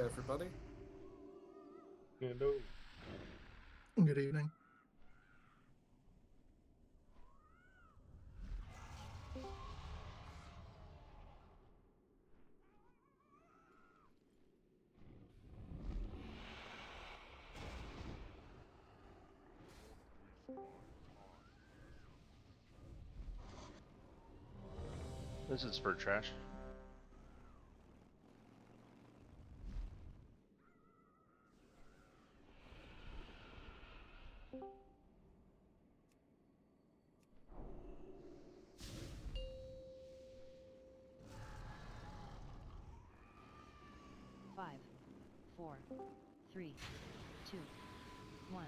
everybody. Hello. Good evening. This is for trash. Five, 4, 3, 2, 1.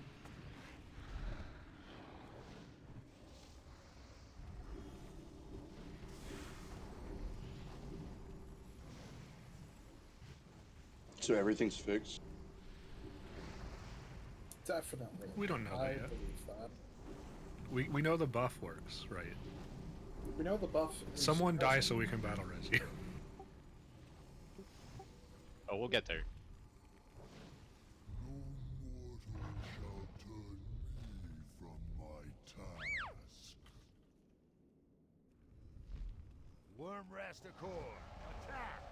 So everything's fixed? Definitely. We don't know I that yet. believe that. We know the buff works, right? We know the buff is Someone die present. so we can battle res you. Oh, we'll get there. No mortal shall turn me from my task. Worm Rastakor, attack!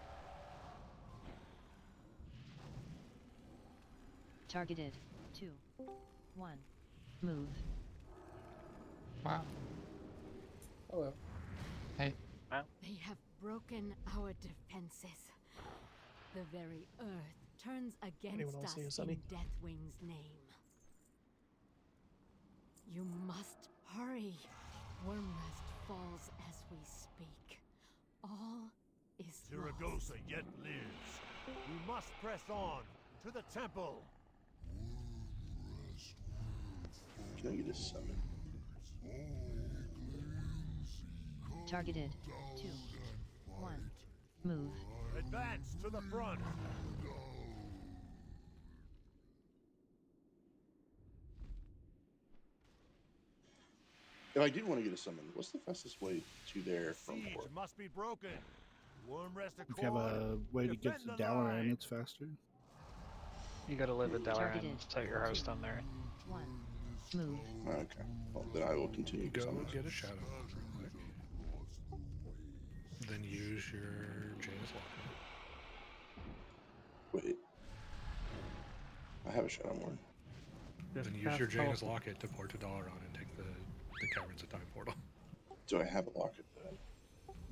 Targeted. 2, 1. Move. Wow. Hello. Hey. They have broken our defenses. The very earth turns against else us see us, in Sunny? Deathwing's name. You must hurry. Wormrest falls as we speak. All is lost. Zaragoza yet lives. We must press on to the temple. Can I get a summon? Targeted. 2, 1. Move. Advance to the front. If I did want to get a summon, what's the fastest way to there from Siege port? must be broken. Wormrest If you have a way to get to Dalaran, it's faster. You gotta live in Dalaran Targeted. and set your house 2, down there. 1. Move. Okay. Well, then I will continue to Go summon. get a shadow real quick. Then use your Janus Locket. Wait. I have a shadow one. Then use your Janus Locket to port to Dalaran and take the Caverns of Time portal. Do I have a locket?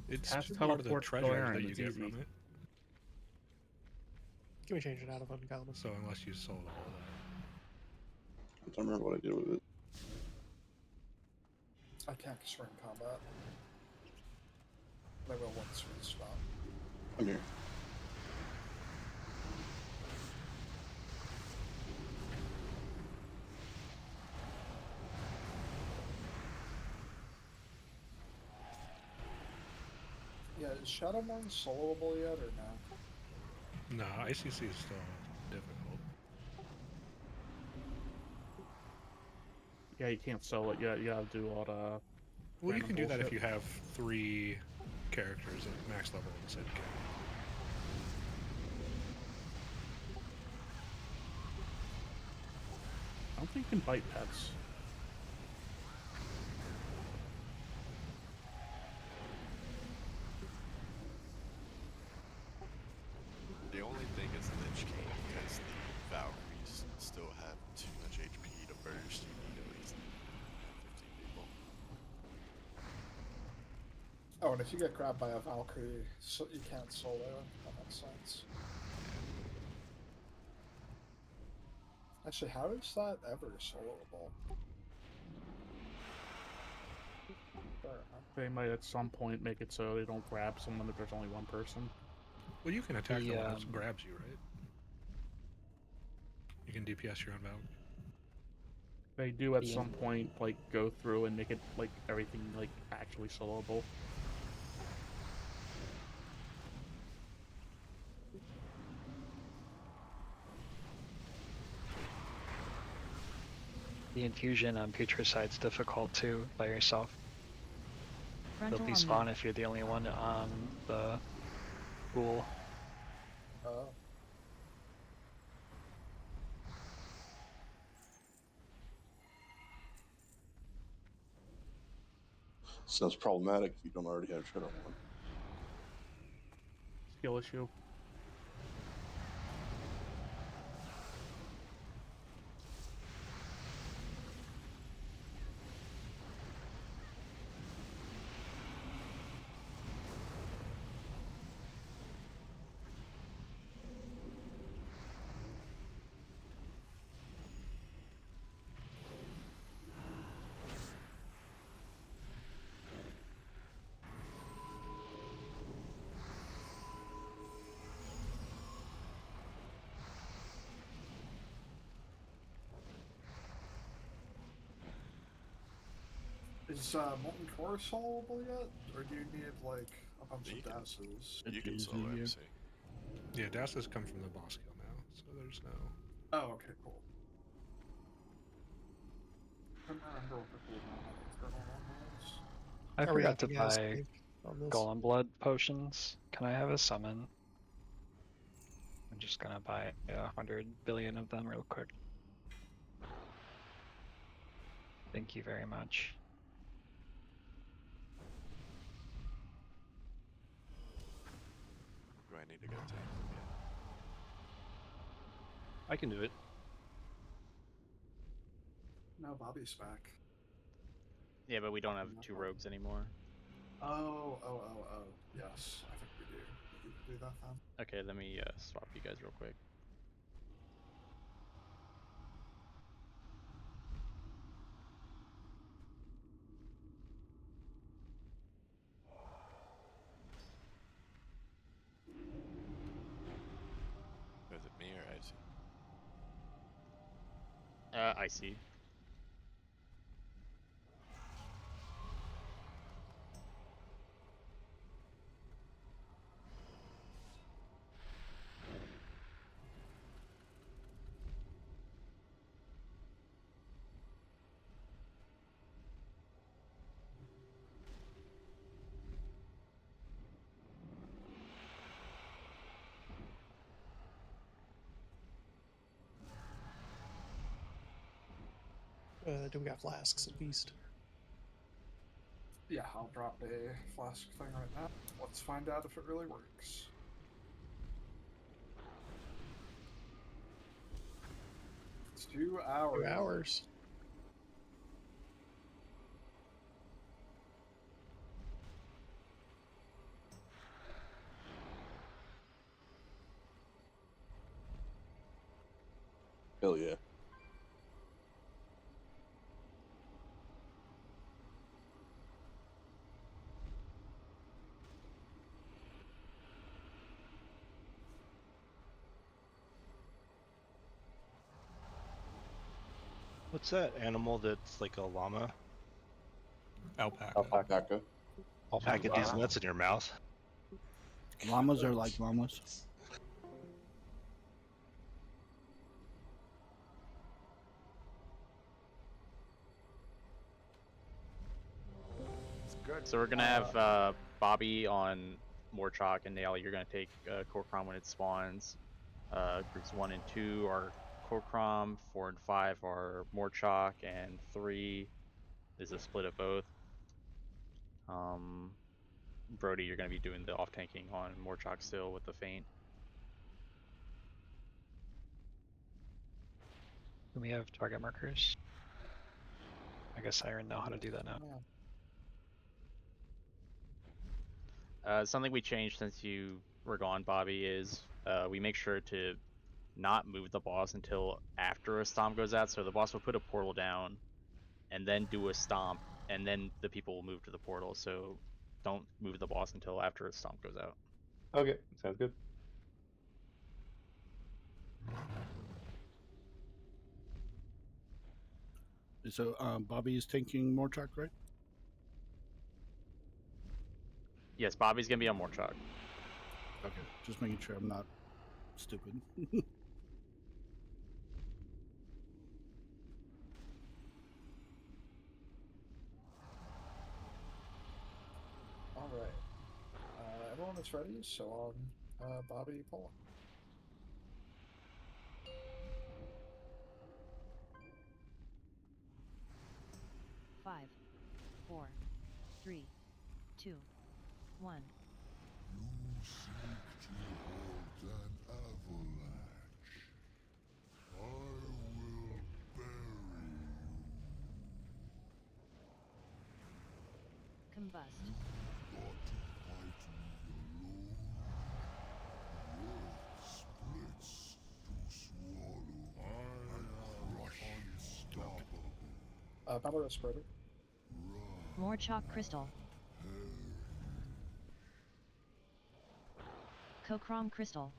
It's Cast part of the teleport treasure Dalaran, that you it's get easy. from it. Can we change it out of Uncalamus? So unless you sold all that. I don't remember what I did with it. I can't shrink combat. But I will once we stop. I'm here. Yeah, is Shadowmourne soloable yet or no? No, ICC is still difficult. Yeah, you can't sell it yet. You gotta do all the. Well, you can do that if bullshit. you have 3 characters at max level in the same game. I don't think you can bite pets. The only thing is Lich King, because the Valkyries still have too much HP to burst. You need at least 15 people. Oh, and if you get grabbed by a Valkyrie, so you can't solo. That makes sense. Actually, how is that ever soloable? They might at some point make it so they don't grab someone if there's only one person. Well, you can attack the one that The, grabs you, right? You can DPS your own Valk. They do at The- some point like go through and make it like everything like actually soloable. The infusion on Putricide's difficult too by yourself. Frontal They'll on despawn move. if you're the only one on the pool. Oh. Sounds problematic if you don't already have Shadow one. Skill issue. Is Molten Core solvable yet? Or do you need, like, a bunch You of can- dashes? You can It's solo easier. MC. Yeah, dashes come from the boss kill now, so there's no. Oh, okay, cool. I don't remember what the cooldown on the Eternal one was. I Are we forgot to acting as buy safe on this? Golem Blood potions. Can I have a summon? I'm just gonna buy 100 billion of them real quick. Thank you very much. Do I need to go tank them yet? I can do it. No, Bobby's back. Yeah, but we don't have Fucking 2 no problem. rogues anymore. Oh. Yes, I think we do. We can do that then. Okay, let me swap you guys real quick. Is it me or Icy? I see. Do we got flasks at least? Yeah, I'll drop a flask thing right now. Let's find out if it really works. It's 2 hours. 2 hours. Hell yeah. What's that animal that's like a llama? Alpaca. Alpaca. Alpaca Wow. these nuts in your mouth. Llamas are like llamas. It's good. So we're gonna have Bobby on Morchok, and Nail, you're gonna take Korkrom when it spawns. Groups 1 and 2 are Korkrom, 4 and 5 are Morchok, and 3 is a split of both. Brody, you're gonna be doing the off tanking on Morchok still with the feint. Do we have target markers? I guess I know how to do that now. Something we changed since you were gone, Bobby, is we make sure to not move the boss until after a stomp goes out. So the boss will put a portal down and then do a stomp, and then the people will move to the portal. So don't move the boss until after a stomp goes out. Okay, sounds good. So Bobby is taking Morchok, right? Yes, Bobby's gonna be on Morchok. Okay, just making sure I'm not stupid. Alright. Everyone is ready, so on Bobby pull. 5, 4, 3, 2, 1. You seek to halt an avalanche. I will bury you. Combust. Got to fight me alone. Earth splits to swallow. I am unstoppable. Battle Spreader. More chalk crystal. Cochrom crystal.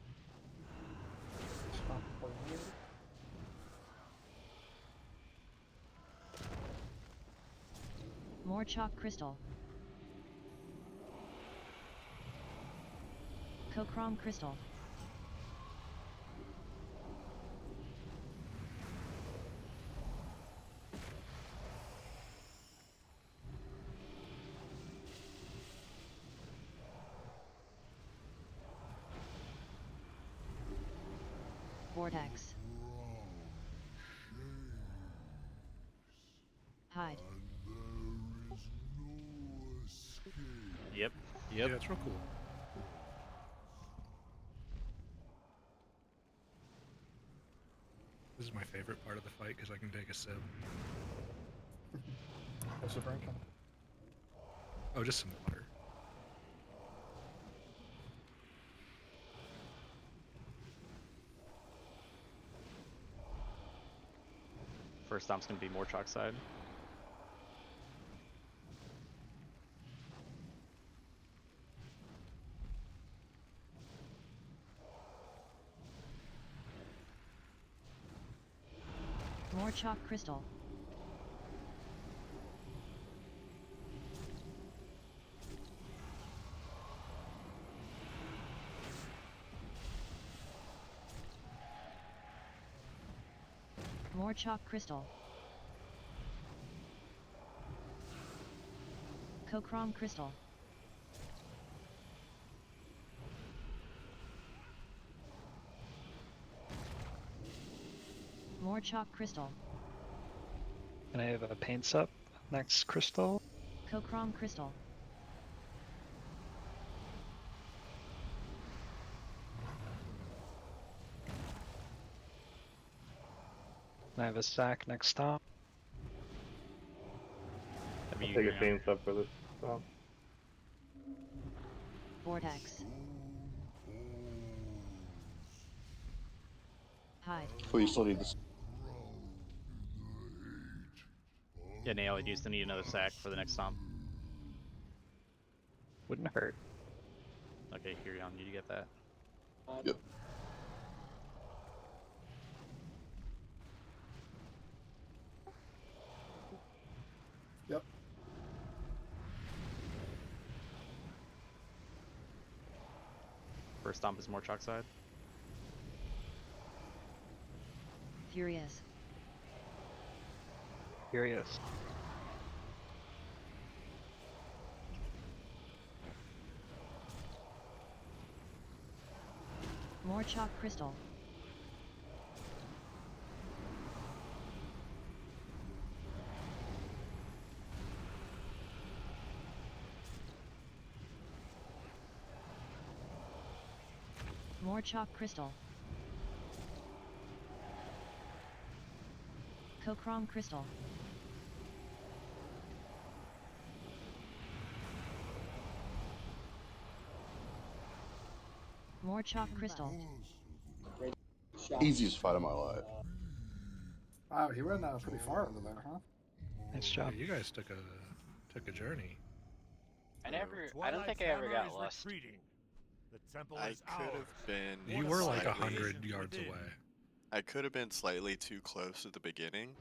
Stop for you. More chalk crystal. Cochrom crystal. Vortex. Hide. There is no escape. Yep. Yeah, it's real cool. This is my favorite part of the fight because I can take a sip. What's it drinking? Oh, just some water. First stomp's gonna be more chalk side. More chalk crystal. More chalk crystal. Cochrom crystal. More chalk crystal. Can I have a paints up next crystal? Cochrom crystal. Can I have a sack next stop? That'd be Take a Adrian. paints up for this. Oh. Vortex. Hide. Oh, you still need this. Yeah, Nail, you still need another sack for the next stomp. Wouldn't hurt. Okay, here you need to get that. Yep. Yep. First stomp is more chalk side. Furious. Curious. More chalk crystal. More chalk crystal. Cochrom crystal. More chalk crystal. Easiest fight of my life. Wow, he went pretty far over there, huh? Nice Yeah, job. you guys took a journey. I don't think I ever got lost. The temple I could have been. You were like slightly- 100 yards away. I could have been slightly too close at the beginning,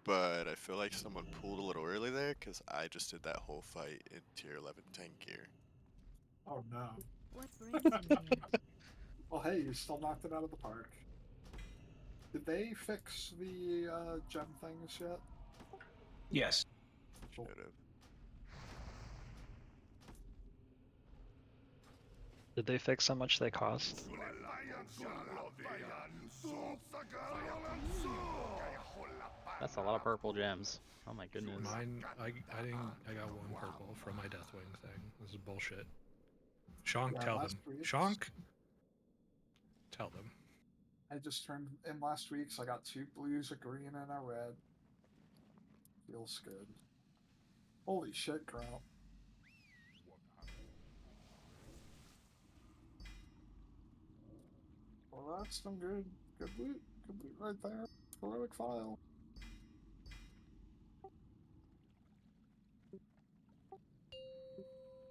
but I feel like someone pulled a little early there because I just did that whole fight in tier 11 tank gear. Oh no. What brings you here? Well, hey, you still knocked it out of the park. Did they fix the gem things yet? Yes. Cool. Should have. Did they fix how much they cost? That's a lot of purple gems. Oh my goodness. Mine, I got one purple from my Deathwing thing. This is bullshit. Shonk, Yeah, tell last them. week- Shonk, tell them. I just turned in last week, so I got 2 blues, a green, and a red. Feels good. Holy shit, Grout. Well, that's some good loot. Good loot right there. Heroic file.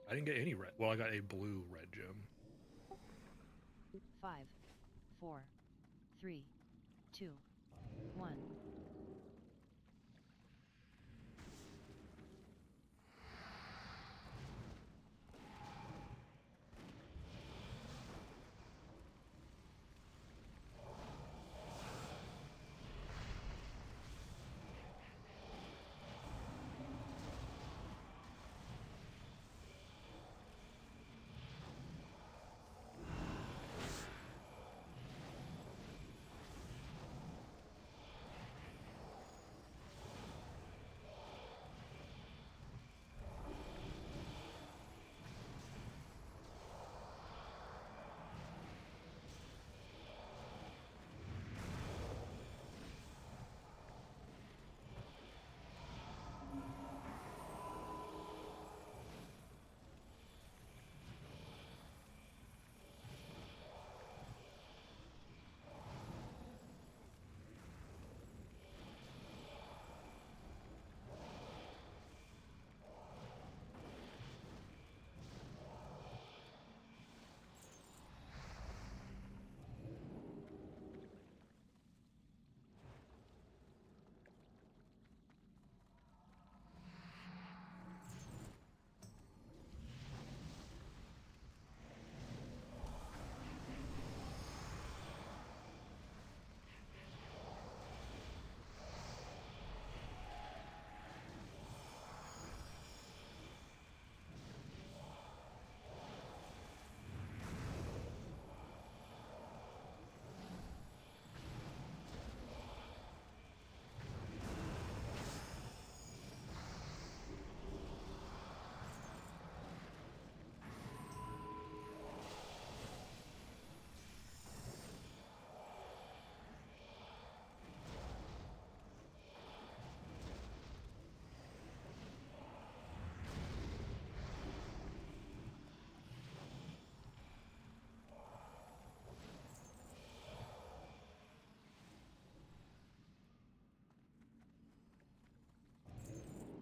I didn't get any red. Well, I got a blue red gem. 5, 4, 3, 2, 1.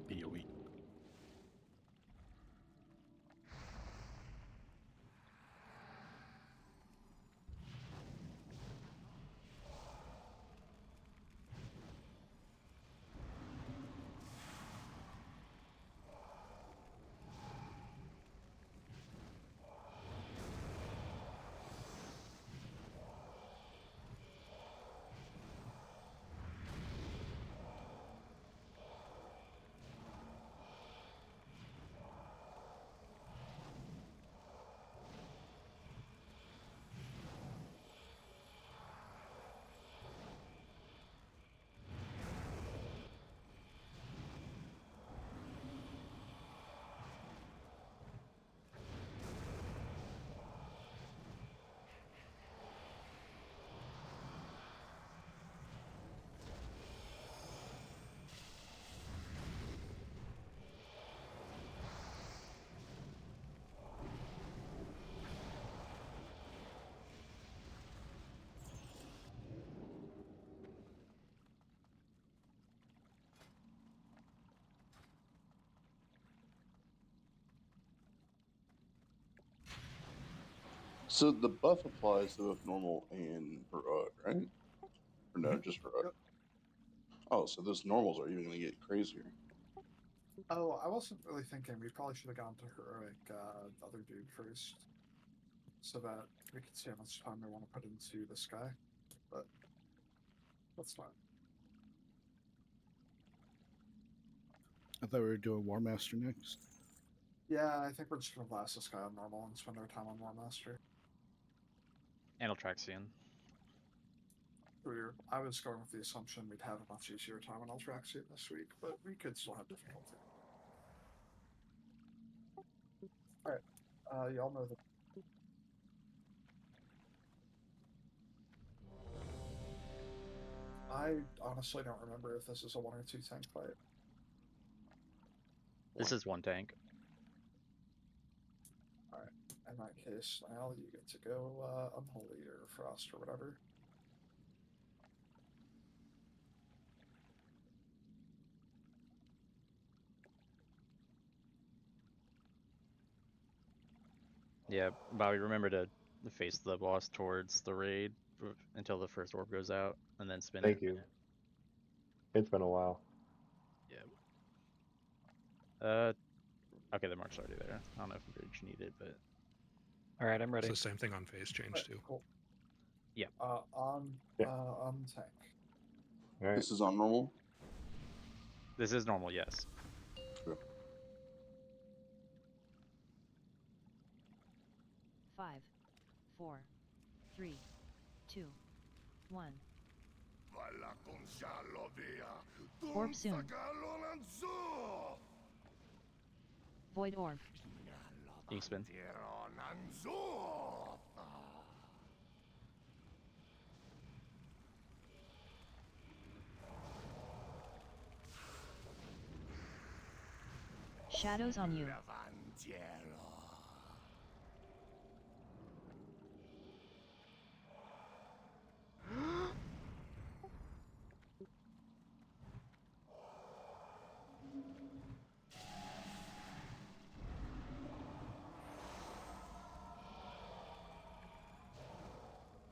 BOE. So the buff applies to both normal and heroic, right? Or no, just heroic. Oh, so those normals are even going to get crazier. Oh, I wasn't really thinking. We probably should have gone to heroic, the other dude first, so that we could see how much time we want to put into this guy. But that's fine. I thought we were doing War Master next. Yeah, I think we're just gonna blast this guy on normal and spend our time on War Master. And Altraxian. I was going with the assumption we'd have a much easier time on Eldraxian this week, but we could still have difficulty. Alright, y'all know the. I honestly don't remember if this is a 1 or 2 tank fight. This is 1 tank. Alright, in that case, now you get to go Unholy or Frost or whatever. Yeah, Bobby, remember to face the boss towards the raid until the first orb goes out, and then spin Thank it. you. It's been a while. Yeah. Okay, the mark's already there. I don't know if Bridge needed, but All right, I'm ready. It's the same thing on phase change too. Cool. Yeah. On tank. All right. This is on normal. This is normal, yes. Sure. 5, 4, 3, 2, 1. Orb soon. Void orb. You can spin. Shadows on you.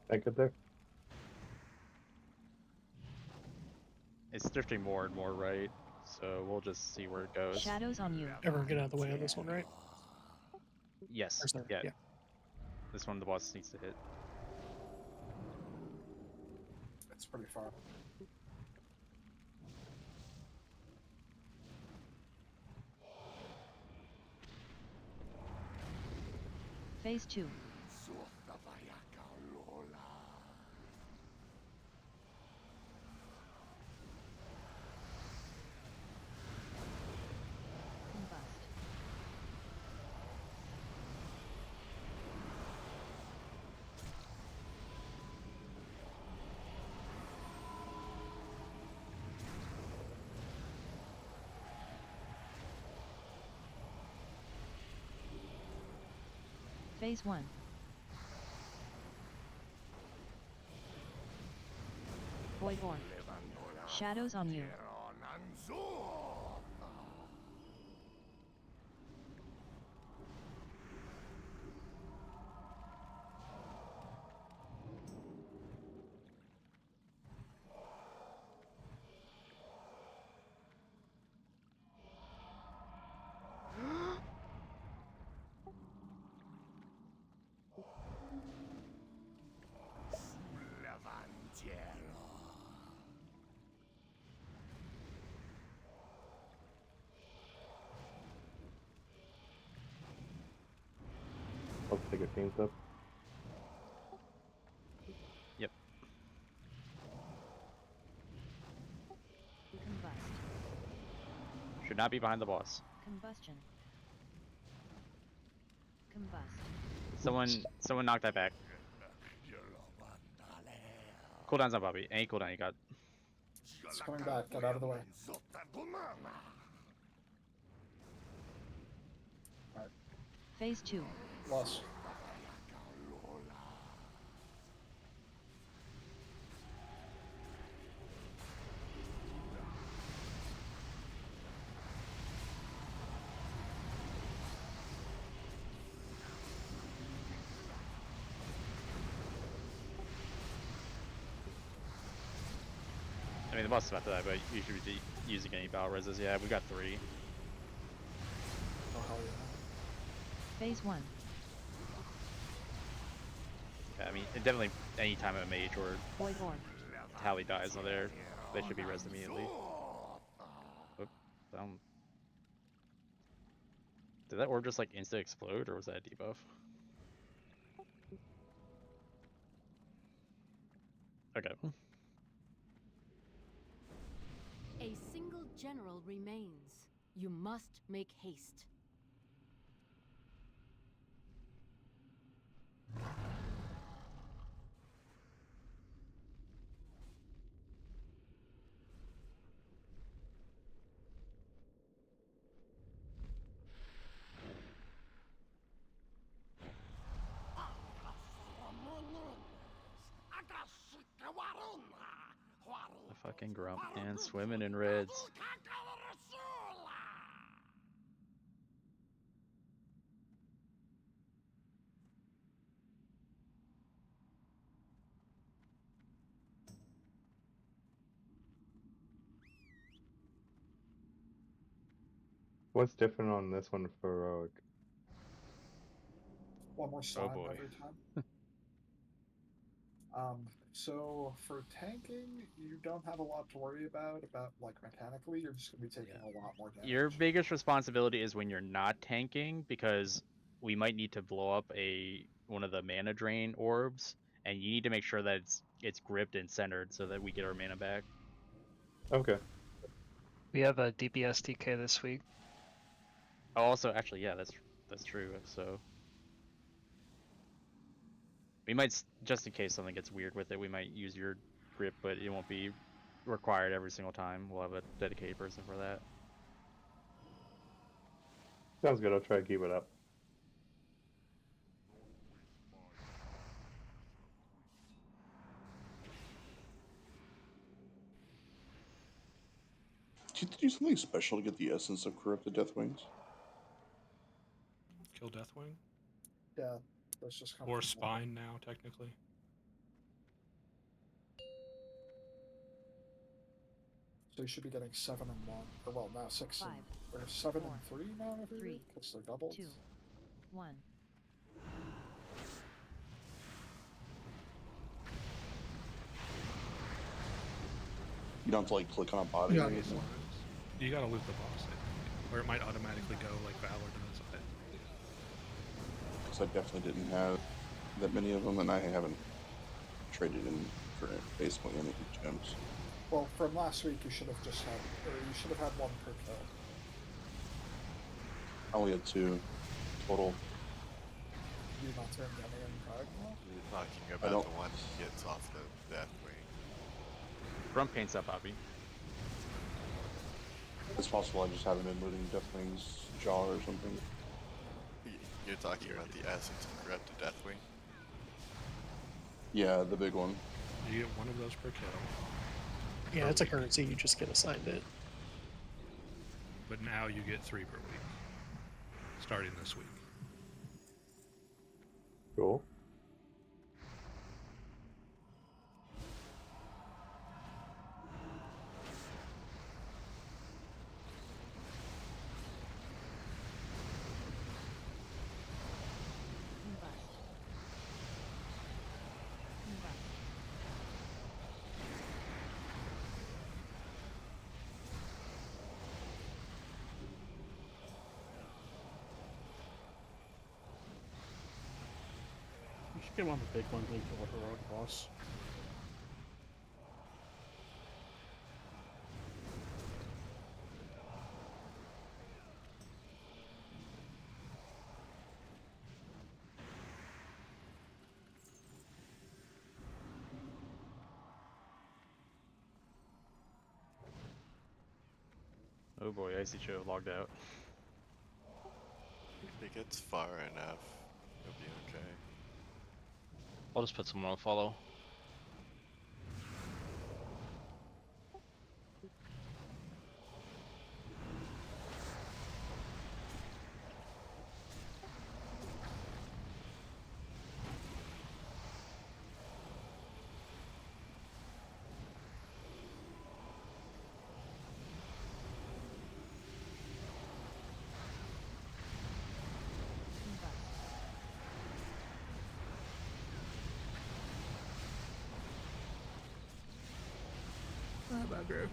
Thank you there. It's drifting more and more right, so we'll just see where it goes. Shadows on you. Everyone get out of the way on this one, right? Yes. Or sorry, Yeah. yeah. This one the boss needs to hit. It's pretty far. Phase 2. Combust. Phase 1. Void orb. Shadows on you. Let's take a team up. Yep. Combust. Should not be behind the boss. Combustion. Combust. Someone knock that back. Cooldown's on Bobby. Any cooldown you got. It's coming back. Get out of the way. Alright. Phase 2. Lost. I mean, the boss is about to die, but you should be using any battle reses. Yeah, we got 3. Oh, hell yeah. Phase 1. Yeah, I mean, definitely any time a mage or Void orb. Tally dies on there, they should be res immediately. Oop, did that orb just like insta explode, or was that a debuff? Okay. A single general remains. You must make haste. The fucking grump, man, swimming in reds. What's different on this one for heroic? One more sign boy. every time. So for tanking, you don't have a lot to worry about like mechanically. You're just gonna be taking a lot more damage. Your biggest responsibility is when you're not tanking, because we might need to blow up one of the mana drain orbs, and you need to make sure that it's gripped and centered so that we get our mana back. Okay. We have a DPS TK this week. Oh, also, actually, yeah, that's true. So we might, just in case something gets weird with it, we might use your grip, but it won't be required every single time. We'll have a dedicated person for that. Sounds good. I'll try to keep it up. Do you have to do something special to get the essence of corrupted Deathwings? Kill Deathwing? Yeah, that's just kind Or of Spine now, technically. So you should be getting 7 and 1, or well, now 6 5, and or 7 4, and 3 now every 3, week because they're doubled. 2, 1. You don't have to like click on a body or anything. You gotta loot the boss, I think. Or it might automatically go like Valor does. Because I definitely didn't have that many of them, and I haven't traded in for basically any gems. Well, from last week you should have just had, or you should have had 1 per kill. I only had 2 total. You not turn any in Pragma? You're talking about the one he gets off the Deathwing. Grump paints up, Bobby. It's possible I just haven't been looting Deathwing's jaw or something. You're talking about the essence of corrupted Deathwing? Yeah, the big one. You get 1 of those per kill. Yeah, it's a currency, you just get assigned it. But now you get 3 per week. Starting this week. Cool. You should get one of the big ones linked to the heroic boss. Oh boy, Icy Joe logged out. If it gets far enough, it'll be okay. I'll just put someone on follow. Not bad, bro.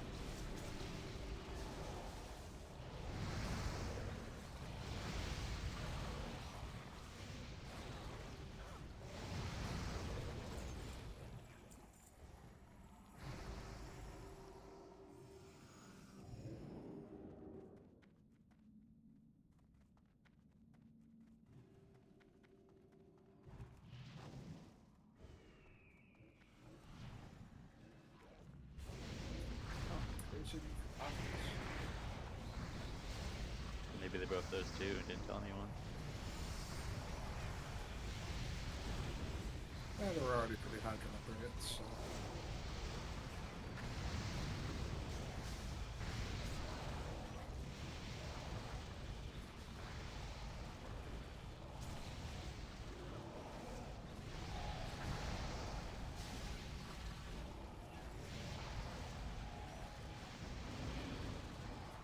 using proggies. Maybe they both those two and didn't tell anyone. Yeah, they were already pretty high on the brigade, so.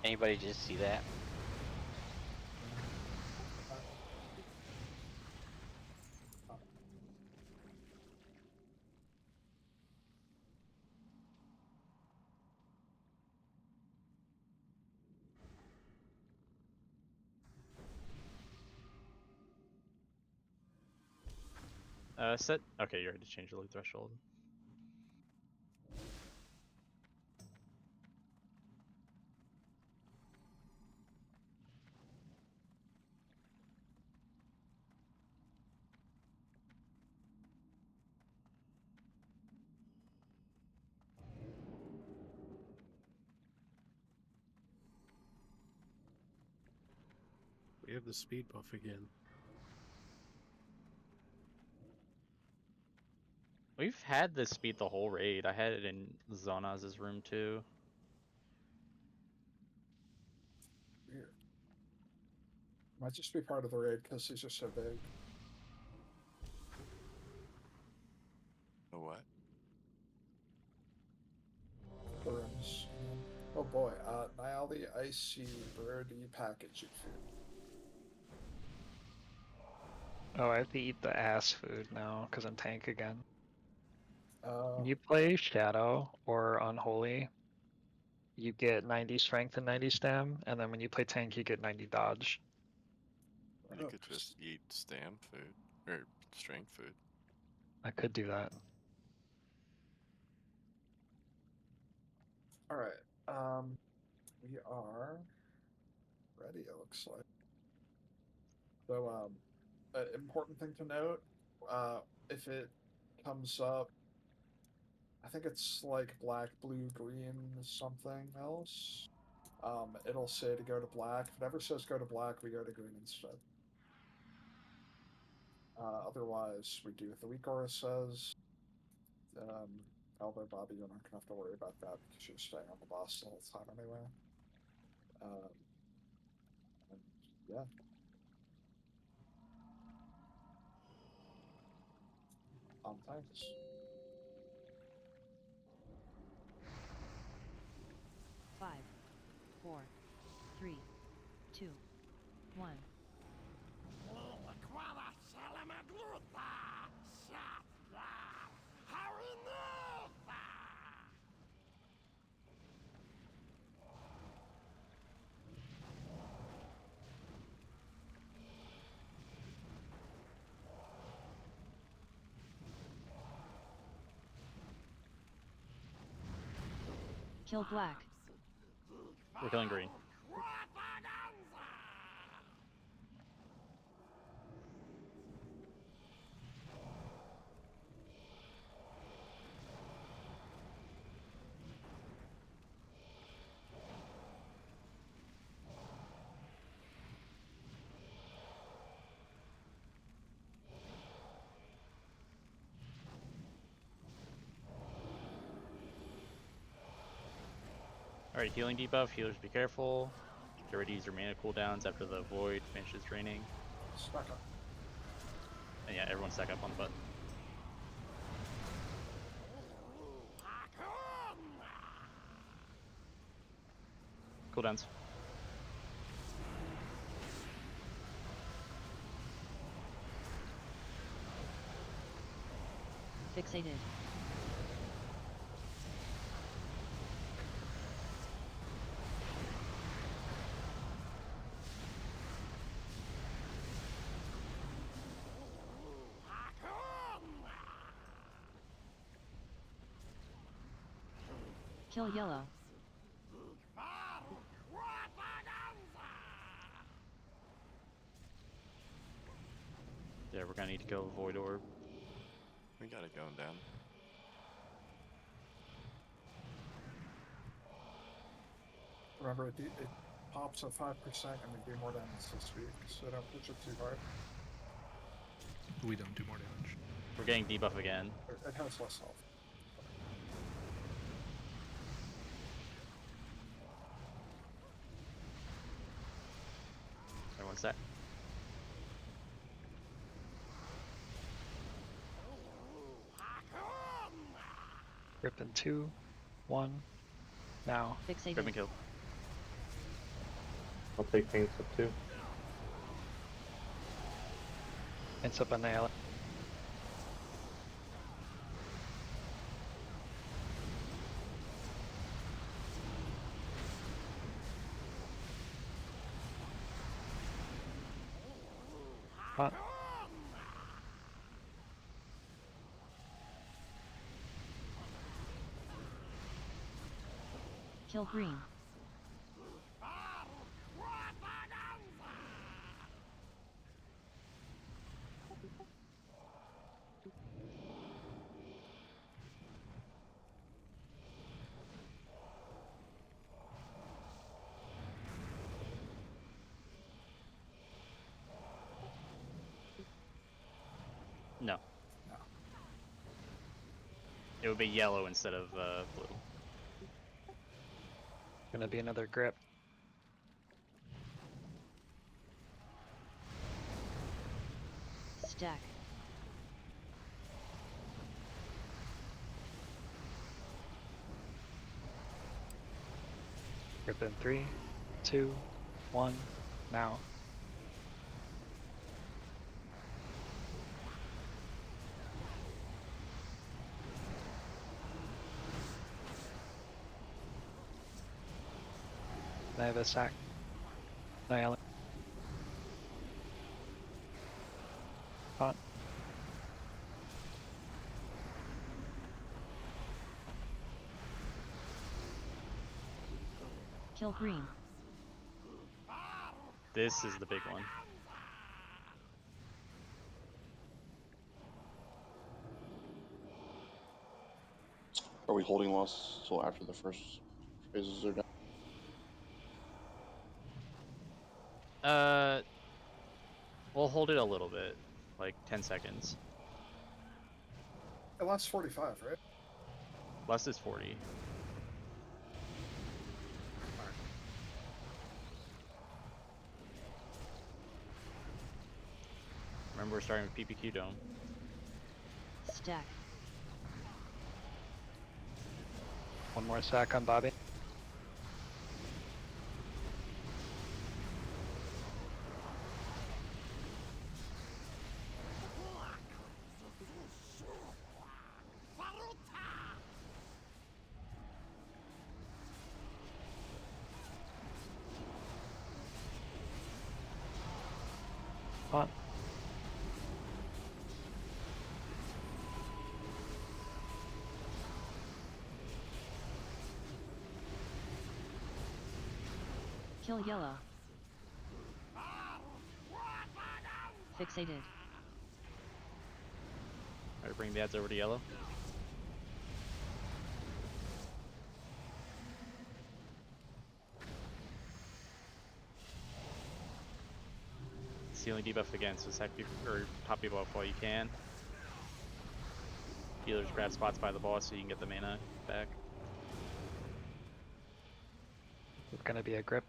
Anybody just see that? Set. Okay, you already changed the loot threshold. We have the speed buff again. We've had this speed the whole raid. I had it in Zonaz's room too. Weird. Might just be part of the raid because these are so big. Oh, what? The rooms. Oh boy, Nialdi Icy Birdie packaging food. Oh, I have to eat the ass food now because I'm tank again. Uh, When you play Shadow or Unholy, you get 90 strength and 90 stam, and then when you play tank, you get 90 dodge. You could just eat stam food or strength food. I could do that. Alright, we are ready, it looks like. So, an important thing to note, if it comes up, I think it's like black, blue, green, something else. It'll say to go to black. If it ever says go to black, we go to green instead. Otherwise, we do what the weak aura says. Although, Bobby, you're not gonna have to worry about that because you're staying on the boss the whole time anyway. And yeah. On tanks. Five, 4, 3, 2, 1. Kill black. We're killing green. Alright, healing debuff. Healers be careful. Get ready to use your mana cooldowns after the void finishes draining. Stack up. And yeah, everyone stack up on the button. Cooldowns. Fixated. Kill yellow. Yeah, we're gonna need to kill Void Orb. We got it going down. Remember, it pops at 5% and we do more damage this week, so don't push it too hard. We don't do more damage. We're getting debuff again. It has less health. Sorry, one sec. Rip in 2, 1, now. Fixated. Grip and kill. I'll take paints up too. It's up on the alley. Hot. Kill green. No. No. It would be yellow instead of blue. Gonna be another grip. Stack. Grip in 3, 2, 1, now. I have a sack. Niall. Hot. Kill green. This is the big one. Are we holding loss till after the first phases are done? We'll hold it a little bit, like 10 seconds. It lasts 45, right? Less is 40. Remember, we're starting with PPQ Dome. Stack. One more sack on Bobby. Hot. Kill yellow. Fixated. Alright, bring the ads over to yellow. Ceiling debuff again, so sack people, or top people off while you can. Healers grab spots by the boss so you can get the mana back. It's gonna be a grip.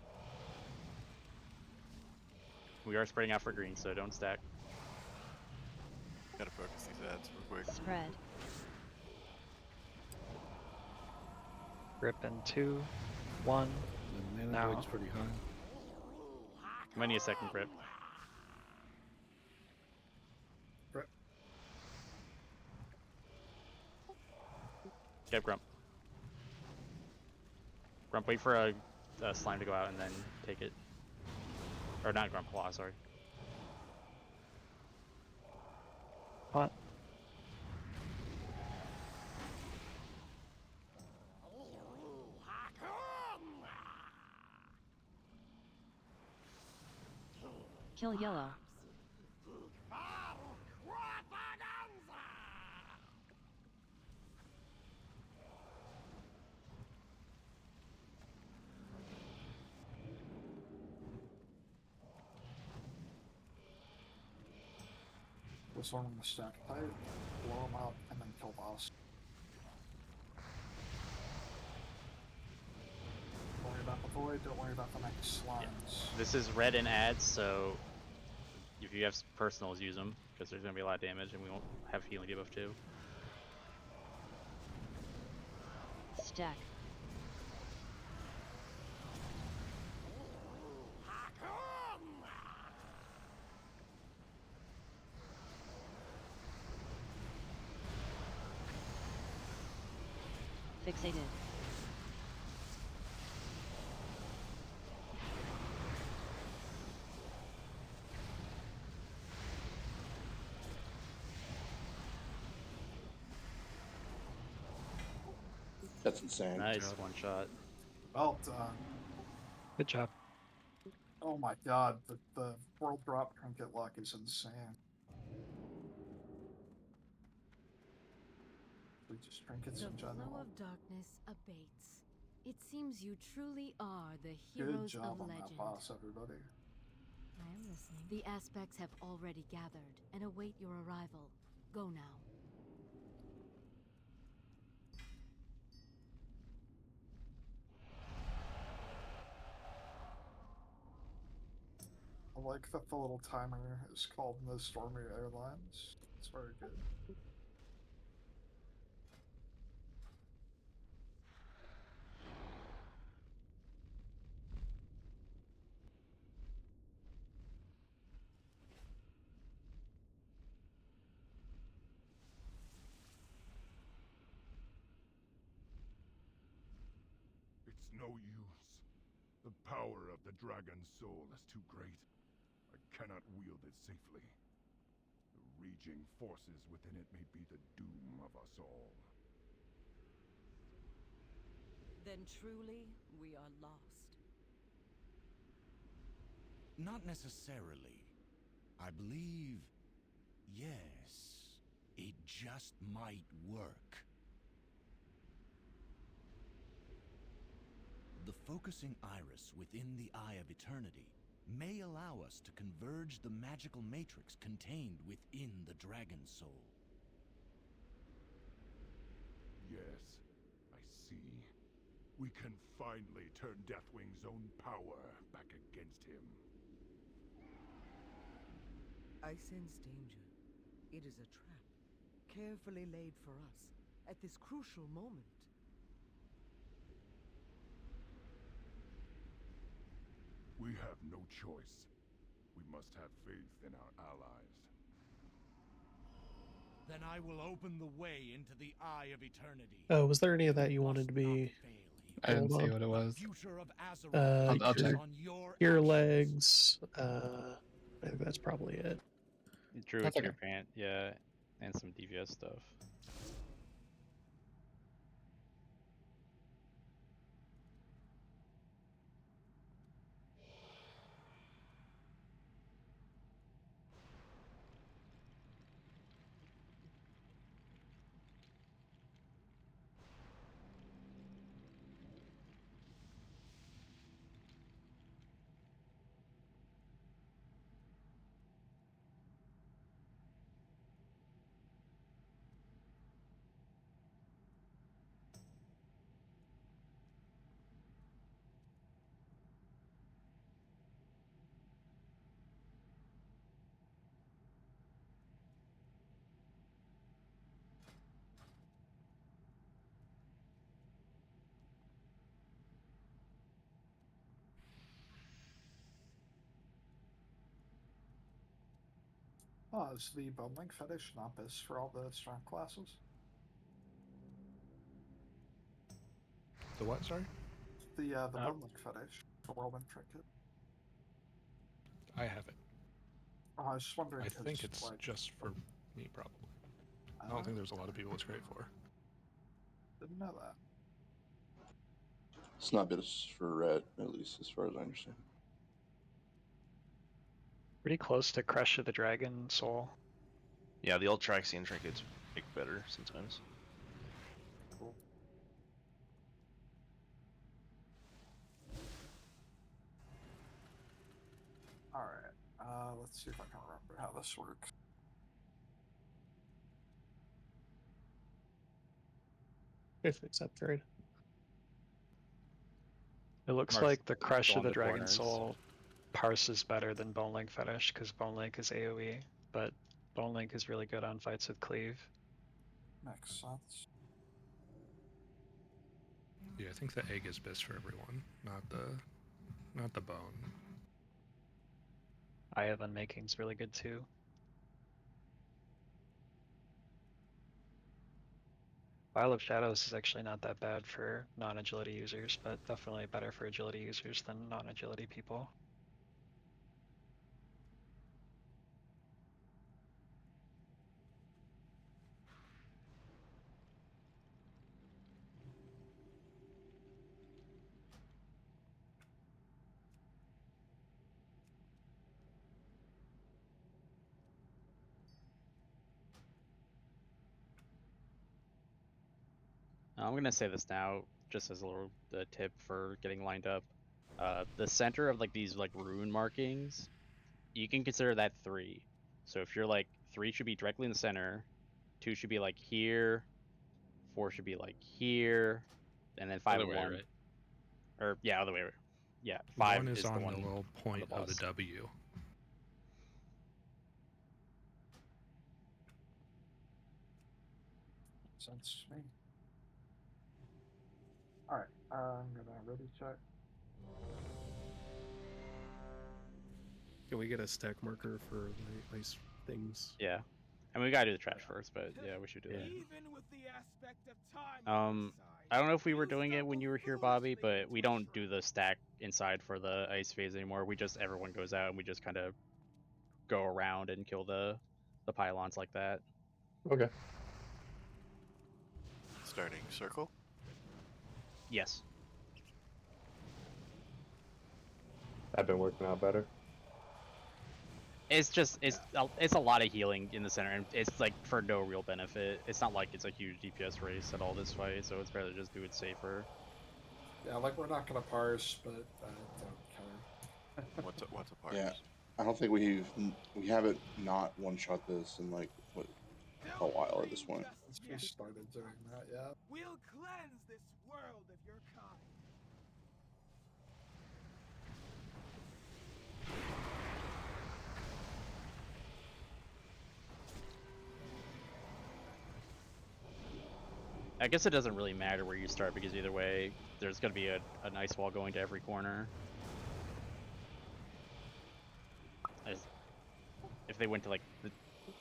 We are spreading out for green, so don't stack. Gotta focus these ads real quick. Spread. Grip in 2, 1, The mana now. drain's pretty high. You might need a second grip. Grip. Get Grump. Grump, wait for a slime to go out and then take it. Or not Grump, Claw, sorry. Hot. Kill yellow. This one in the stack type, blow him out, and then kill boss. Don't worry about the void, don't worry about the next slimes. This is red and ads, so if you have personals, use them, because there's going to be a lot of damage, and we won't have healing debuff too. Stack. Fixated. That's insane. Nice, one shot. Well done. Good job. Oh my god, the world drop trinket luck is insane. We just trinkets The in general. flow of darkness abates. It seems you truly are the Good heroes job of on legend. that boss, everybody. I am listening. The aspects have already gathered and await your arrival. Go now. I like that the little timer is called No Stormy Airlines. It's very good. It's no use. The power of the dragon's soul is too great. I cannot wield it safely. The raging forces within it may be the doom of us all. Then truly, we are lost. Not necessarily. I believe, yes, it just might work. The focusing iris within the Eye of Eternity may allow us to converge the magical matrix contained within the Dragon's Soul. Yes, I see. We can finally turn Deathwing's own power back against him. I sense danger. It is a trap, carefully laid for us at this crucial moment. We have no choice. We must have faith in our allies. Then I will open the way into the Eye of Eternity. Oh, was there any of that you wanted to be? I didn't rolled see on? what it was. I'll check. Ear legs. I think that's probably it. Druid That's okay. Pant, yeah, and some DVS stuff. Oh, is the bundling fetish not this for all the strength classes? The what, sorry? The bundling fetish, the whirlwind trinket. I have it. Oh, I was just wondering. I think it's like, just for me, probably. I don't think there's a lot of people it's great for. Didn't know that. It's not best for red, at least as far as I understand. Pretty close to Crush of the Dragon Soul. Yeah, the Ultraxian trinkets make better sometimes. Cool. Alright, let's see if I can remember how this works. if it's upgrade. It looks Mark's like the Crush going of the to Dragon corners. Soul parses better than Bone Link Fetish, because Bone Link is AoE, but Bone Link is really good on fights with Cleave. Makes sense. Yeah, I think the egg is best for everyone, not the bone. Iovan Making's really good too. Vial of Shadows is actually not that bad for non-agility users, but definitely better for agility users than non-agility people. I'm gonna say this now, just as a little tip for getting lined up. The center of like these like rune markings, you can consider that 3. So if you're like 3 should be directly in the center, 2 should be like here, 4 should be like here, and then 5 Other and way, 1. right? Or yeah, other way. Yeah, 5 1 is the on one the little point on of the boss. W. Sense to me. Alright, I'm gonna ready check. Can we get a stack marker for the ice things? Yeah. I mean, we gotta do the trash first, but yeah, we should do that. Even with the aspect of time I don't know if we were doing it when you were here, Bobby, but we don't do the stack inside for the ice phase anymore. We just, everyone goes out and we just kind of go around and kill the pylons like that. Okay. Starting circle? Yes. I've been working out better. It's just, it's a lot of healing in the center, and it's like for no real benefit. It's not like it's a huge DPS race at all this fight, so it's better to just do it safer. Yeah, like we're not gonna parse, but I don't care. What's a parse? Yeah, I don't think we haven't not one shot this in like what a while at this point. Since we started doing that, yeah. We'll cleanse this world of your kind. I guess it doesn't really matter where you start, because either way, there's going to be an ice wall going to every corner. If they went to like the,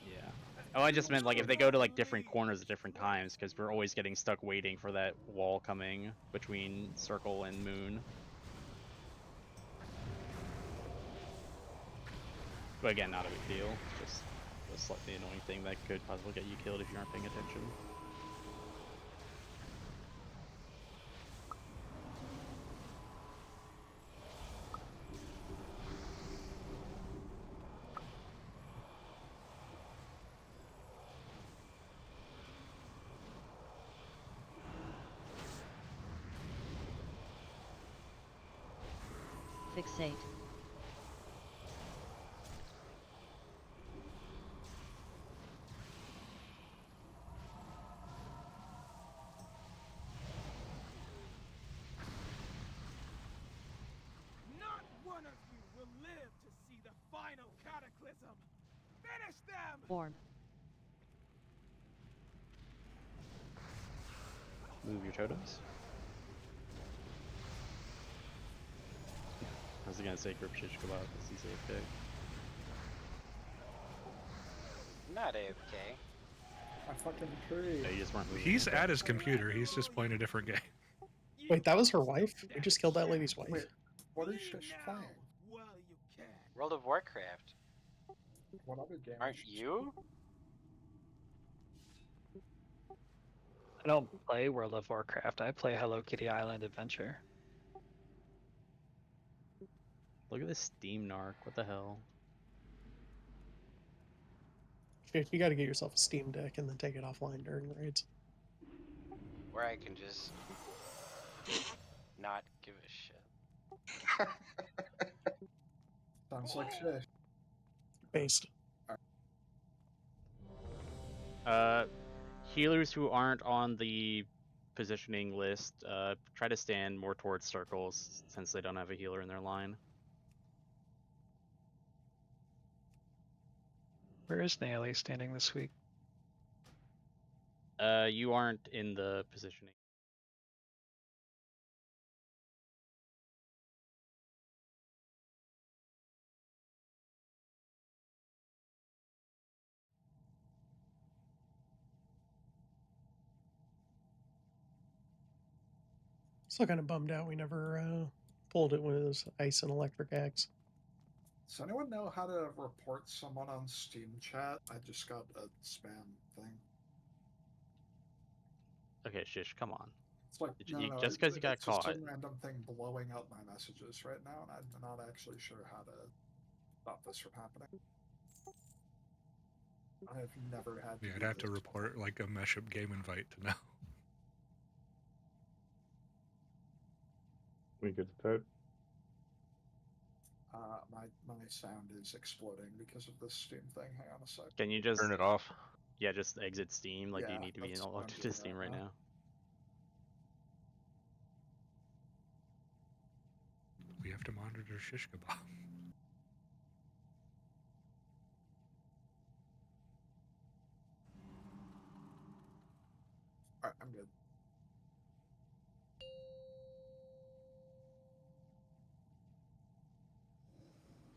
yeah. Oh, I just meant like if they go to like different corners at different times, because we're always getting stuck waiting for that wall coming between circle and moon. But again, not a big deal. Just a slightly annoying thing that could possibly get you killed if you aren't paying attention. Fixate. Not one of you will live to see the final cataclysm. Finish them! Form. Move your totems. I was gonna say Grip should go out because he's AFK. Not AFK. I fucking tree. Yeah, you just weren't moving. He's at his computer. He's just playing a different game. Wait, that was her wife? We just killed that lady's wife. Wait, what is she playing? World of Warcraft. What other game? Aren't you? I don't play World of Warcraft. I play Hello Kitty Island Adventure. Look at this Steam narc. What the hell? You got to get yourself a Steam Deck and then take it offline during raids. Where I can just not give a shit. Sounds like shit. Based. Healers who aren't on the positioning list, try to stand more towards circles since they don't have a healer in their line. Where is Naily standing this week? You aren't in the positioning. Still kind of bummed out we never pulled it when it was ice and electric axe. Does anyone know how to report someone on Steam chat? I just got a spam thing. Okay, Shish, come on. It's like, no, just because you got it's just caught. some random thing blowing up my messages right now, and I'm not actually sure how to stop this from happening. I have never had to Yeah, I'd do have to this. report like a mashup game invite to know. We good to start? My sound is exploding because of this Steam thing. Hang on a sec. Can you just Turn it off? Yeah, just exit Steam. Like, do you Yeah, need to be that's what I'm logged into doing Steam right right now. now? We have to monitor shish kebab. Alright, I'm good.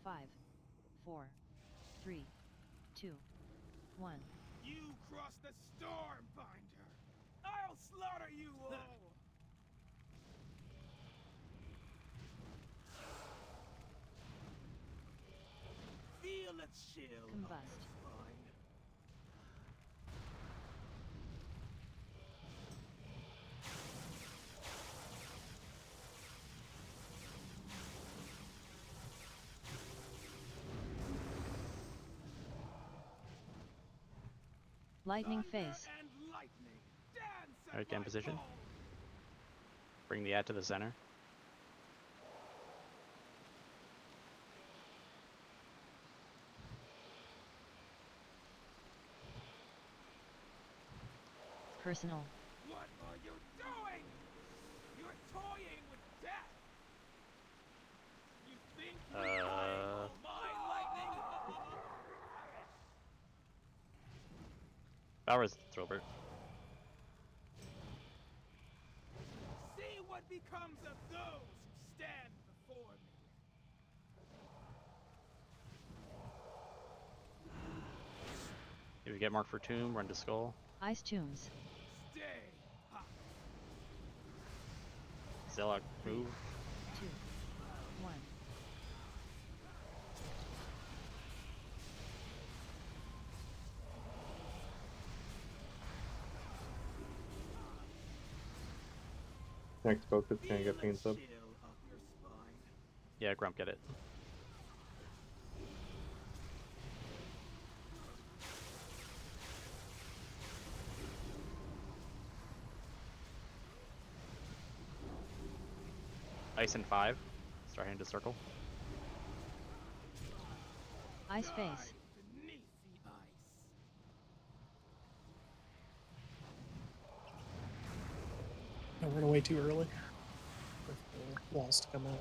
Five, 4, 3, 2, 1. You cross the storm, Binder! I'll slaughter you all! Feel its chill. Combust. Lightning face. Alright, get in position. Bring the ad to the center. Personal. What are you doing? You're toying with death. You think you rival my lightning? Bowers, Thrillbert. See what becomes of those who stand before me. If you get marked for tomb, run to skull. Ice tombs. Stay hot. Zillock, move. 2, 1. Next focus, can I get pain sub? Yeah, Grump, get it. Ice in 5. Starting to circle. Ice face. Beneath the ice. Don't run away too early. For the walls to come out.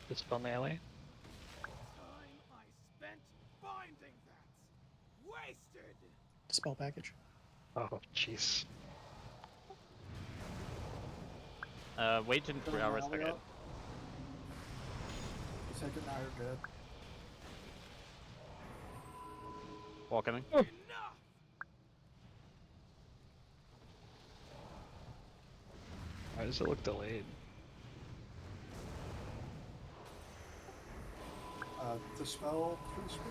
Dispel Naily. Time I spent finding that. Wasted. Dispel package. Oh, jeez. Wait till 3 hours. Okay. You take it now, you're good. Wall coming. Why does it look delayed? Dispel tree spear?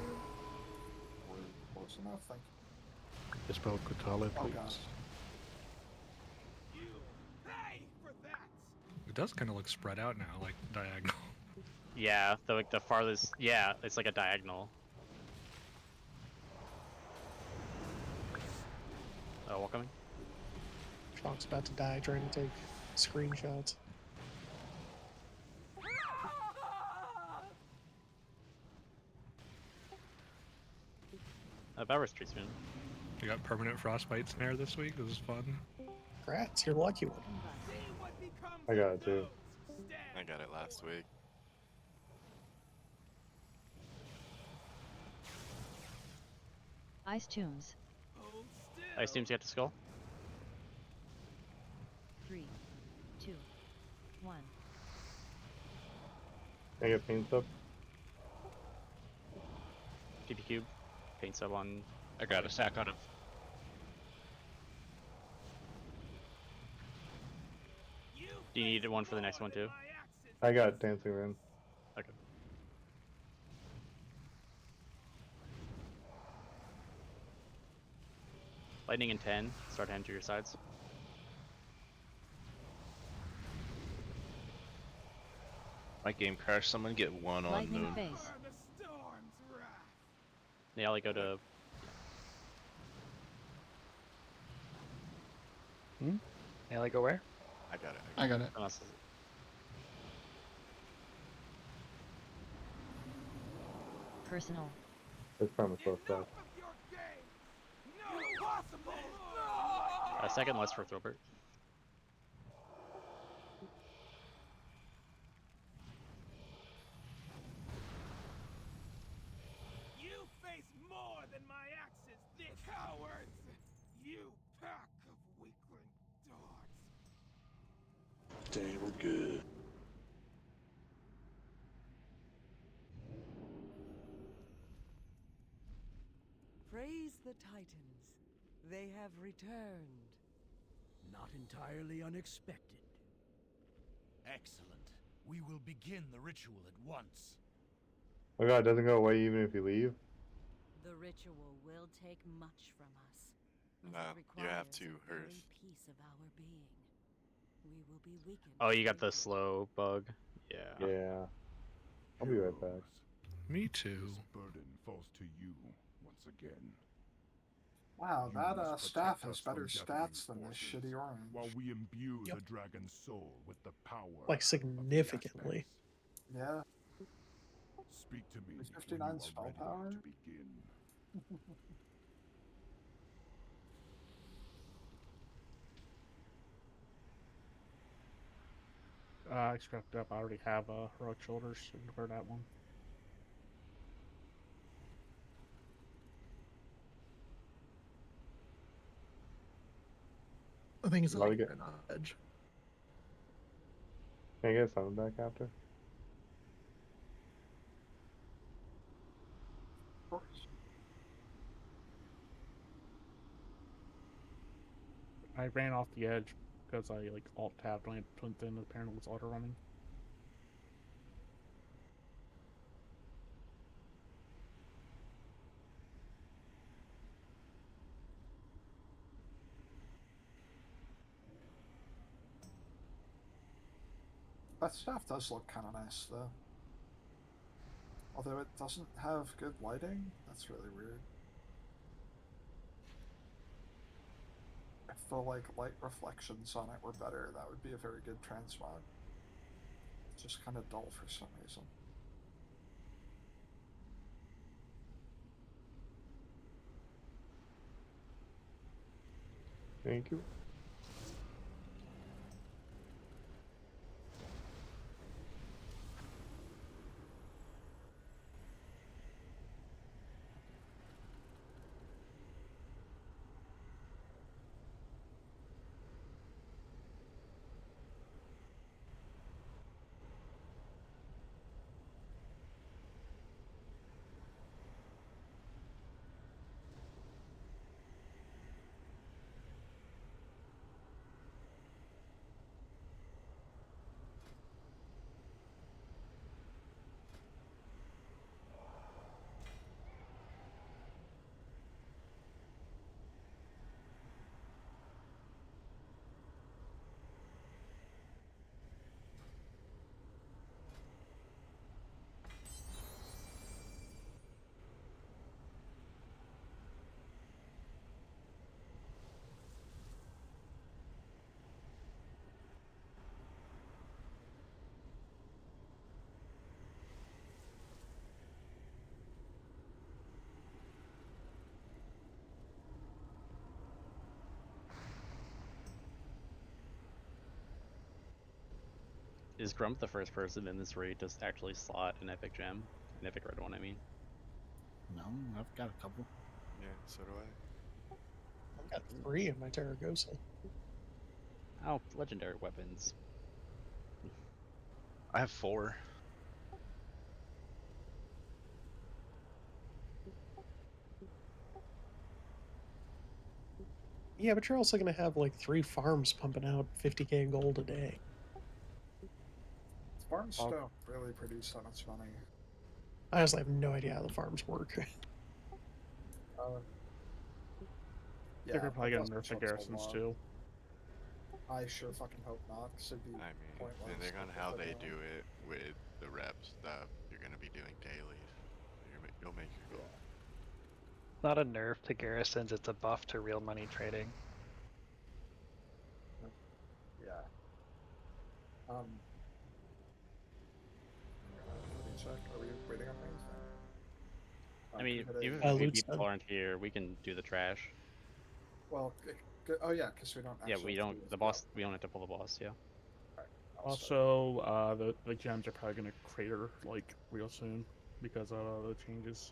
We're close enough, thank you. Dispel Kutale, Oh please. gosh. You pay for that. It does kind of look spread out now, like diagonal. Yeah, the farthest. Yeah, it's like a diagonal. Wall coming. Chalk's about to die trying to take screenshots. Bowers tree spoon. You got permanent frostbite snare this week. This is fun. Congrats, you're the lucky one. I got it too. I got it last week. Ice tombs. I assume you get to skull. 3, 2, 1. Can I get paint up? PP cube. Paint sub on. I got a sack on him. Do you need one for the next one too? I got dancing ring. Okay. Lightning in 10. Start hand to your sides. My game crashed. Someone get one on Lightning Moon. face. Naili, go to. Naili, go where? I got it. I got it. Unless, Personal. It's probably close back. second less for Throbert. You face more than my axes, this cowards! You pack of weakling dogs. Dang, we're good. Praise the Titans. They have returned. Not entirely unexpected. Excellent. We will begin the ritual at once. Oh god, it doesn't go away even if you leave? The ritual will take much from us. as No, it you have requires to, a very Hearth. piece of our being. We will be weakened. Oh, you got the slow bug? Yeah. Yeah. I'll be right back. Me too. This burden falls to you once again. Wow, You that must staff protect has us from better Deathwing stats than this forces, shitty orange. while we imbue Yep. the dragon's soul with the power. Like of the significantly. aspects. Yeah. Speak to me With when 59 you are spell ready power? to begin. I scrapped up. I already have heroic shoulders for that one. I think it's Love like it. an edge. Can I get summon back after? Of course. I ran off the edge because I like alt tabbed when I went in. Apparently, it was auto running. That staff does look kind of nice, though. Although it doesn't have good lighting, that's really weird. If the like light reflections on it were better, that would be a very good transmog. It's just kind of dull for some reason. Thank you. Is Grump the first person in this raid to actually slot an epic gem? An epic red one, I mean. No, I've got a couple. Yeah, so do I. I've got 3 in my Terragosa. Oh, legendary weapons. I have 4. Yeah, but you're also going to have like 3 farms pumping out 50k gold a day. Farms don't really produce that much money. I honestly have no idea how the farms work. They're probably gonna nerf the garrisons too. I sure fucking hope not, because it'd be I mean, pointless. depending on how they do it with the rep stuff you're gonna be doing daily, you'll make your goal. Not a nerf to garrisons, it's a buff to real money trading. Yeah. Let me check. Are we waiting on anything? I mean, even a if loot people stun. aren't here, we can do the trash. Well, oh yeah, because we don't. Yeah, Actually we have to don't. do The it. boss. We don't have to pull the boss. Yeah. Also, the gems are probably gonna crater like real soon because of the changes.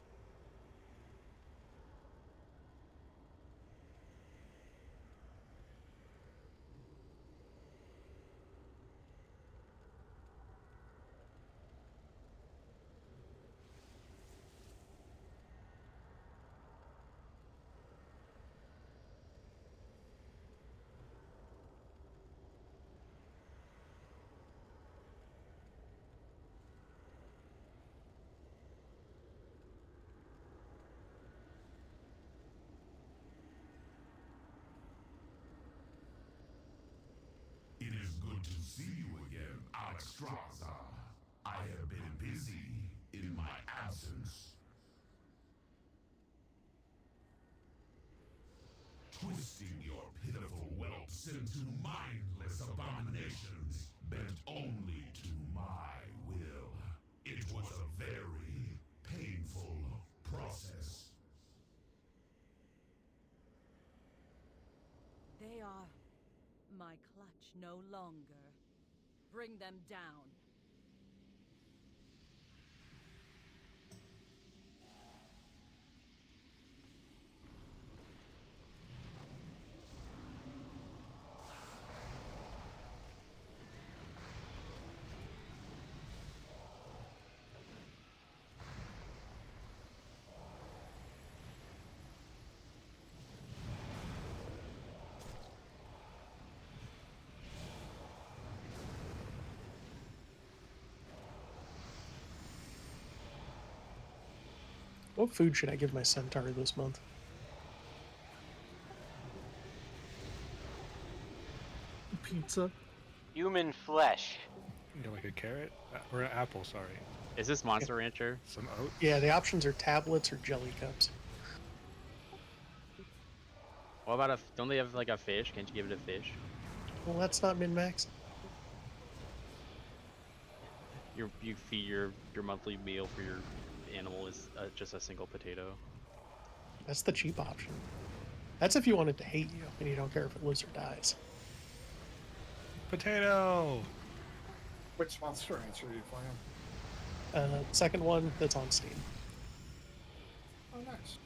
It is good to see you again, Alexstrasza. I have been busy in my absence. Twisting your pitiful whelps into mindless abominations, bent only to my will. It was a very painful process. They are my clutch no longer. Bring them down. What food should I give my centaur this month? Pizza. Human flesh. You know, like a carrot or an apple. Sorry. Is this Monster Rancher? Some oats. Yeah, the options are tablets or jelly cups. What about don't they have like a fish? Can't you give it a fish? Well, that's not min-max. You feed your monthly meal for your animal is just a single potato. That's the cheap option. That's if you want it to hate you and you don't care if it lives or dies. Potato. Which Monster Rancher are you playing? Second one that's on Steam. Oh, nice.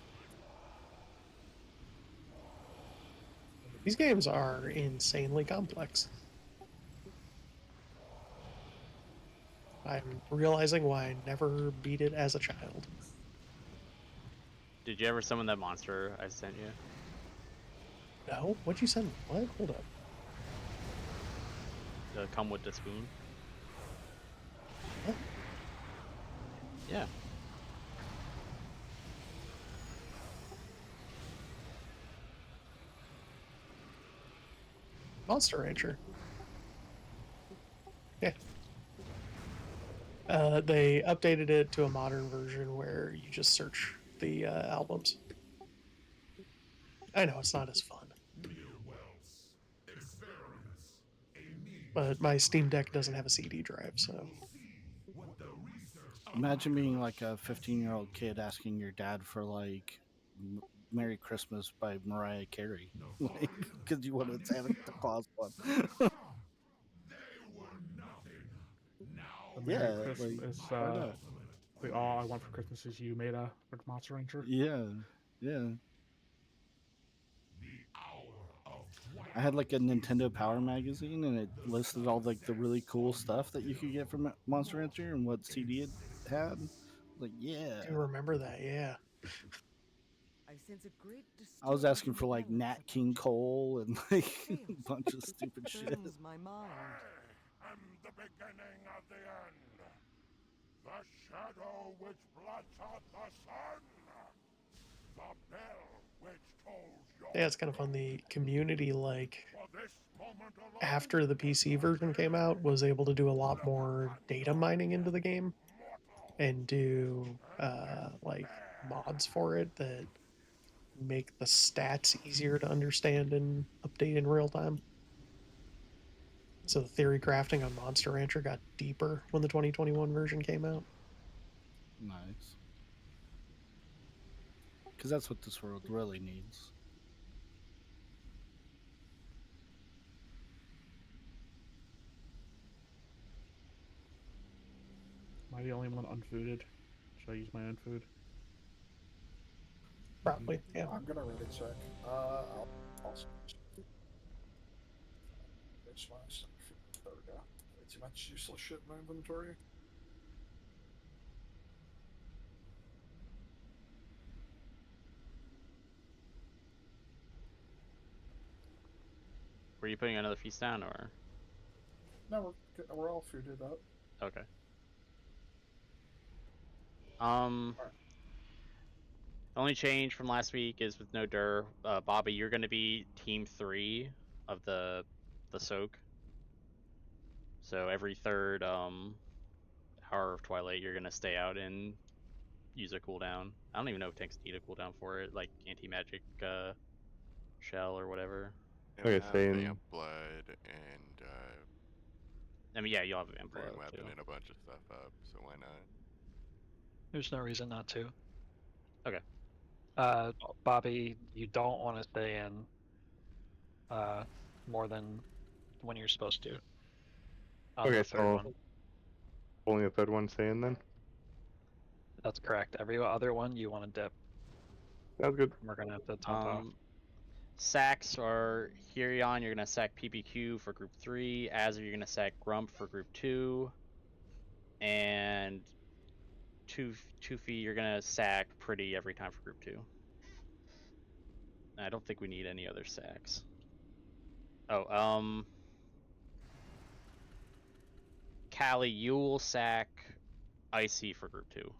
These games are insanely complex. I'm realizing why I never beat it as a child. Did you ever summon that monster I sent you? No? What'd you send me? What? Hold up. The come with the spoon? What? Yeah. Monster Rancher. Yeah. They updated it to a modern version where you just search the albums. I know, it's not as fun. But my Steam Deck doesn't have a CD drive, so... Imagine being like a 15-year-old kid asking your dad for like Merry Christmas by Mariah Carey. Like, because you wanted Santa Claus one. The Merry Yeah, Christmas. like, why not? Like, all I want for Christmas is you made a Monster Rancher. Yeah, yeah. I had like a Nintendo Power magazine, and it listed all like the really cool stuff that you could get from Monster Rancher and what CD it had. Like, yeah. I do remember that, yeah. I sense a great I was asking for like disturbance Nat King Cole and like a bunch of stupid shit. turns my mind. I am the beginning of the end. The shadow which blots out the sun. The bell which tolls your Yeah, it's kind of fun. The community, like, for this moment alone. after the PC version came out, was able to do a lot more data mining into the game and do like mods for it that make the stats easier to understand and update in real time. So the theory crafting on Monster Rancher got deeper when the 2021 version came out. Nice. Because that's what this world really needs. Am I the only one unfooded? Should I use my own food? Probably, yeah. I'm gonna ready check. I'll also. There's my stuff. There we go. Way too much useless shit in my inventory. Were you putting another feast down, or? No, we're all fooded up. Okay. The only change from last week is with no Dur. Bobby, you're going to be team 3 of the soak. So every third hour of Twilight, you're going to stay out and use a cooldown. I don't even know if tanks need a cooldown for it, like anti-magic shell or whatever. Yeah, Okay, I have same. Vamp Blood and I mean, yeah, you'll have Vamp Blood Burn Weapon too. and a bunch of stuff up, so why not? There's no reason not to. Okay. Bobby, you don't want to stay in more than when you're supposed to. On Okay, the third so one. only the third one staying then? That's correct. Every other one you want to dip. Sounds good. We're gonna have to taunt off. Sacks are Hirion, you're gonna sack PPQ for group 3, Azir you're gonna sack Grump for group 2, and Toofy you're gonna sack Pretty every time for group 2. I don't think we need any other sacks. Oh, Callie, you will sack Icy for group 2.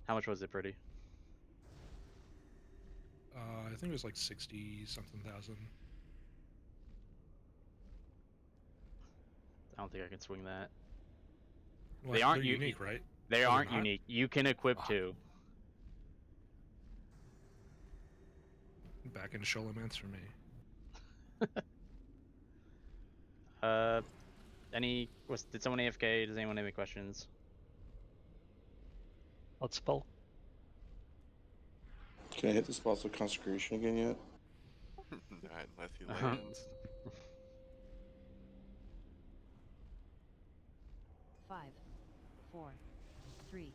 How much was it, Pretty? I think it was like 60 something thousand. I don't think I can swing that. Well, They aren't they're unique, right? They Oh, aren't they're not? unique. You can equip 2. Back into Sholomance for me. Did someone AFK? Does anyone have any questions? Let's pull. Can I hit the spots of consecration again yet? Not unless he lands. 5, 4, 3,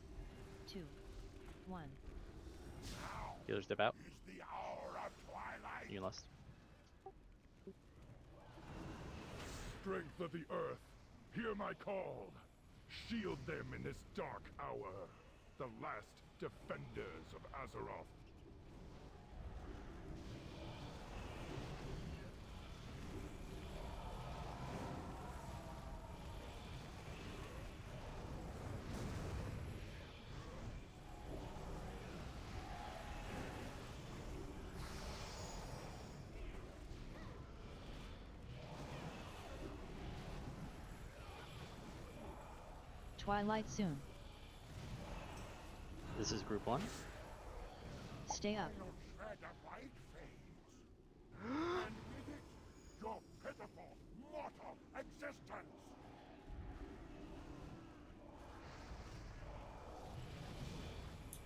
2, 1. Healers dip out. You lost. Strength of the earth, hear my call. Shield them in this dark hour. The last defenders of Azeroth. Twilight soon. This is group 1. Stay up. And with it, your pitiful, mortal existence!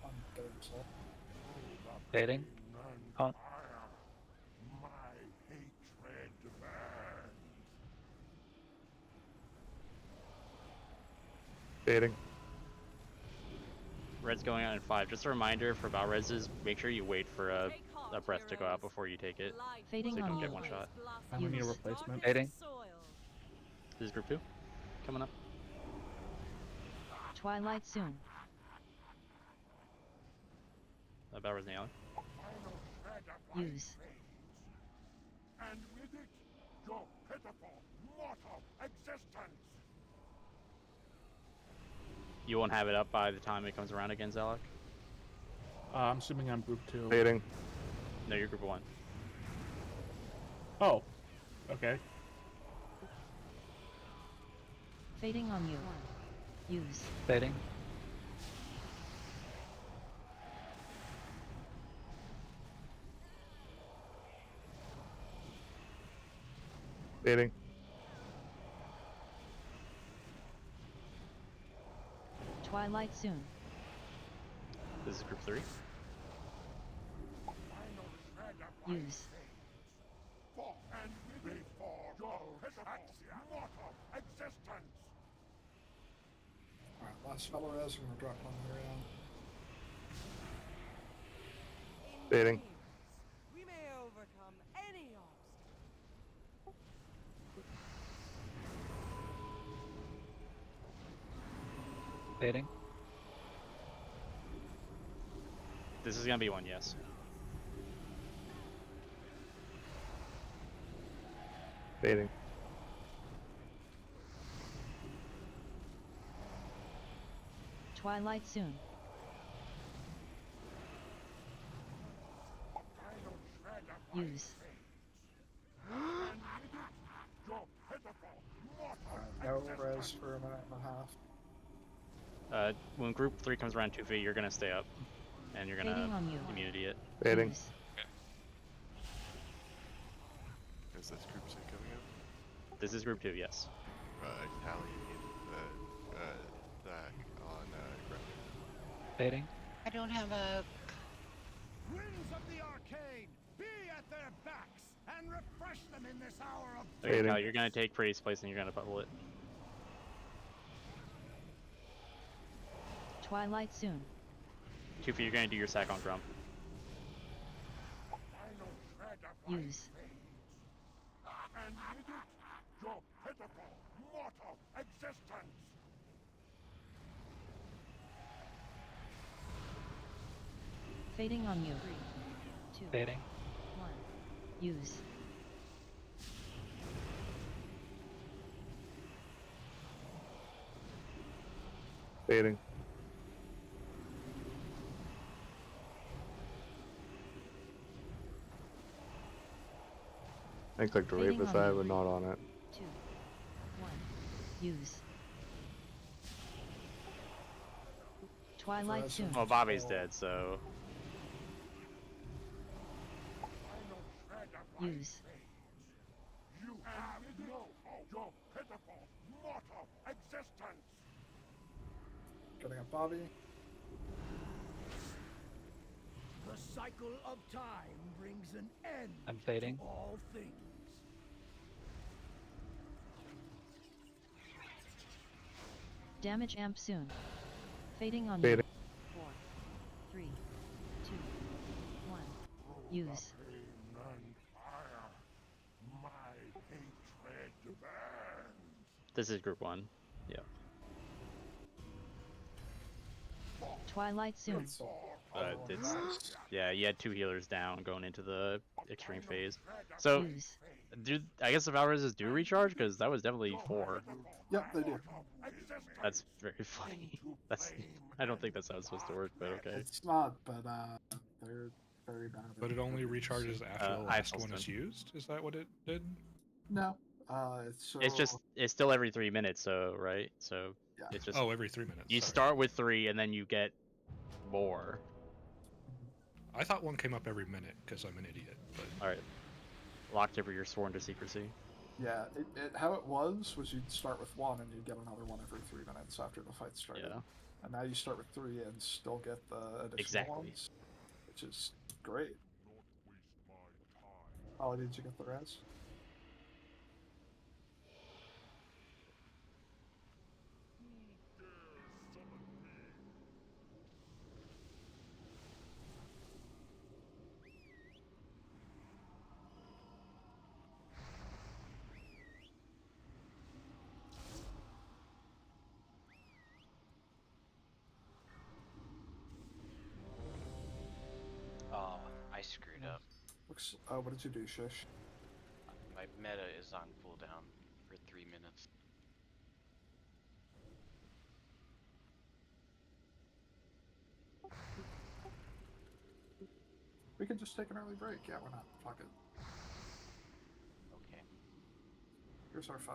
I'm getting So, Fading. Oh, My hatred burns. Fading. Red's going out in 5. Just a reminder for bow reses, make sure you wait for a breath to go out before you take it. Fading so you on don't you. get one shot. I need a Use. replacement. fading. This is group 2. Coming up. Twilight soon. Bow res nailing. Use. And with it, your pitiful, mortal existence. You won't have it up by the time it comes around again, Zalak? I'm assuming I'm group 2. Fading. No, you're group 1. Oh. Okay. Fading on you. Use. Fading. Fading. Twilight soon. This is group 3. Use. For and before your pitiful, mortal existence. alright, last fellow res, I'm gonna drop one here on. Fading. We may overcome any obstacle. Fading. This is gonna be 1, yes. Fading. Twilight soon. Use. Alright, no res for a minute and a half. When group 3 comes around 2 feet, you're gonna stay up. And you're gonna Fading on you. immunity it. Fading. Use. Is this group 2 coming up? This is group 2, yes. Callie, Zach on ground. Fading. I don't have a. Winds of the arcane, be at their backs and refresh them in this hour of. Okay, Fading. Cal, you're gonna take Pretty's place and you're gonna bubble it. Twilight soon. 2 feet, you're gonna do your sack on Grump. Use. And with it, your pitiful, mortal existence. Fading on you. 2. Fading. 1. Use. Fading. I clicked the Fading Rapist on eye, you. but not on it. 2. 1. Use. Twilight soon. Well, Bobby's dead, so Use. You have no hope. Your pitiful, mortal existence. Getting up Bobby. The cycle of time brings an end I'm fading. to all things. Damage amp soon. Fading on Fading. you. 4. 3. 2. 1. Use. My hatred burns. this is group 1. Yeah. Twilight soon. It's yeah, you had 2 healers down going into the extreme phase. So, Use. I guess the Valreses do recharge because that was definitely 4. Yep, they do. That's very funny. I don't think that's how it's supposed to work, but okay. It's not, but they're very bad. But it only recharges after the I last one is also- used? Is that what it did? No, it's so. It's still every 3 minutes, so right? So Yeah. it's just Oh, every 3 minutes. you sorry. start with 3 and then you get more. I thought one came up every minute because I'm an idiot. But All right, locked over, you're sworn to secrecy. Yeah, how it was you'd start with one and you'd get another one every 3 minutes after the fight started. Yeah. And now you start with 3 and still get the additional Exactly. ones, which is great. Oh, did you get the res? Oh, I screwed up. Looks. What did you do, Shish? My meta is on cooldown for 3 minutes. We could just take an early break. Yeah, why not? Fuck it. Okay. Here's our 5.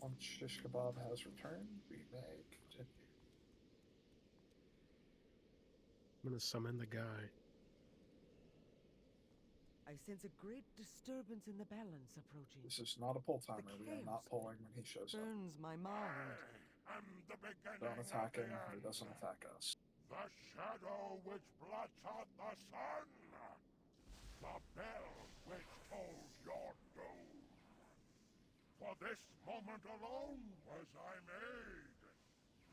Once Shish Kebab has returned, we may continue. I'm gonna summon the guy. I sense a great disturbance in the balance approaching. This is not a pull timer. The We are not chaos pulling when he shows up. burns my mind. Don't attack him. He doesn't attack us. The shadow which blots out the sun! The bell which tolls your doom! For this moment alone was I made!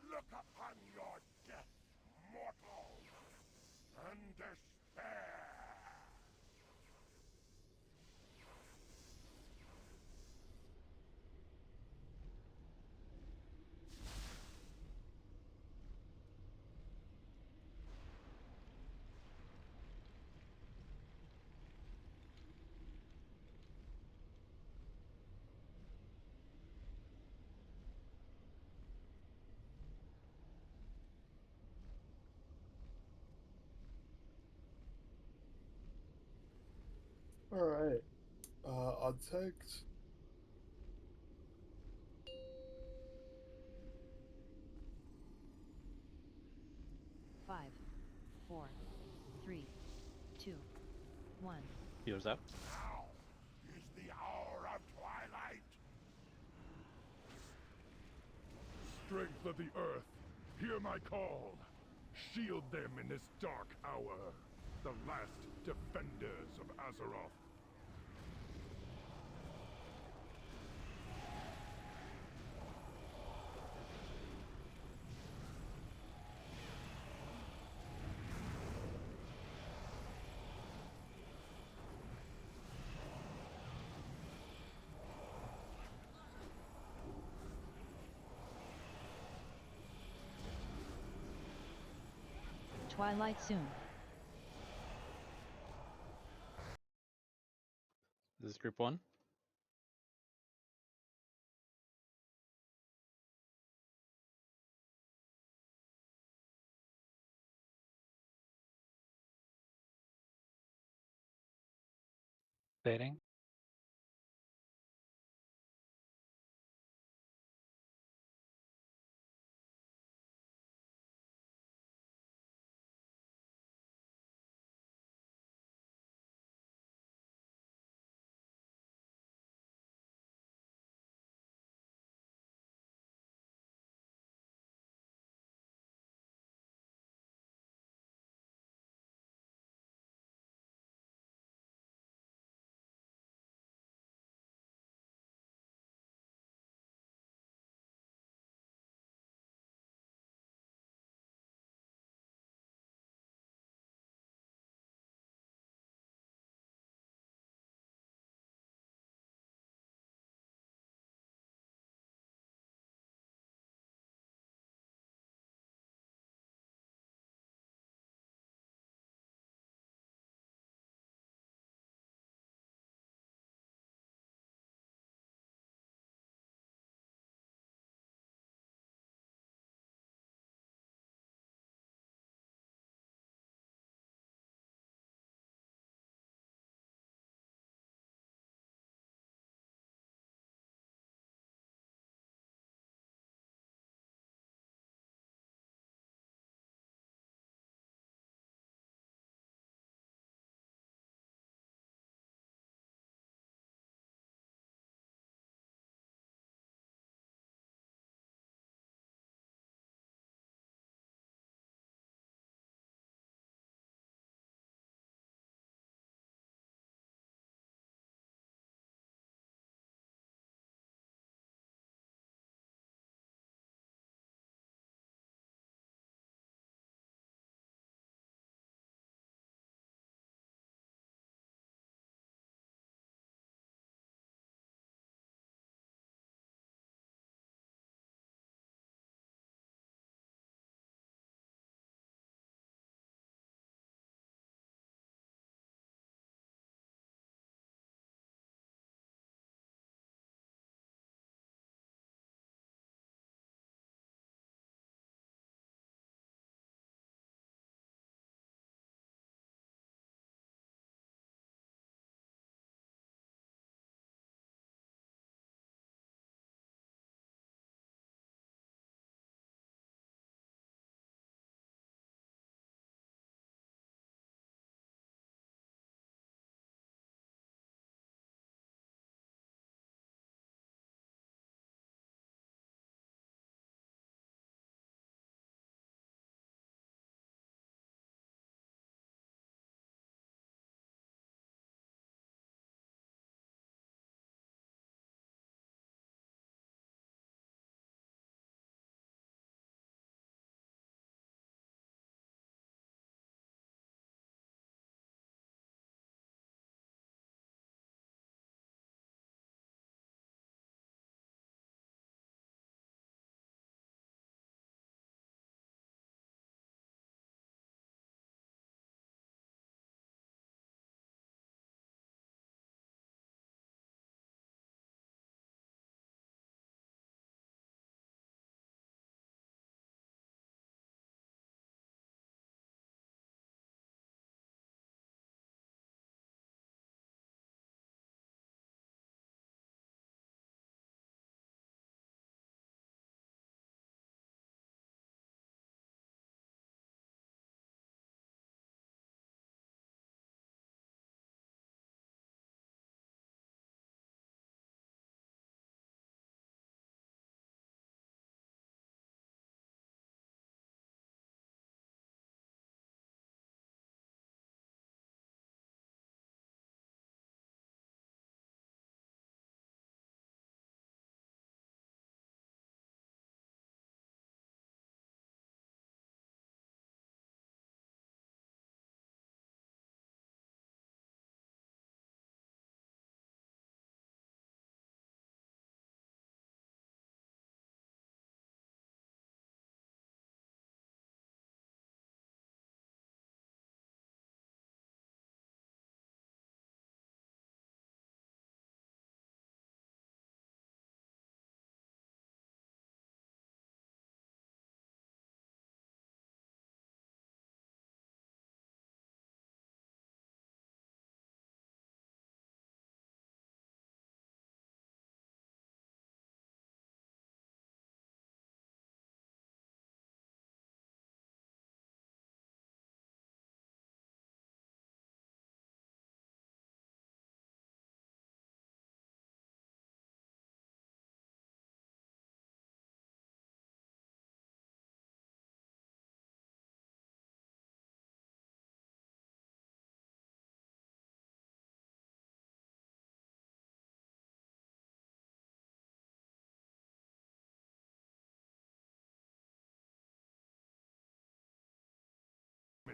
Look upon your death, mortal, and despair! Alright. Untagged. Five, 4, 3, 2, 1. Heals up. Now is the hour of twilight! Strength of the earth, hear my call! Shield them in this dark hour, the last defenders of Azeroth. Twilight soon. This is group 1. Fading.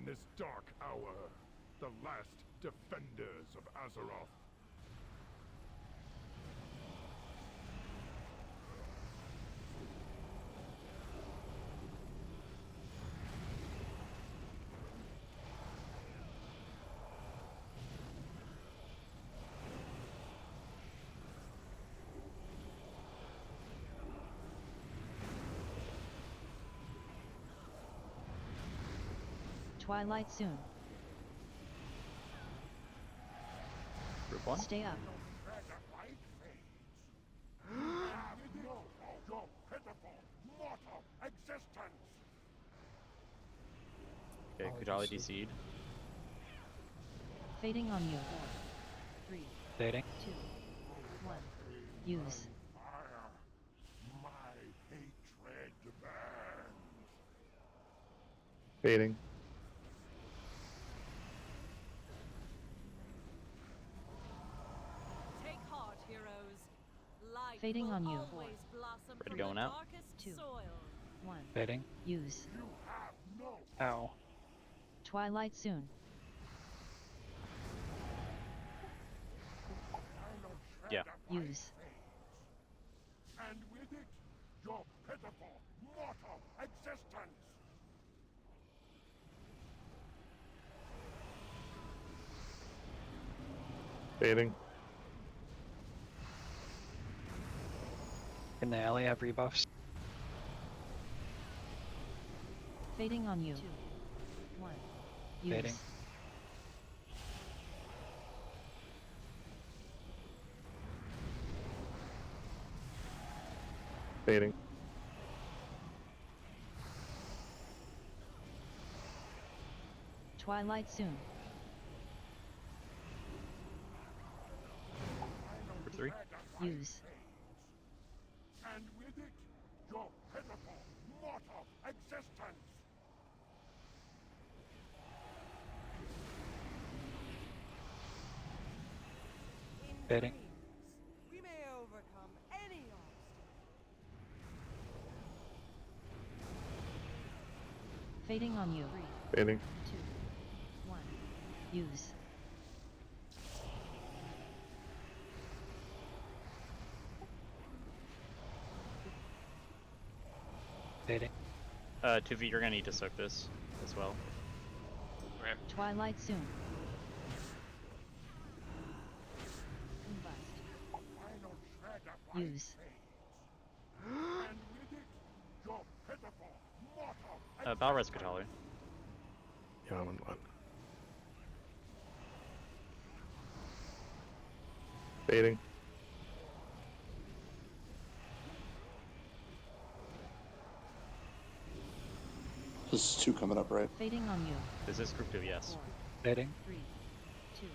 in this dark hour, the last defenders of Azeroth. Twilight soon. Group 1. Stay up. Your pitiful, mortal existence! Okay, Kujali DC'd. Fading on you. 4, 3, Fading. 2, 1. Use. My hatred burns. Fading. Take heart, heroes. Light Fading will on you. always blossom Ready from going the out? darkest 2, soil. 1. Fading. Use. Ow. Twilight soon. Yeah. Use. And with it, your pitiful, mortal existence! Fading. In the alley, have rebuffs. Fading on you. 2, 1. Use. Fading. Fading. Twilight soon. Group 3. Use. And with it, your pitiful, mortal existence! Fading. We may overcome any obstacle. Fading on you. 3, Fading. 2, 1. Use. Fading. 2V, you're gonna need to soak this as well. Okay. Twilight soon. Combust. Use. And with it, your pitiful, mortal Balrez Kujali. Yeah, I'm on one. Fading. This is 2 coming up, right? Fading on you. This is Group 2, yes. 4, Fading. 3, 2,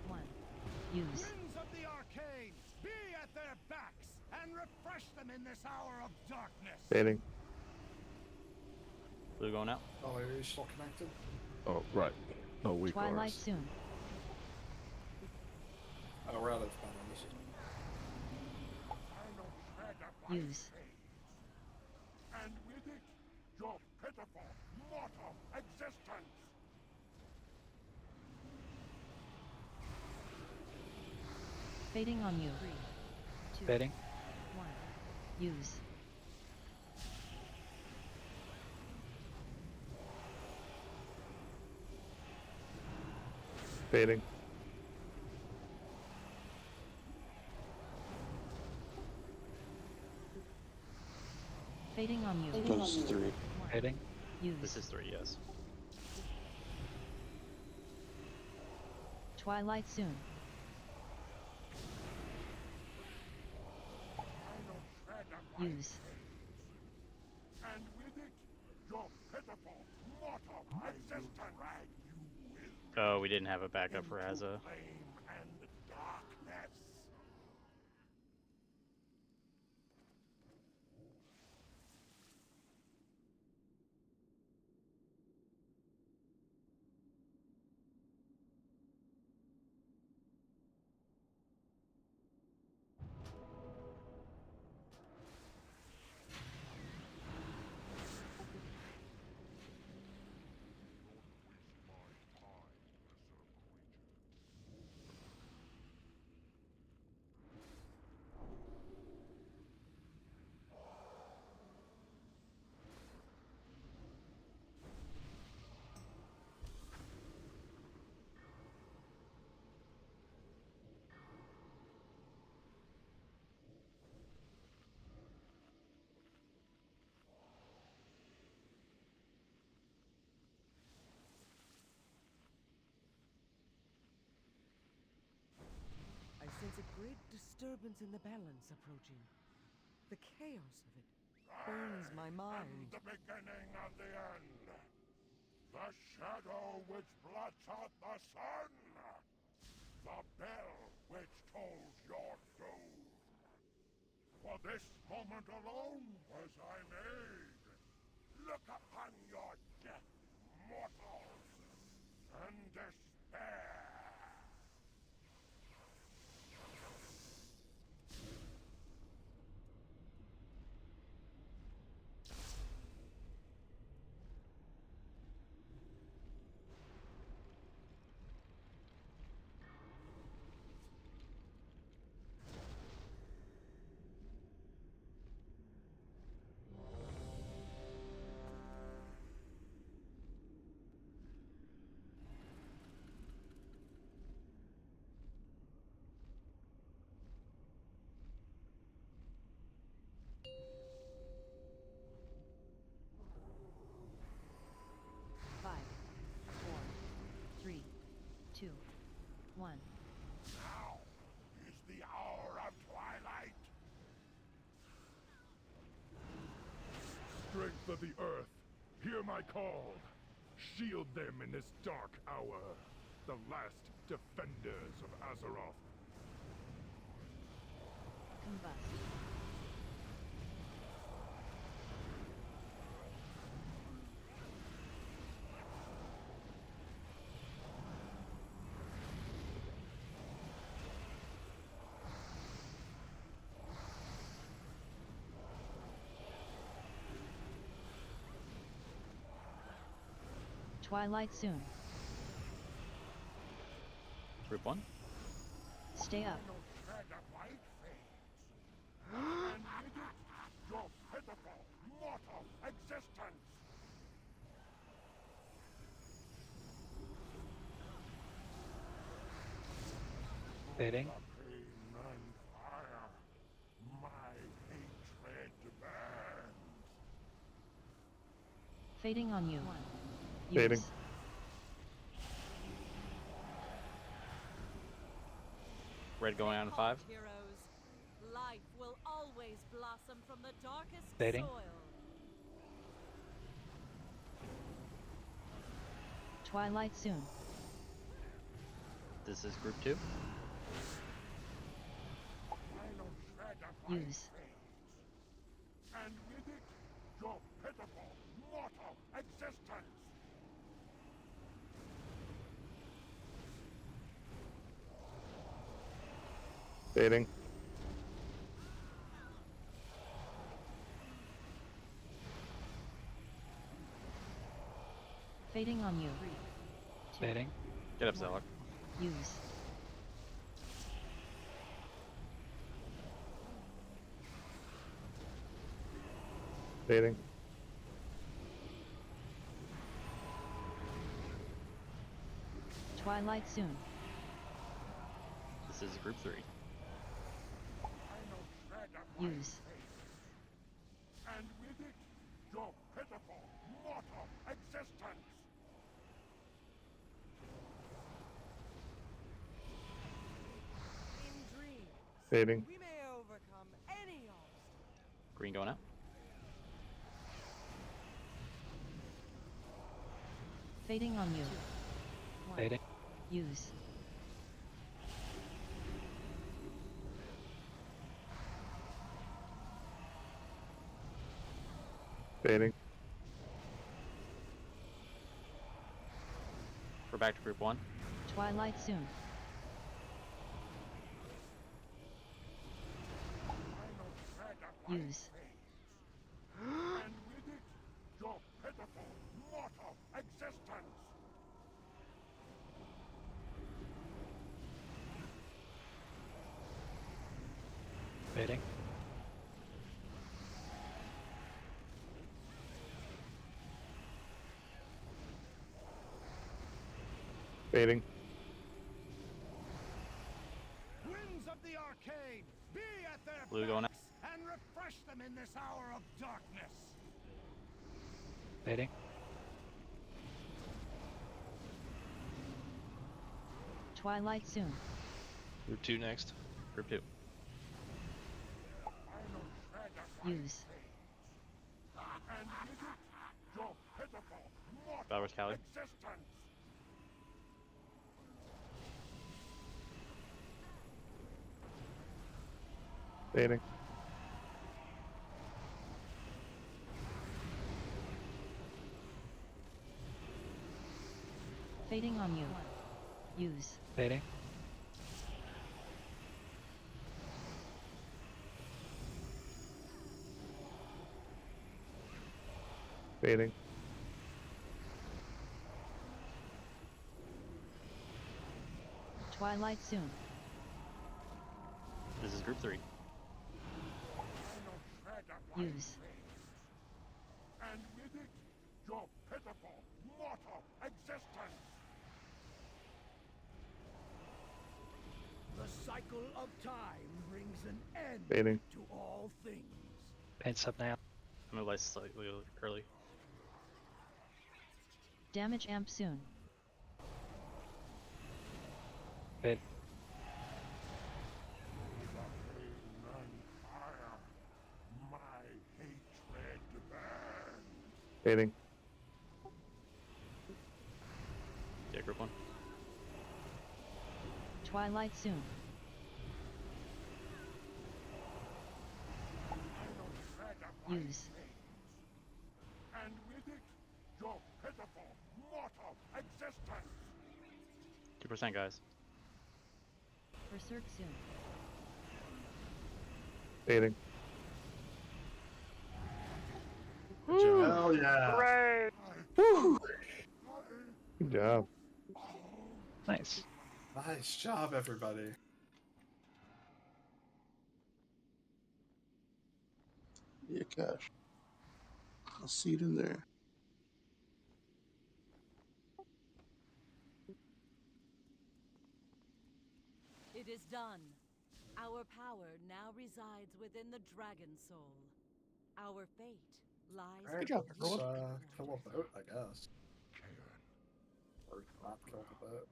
1. Use. Winds of the Arcane, be at their backs and refresh them in this hour of darkness. Fading. Blue going out. Oh, are you still connected? Oh, right. No weak Twilight Rs. soon. Oh, we're out of battle. Use. And with it, your pitiful, mortal existence! Fading on you. 3, 2, Fading. 1. Use. Fading. Fading on you. Those 3. 1. Fading. Use. This is 3, yes. Twilight soon. Use. And with it, your pitiful, mortal existence! Oh, we didn't have a backup for Haza. Flame and darkness! great disturbance in the balance approaching. The chaos of it burns my mind. The beginning of the end. The shadow which blots out the sun. The bell which tolls your doom. For this moment alone was I made. Look upon your death, mortals, and despair. Five, 4, 3, 2, 1. Now is the hour of twilight. Strength of the earth, hear my call. Shield them in this dark hour. The last defenders of Azeroth. Combust. Twilight soon. Group 1. Stay up. And with it, your pitiful, mortal existence. Fading. Pain and fire, my hatred burns. Fading on you. Fading. Use. Red going on 5. Heroes, life will always blossom from the darkest Fading. soil. Twilight soon. This is group 2. Use. And with it, your pitiful, mortal existence. Fading. Fading on you. Fading. Get up, Zelok. Use. Fading. Twilight soon. This is group 3. Use. And with it, your pitiful, mortal existence. In dreams, Fading. we may overcome any obstacle. Green going out. Fading on you. Fading. Use. Fading. We're back to group 1. Twilight soon. Use. And with it, your pitiful, mortal existence. Fading. Fading. Winds of the arcane, be at their Blue going out. backs and refresh them in this hour of darkness. Fading. Twilight soon. Group 2 next. Group 2. Use. Bowers Cali. Fading. Fading on you. Use. Fading. Fading. Twilight soon. This is Group 3. Use. And with it, your pitiful, mortal existence! The cycle of time brings an end Fading. to all things. Paint's up now. I'm gonna light slightly early. Damage amp soon. Fade. My hatred burns. Fading. Yeah, Group 1. Twilight soon. Use. And with it, your pitiful, mortal existence! 2%, guys. Berserk soon. Fading. Hell yeah. Hooray! Woo! Good job. Nice. Nice job, everybody. Yeah, cash. I'll see it in there. It is done. Our power now resides within the Dragon Soul. Our fate lies. Alright, Good job, let's everyone. kill a boat, I guess. Or not kill the boat.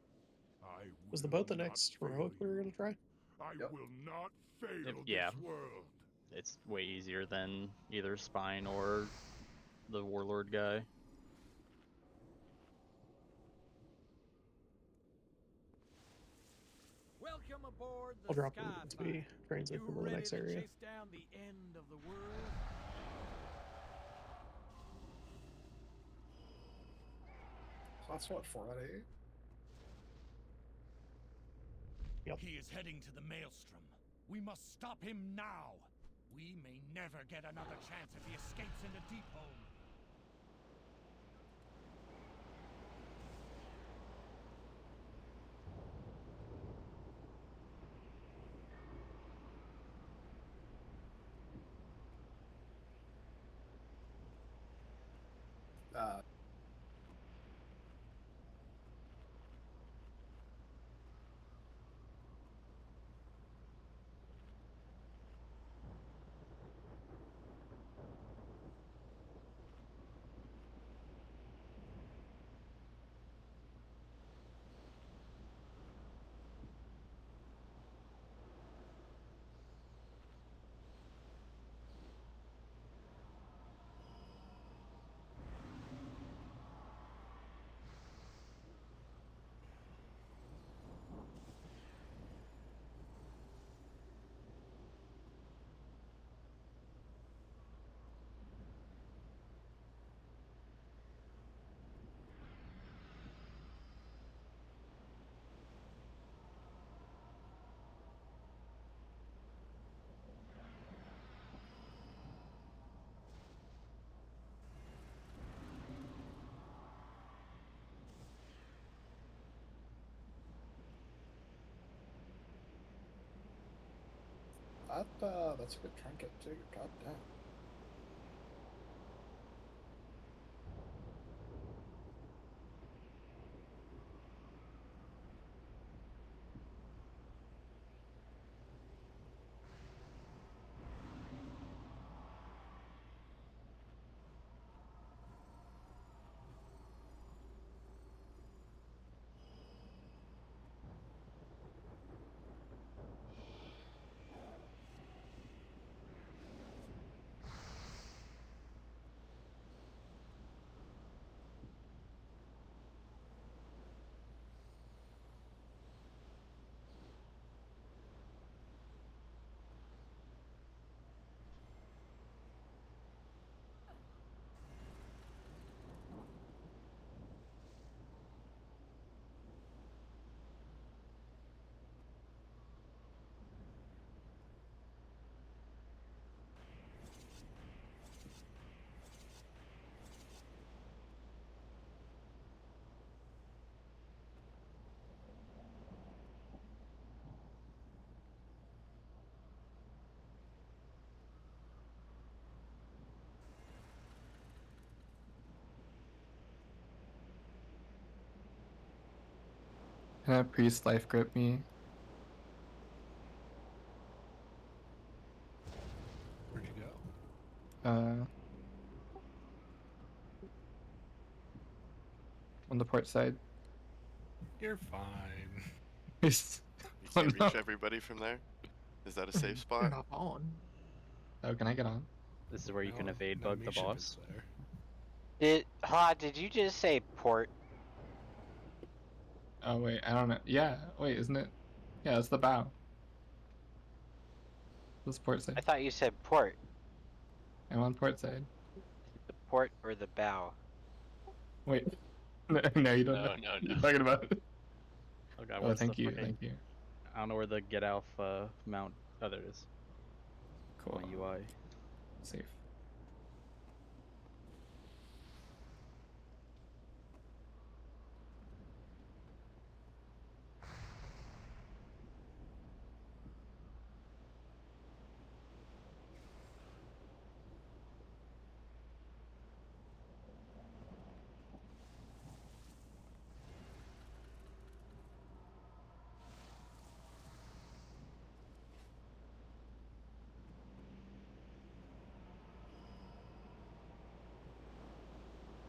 Was the boat the next heroic we were gonna try? I will not fail Yeah. this world. It's way easier than either Spine or the Warlord guy. Welcome aboard the I'll drop it Sky once we Fighter. transit You into the ready next to area. chase down the end of the world? So that's what, 4 out of 8? Yep. He is heading to the Maelstrom. We must stop him now. We may never get another chance if he escapes into Deepholm. That's a good trinket too. God damn. Can a priest life grip me? Where'd you go? On the port side. You're fine. You can't reach everybody from there? Is that a safe spot? Not on. Oh, can I get on? This is where you can No, evade no, bug the Misha boss. is there. Did you just say port? Oh wait, I don't know. Yeah, wait, isn't it? Yeah, it's the bow. This port side. I thought you said port. I'm on port side. The port or the bow? Wait. No, you don't No, know. no, What no. you're talking about. Oh god, Oh, what's thank the you, fucking... thank you. I don't know where the get alpha mount... Oh, there it is. Cool. My UI. Safe.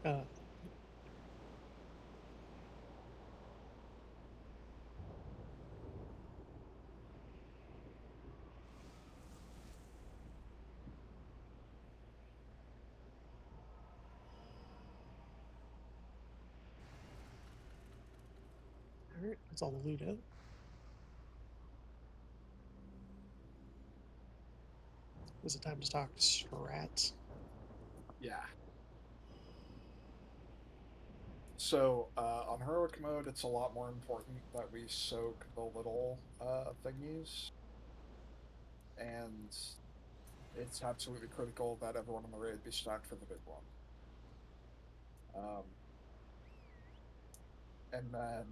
Uh, Alright, that's all the loot out. Is it time to talk strats? Yeah. So, on heroic mode, it's a lot more important that we soak the little thingies, and it's absolutely critical that everyone in the raid be stacked for the big one. And then,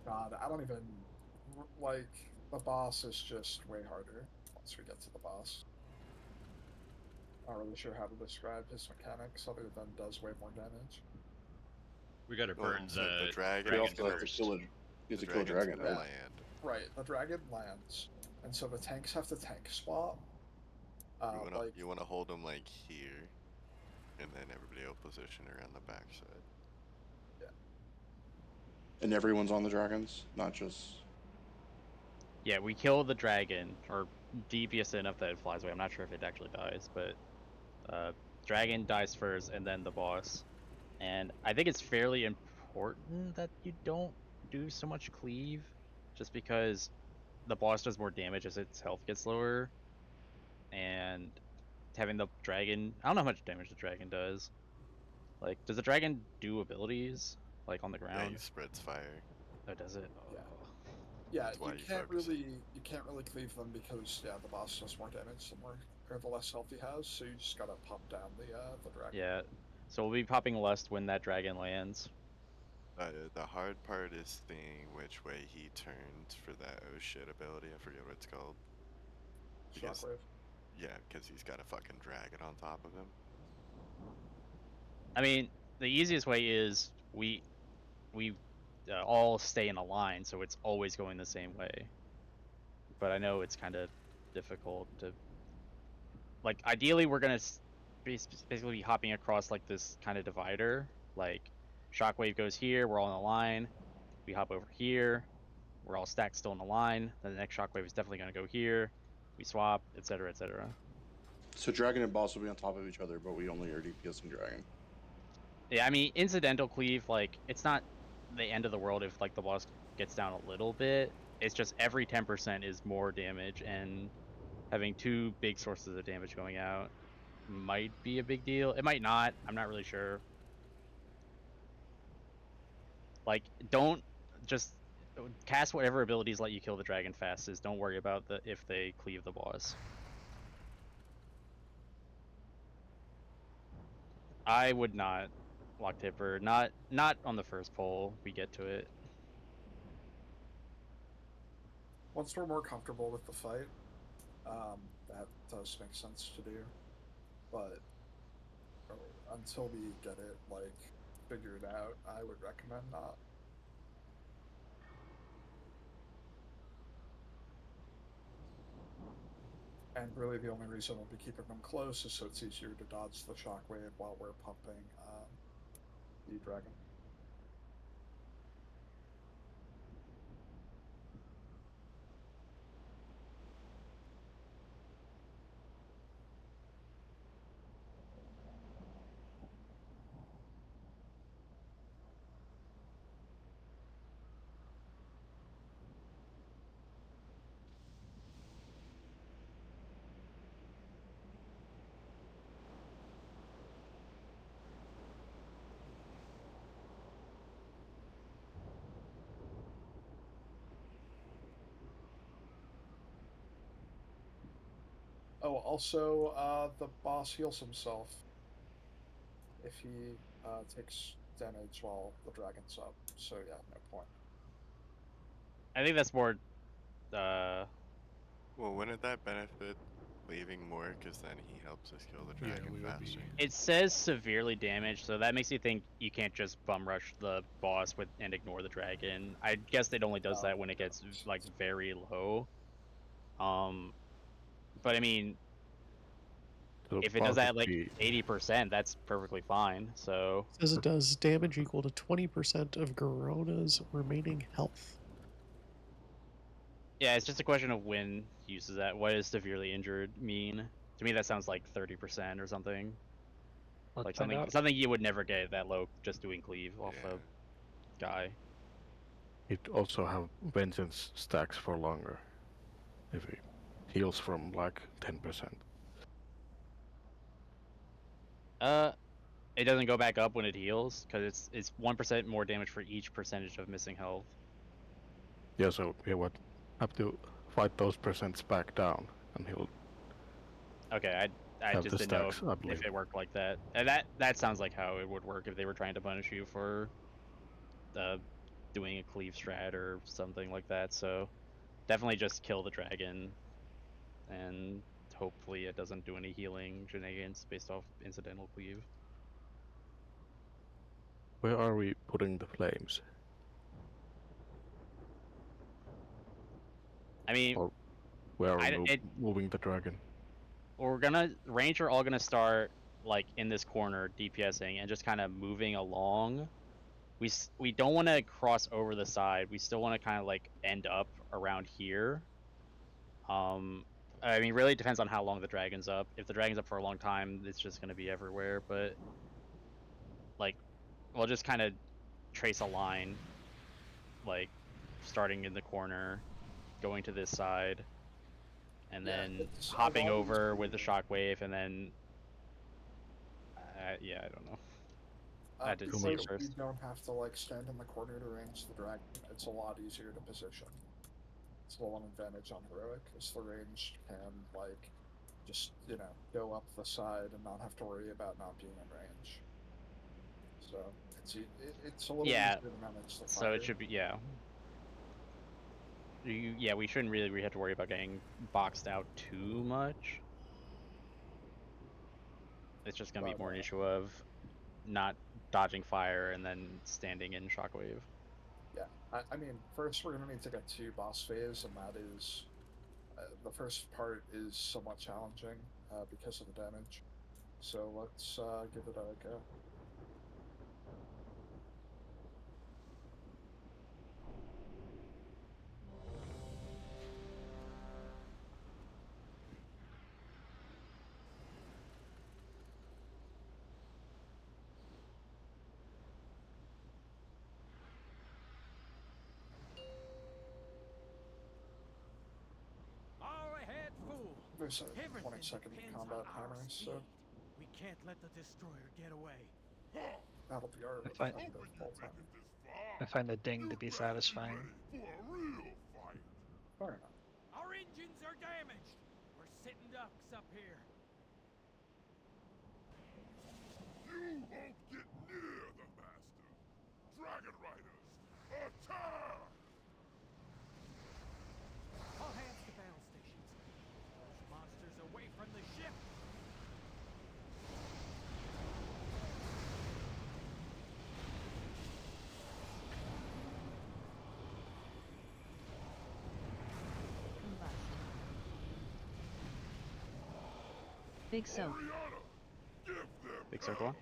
God, I don't even, like, the boss is just way harder once we get to the boss. Not really sure how to describe his mechanics other than does way more damage. We gotta Well, burn so the dragon. dragon Also have to first. kill a, you have to kill a dragon, right? Land. Right, the dragon lands, and so the tanks have to tank spot. You wanna hold them like here, and then everybody will position around the backside. Yeah. And everyone's on the dragons, not just. Yeah, we kill the dragon, or devious enough that it flies away. I'm not sure if it actually dies, but dragon dies first, and then the boss. And I think it's fairly important that you don't do so much cleave, just because the boss does more damage as its health gets lower, and having the dragon, I don't know how much damage the dragon does. Like, does the dragon do abilities like on the Yeah, ground? he spreads fire. Oh, does it? Yeah. Yeah, That's why you you can't focus really cleave them because the boss does more damage the less health he has, so you just gotta pop down the dragon. Yeah, so we'll be popping lust when that dragon lands. The hard part is seeing which way he turns for that oh shit ability. I forget what it's called. Shockwave. Yeah, because he's got a fucking dragon on top of him. I mean, the easiest way is we all stay in a line, so it's always going the same way. But I know it's kind of difficult to, like, ideally we're gonna basically be hopping across like this kind of divider. Like, shockwave goes here, we're all in a line. We hop over here, we're all stacked still in a line. Then the next shockwave is definitely gonna go here. We swap, etc., etc. So dragon and boss will be on top of each other, but we only are DPSing dragon. Yeah, I mean, incidental cleave, like, it's not the end of the world if, like, the boss gets down a little bit. It's just every 10% is more damage, and having two big sources of damage going out might be a big deal. It might not. I'm not really sure. Like, don't just cast whatever abilities let you kill the dragon fastest. Don't worry about if they cleave the boss. I would not lock tipper. Not on the first pull. We get to it. Once we're more comfortable with the fight, that does make sense to do. But until we get it, like, figured out, I would recommend not. And really, the only reason we'll be keeping them close is so it's easier to dodge the shockwave while we're pumping the dragon. Oh, also, the boss heals himself if he takes damage while the dragon's up. So yeah, no point. I think that's more. Well, wouldn't that benefit leaving more? Because then he helps us kill the dragon faster. It says severely damaged, so that makes you think you can't just bum rush the boss and ignore the dragon. I guess it only does that when it gets like very low. But I mean, So if it does that at like possibly- 80%, that's perfectly fine. So Says it does damage equal to 20% of Garona's remaining health. yeah, it's just a question of when he uses that. What does severely injured mean? To me, that sounds like 30% or something. Let's Like find out. something you would never get that low just doing cleave off a guy. It also have vengeance stacks for longer. If it heals from like 10%. It doesn't go back up when it heals because it's 1% more damage for each percentage of missing health. Yeah, so he would have to fight those percents back down, and he'll. Okay, I have just the didn't know stacks, I believe. if it worked like that. And that sounds like how it would work if they were trying to punish you for doing a cleave strat or something like that. So definitely just kill the dragon, and hopefully it doesn't do any healing shenanigans based off incidental cleave. Where are we putting the flames? I mean, Or where are we moving the dragon? we're gonna range are all gonna start like in this corner DPSing and just kind of moving along. We don't want to cross over the side. We still want to kind of like end up around here. I mean, really depends on how long the dragon's up. If the dragon's up for a long time, it's just gonna be everywhere. But like, we'll just kind of trace a line, like starting in the corner, going to this side, and then hopping over with the shockwave, and then yeah, I don't know. I did see it Because we first. don't have to like stand in the corner to range the dragon. It's a lot easier to position. It's the one advantage on heroic is the range can like just go up the side and not have to worry about not being in range. So it's a little easier to manage the fire. So it should be we shouldn't really have to worry about getting boxed out too much. It's just gonna be more an issue of not dodging fire and then standing in shockwave. Yeah, I mean, first we're gonna need to get to boss phase, and that is the first part is somewhat challenging because of the damage. So let's give it a go. All ahead, fool. There's a 20-second combat timer, so We can't let the destroyer get away. that'll be our I find- effective full time. I find the ding to be satisfying. Fair enough. Our engines are damaged. We're sitting ducks up here. You won't get near the master. Dragon Riders, attack! All hands to battle stations. Those monsters away from the ship. Big soak. Big circle one.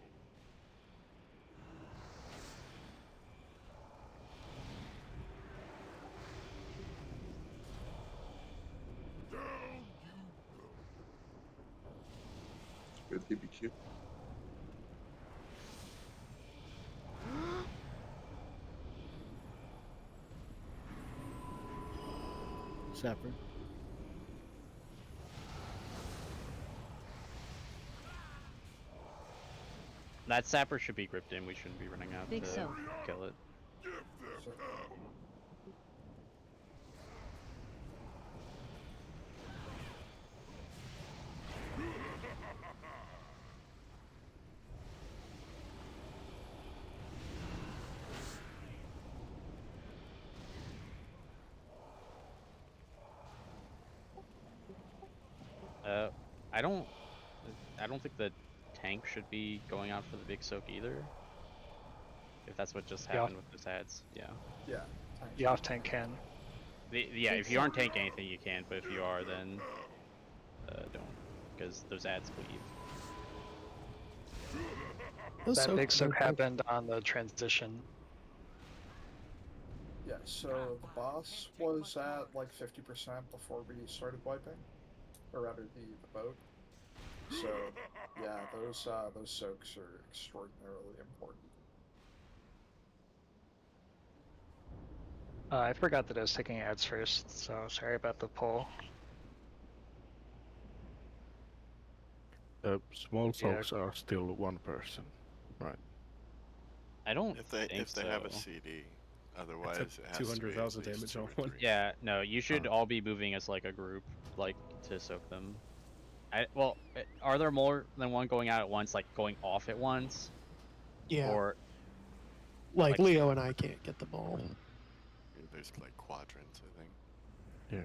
Good TBQ. Sapper. That sapper should be gripped in. We shouldn't be running out Big to soak. kill it. I don't think the tank should be going out for the big soak either. If that's what just happened with those ads, yeah. Yeah. The off tank can. Yeah, if you aren't tanking anything, you can, but if you are, then don't, because those ads bleed. That big soak happened on the transition. Yeah, so the boss was at like 50% before we started wiping, or rather the boat. So yeah, those soaks are extraordinarily important. I forgot that I was taking ads first, so sorry about the poll. Small soaks are still one person, right? I don't If they think so. have a CD, otherwise it has to be 200,000 at least damage 2 on or one. 3. Yeah, no, you should all be moving as like a group, like to soak them. Are there more than one going out at once, like going off at once? Yeah. Or like Leo and I can't get the ball. There's like quadrants, I think. Yeah.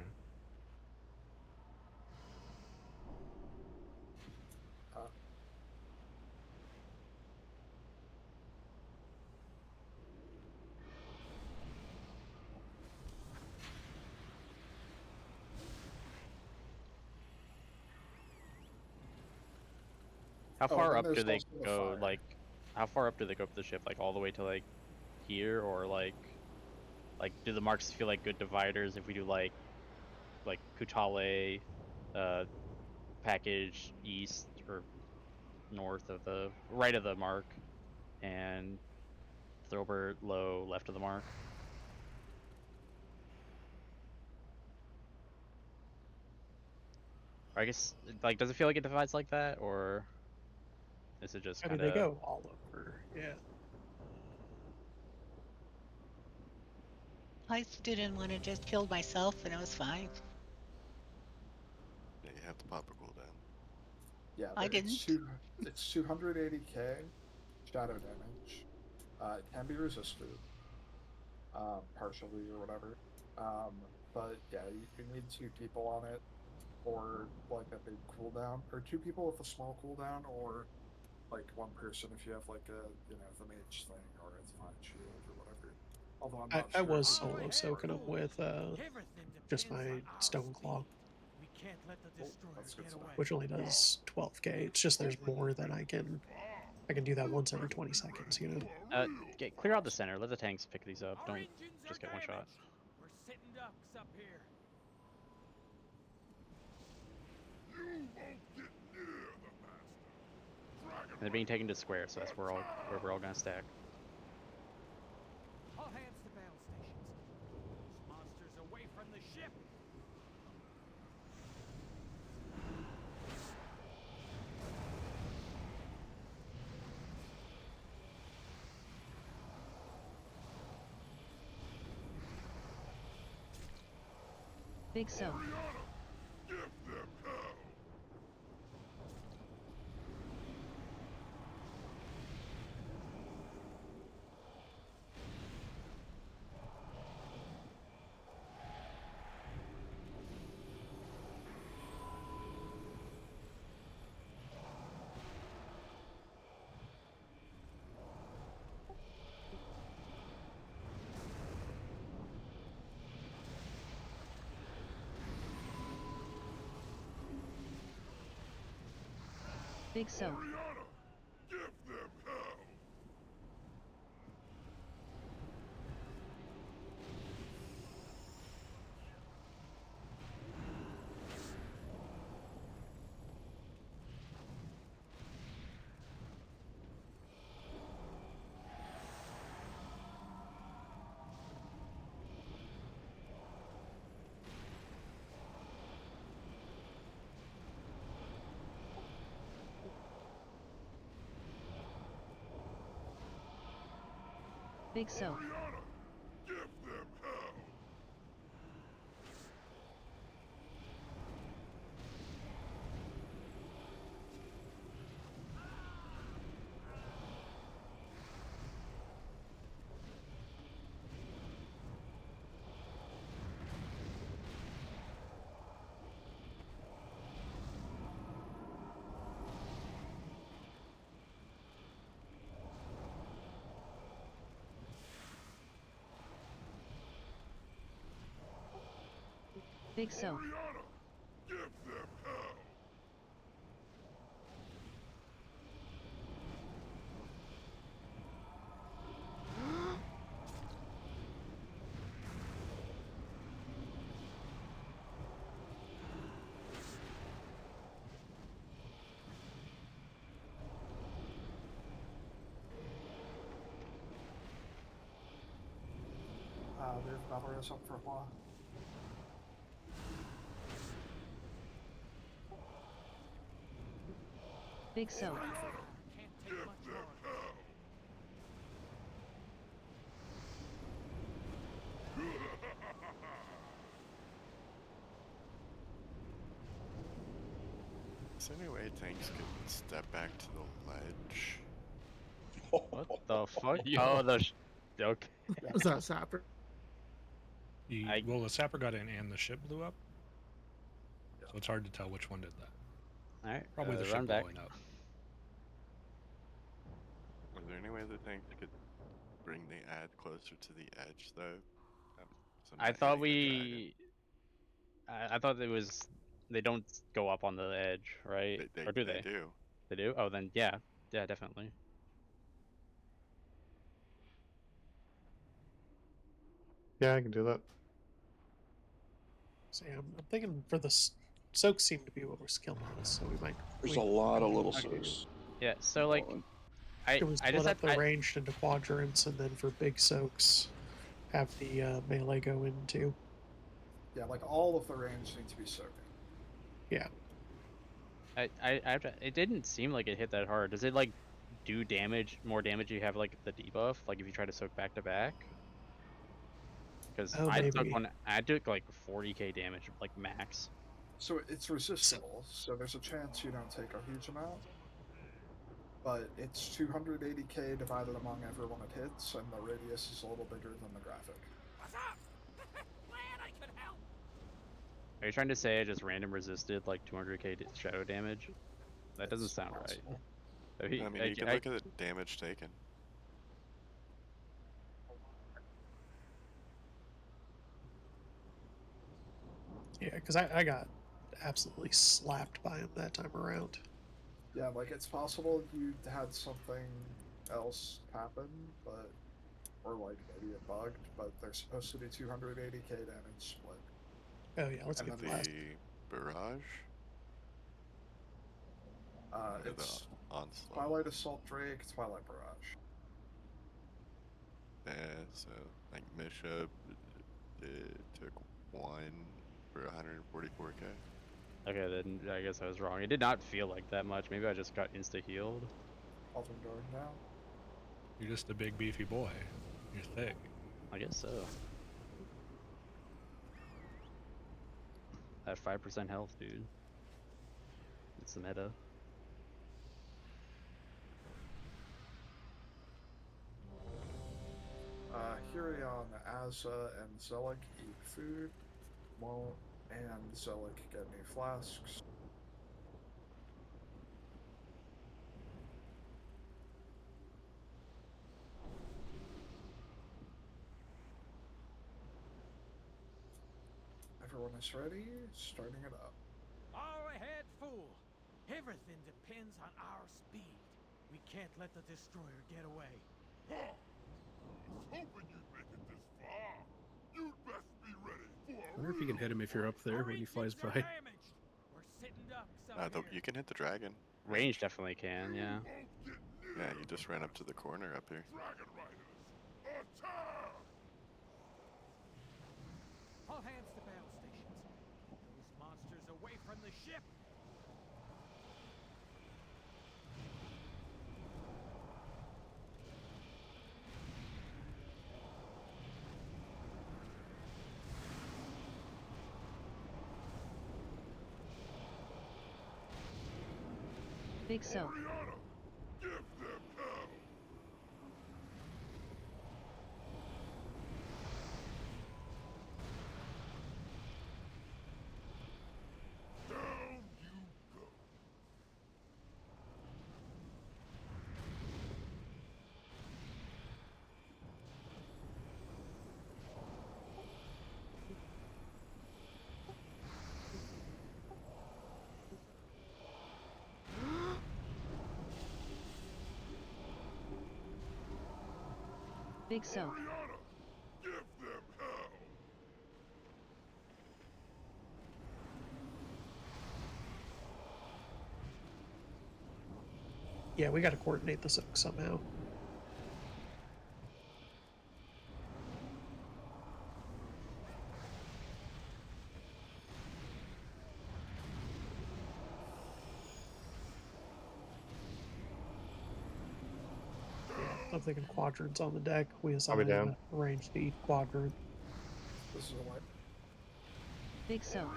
how far then up do there's they also the go? fire. Like, how far up do they go up the ship? Like all the way to like here, or like do the marks feel like good dividers if we do like Kutale, package east or north of the right of the mark, and Throbert low left of the mark? Or I guess like does it feel like it divides like that, or is it just I kind mean, of? they go all over. Yeah. I didn't want to just kill myself, and it was fine. Yeah, you have to pop a cooldown. Yeah, I it's didn't. it's 280k shadow damage. It can be resisted, partially or whatever. But yeah, you need 2 people on it, or like a big cooldown, or 2 people with a small cooldown, or like 1 person if you have like a the mage thing or a divine shield or whatever. Although I'm not I sure. was solo soaking them with just my stone claw, We can't let the destroyers get away. which only does 12k. It's just there's more than I can do that once every 20 seconds, you know. Clear out the center. Let the tanks pick these up. Don't just get one shot. We're sitting ducks up here. And they're being taken to square, so that's where we're all gonna stack. All hands to battle stations. Those monsters away from the ship. Big soak. Big soak. Give them hell! Big soak. Give them hell! Big soak. Give them hell! There's Valorous up for a while. Big soak. Can't take much more. Is there any way tanks could step back to the ledge? What the fuck? Yo. Oh, the. Okay. Was that Sapper? Well, the sapper got in and the ship blew up. So it's hard to tell which one did that. Alright. Probably the ship run back. blowing up. Is there any way the tanks could bring the ad closer to the edge, though? So I not thought hitting the dragon? we. I thought it was. They don't go up on the edge, right? Or do they? They do. They do? Oh, then yeah. Yeah, definitely. Yeah, I can do that. So yeah, I'm thinking for the soaks seem to be what was killing us, so we might. There's a lot of little Okay. soaks. Yeah, so like. Can we I split just up had. the ranged into quadrants, and then for big soaks, have the melee go in too? Yeah, like all of the range need to be soaking. Yeah. It didn't seem like it hit that hard. Does it like do damage, more damage? You have like the debuff, like if you try to soak back to back. Because Oh, I took maybe. one. I took like 40k damage, like max. So it's resistible, so there's a chance you don't take a huge amount. But it's 280k divided among everyone it hits, and the radius is a little bigger than the graphic. What's up? Glad I could help. Are you trying to say I just random resisted like 200k shadow damage? That doesn't It's sound possible. right. I mean, you can look at the damage taken. Yeah, because I got absolutely slapped by him that time around. Yeah, like it's possible you had something else happen, but or like maybe it bugged, but they're supposed to be 280k damage split. Oh yeah, let's And get then the barrage. Or It's the onslaught. Twilight Assault Drake, Twilight Barrage. Yeah, so like Misha took one for 144k. Okay, then I guess I was wrong. It did not feel like that much. Maybe I just got insta healed. Alton going now. You're just a big beefy boy. You're thick. I guess so. At 5% health, dude. It's the meta. Hirion, Azza, and Zelik eat food. Won't and Zelik get any flasks. Everyone is ready, starting it up. All ahead, fool. Everything depends on our speed. We can't let the destroyer get away. Huh. I was hoping you'd make it this far. You'd best be ready for I wonder if you can hit him if you're up there when he flies by. Damaged. We're sitting ducks up here. You can hit the dragon. Range definitely can, yeah. Yeah, you just ran up to the corner up here. Dragon Riders, attack! All hands to battle stations. Those monsters away from the ship. Big soak. Give them hell! Down you go. Big soak. Give them hell! Yeah, we got to coordinate this somehow. I'm thinking quadrants on the deck. We assign down. a range to each quadrant. This is a light. Big soak.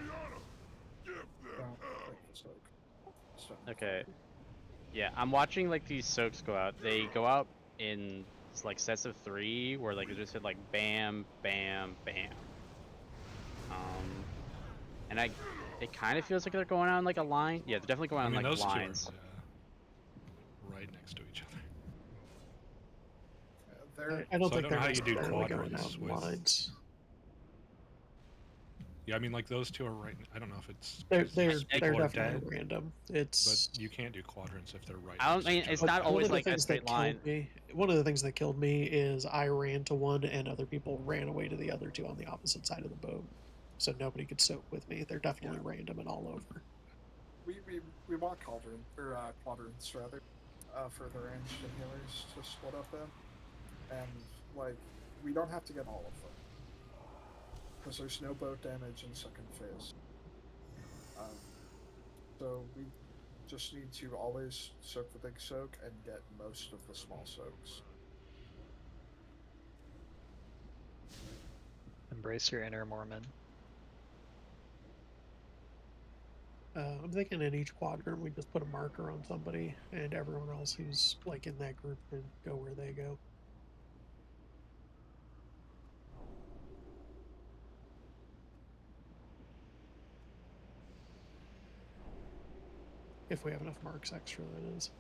Give them hell! Okay. Yeah, I'm watching like these soaks go out. They go out in like sets of 3, where like they just hit like bam, bam, bam. And it kind of feels like they're going on like a line. Yeah, they're definitely going on like those lines. two are right next to each other. I don't So think I don't they're know how you do necessarily going quadrants out in with- lines. Yeah, I mean, like those two are right. I don't know if it's They're 'cause these people are definitely dead, random. It's but you can't do quadrants if they're right. I don't next to mean each it's other. not one always of the like a things straight that line. killed me. One of the things that killed me is I ran to one and other people ran away to the other two on the opposite side of the boat, so nobody could soak with me. They're definitely random and all over. We want quadrants rather, for the ranged inhalers to split up in, and like we don't have to get all of them because there's no boat damage in second phase. So we just need to always soak the big soak and get most of the small soaks. Embrace your inner Mormon. I'm thinking in each quadrant we just put a marker on somebody, and everyone else who's like in that group can go where they go. If we have enough marks extra, that is.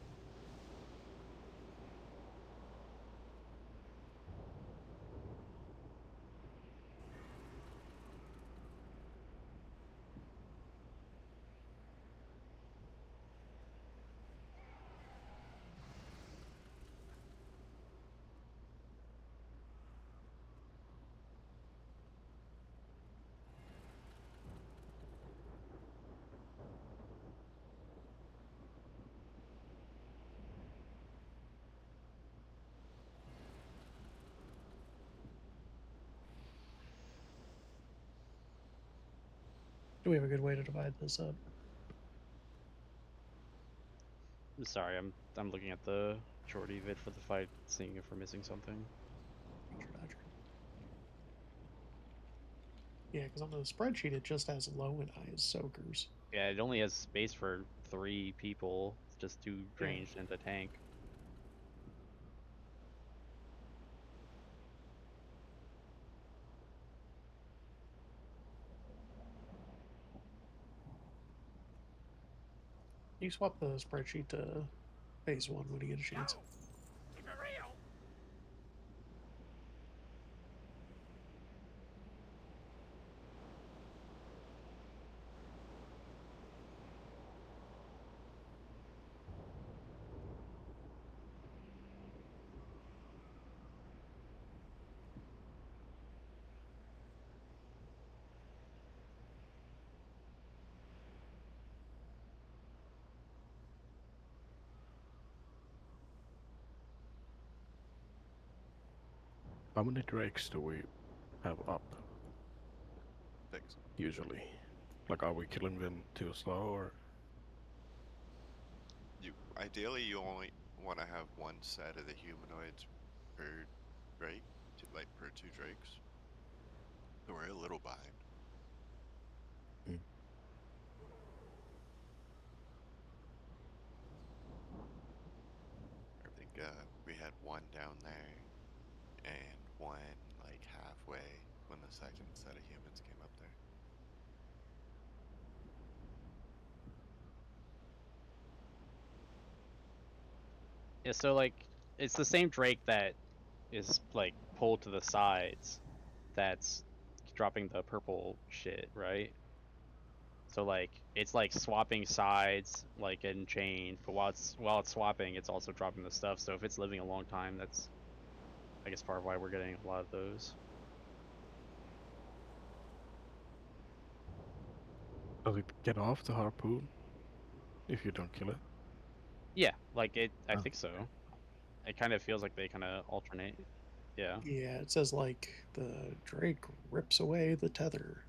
Do we have a good way to divide this up? I'm sorry, I'm looking at the shorty vid for the fight, seeing if we're missing something. Yeah, because on the spreadsheet it just has low and high as soakers. Yeah, it only has space for 3 people, just 2 Yeah. ranged and a tank. You swap the spreadsheet to phase 1 when you get a chance. Keep it real. How many drakes do we have up? 6. Usually. Like, are we killing them too slow, or? Ideally, you only want to have one set of the humanoids per drake, like per 2 drakes. So we're a little behind. I think we had one down there and one like halfway when the second set of humans came up there. Yeah, so like it's the same Drake that is like pulled to the sides that's dropping the purple shit, right? So like it's like swapping sides like in chain, but while it's swapping, it's also dropping the stuff. So if it's living a long time, that's I guess part of why we're getting a lot of those. Does it get off the harpoon if you don't kill it? Yeah, like it. I Oh, think so. It kind of feels like they kind of alternate. Yeah. Yeah, it says like the Drake rips away the tether.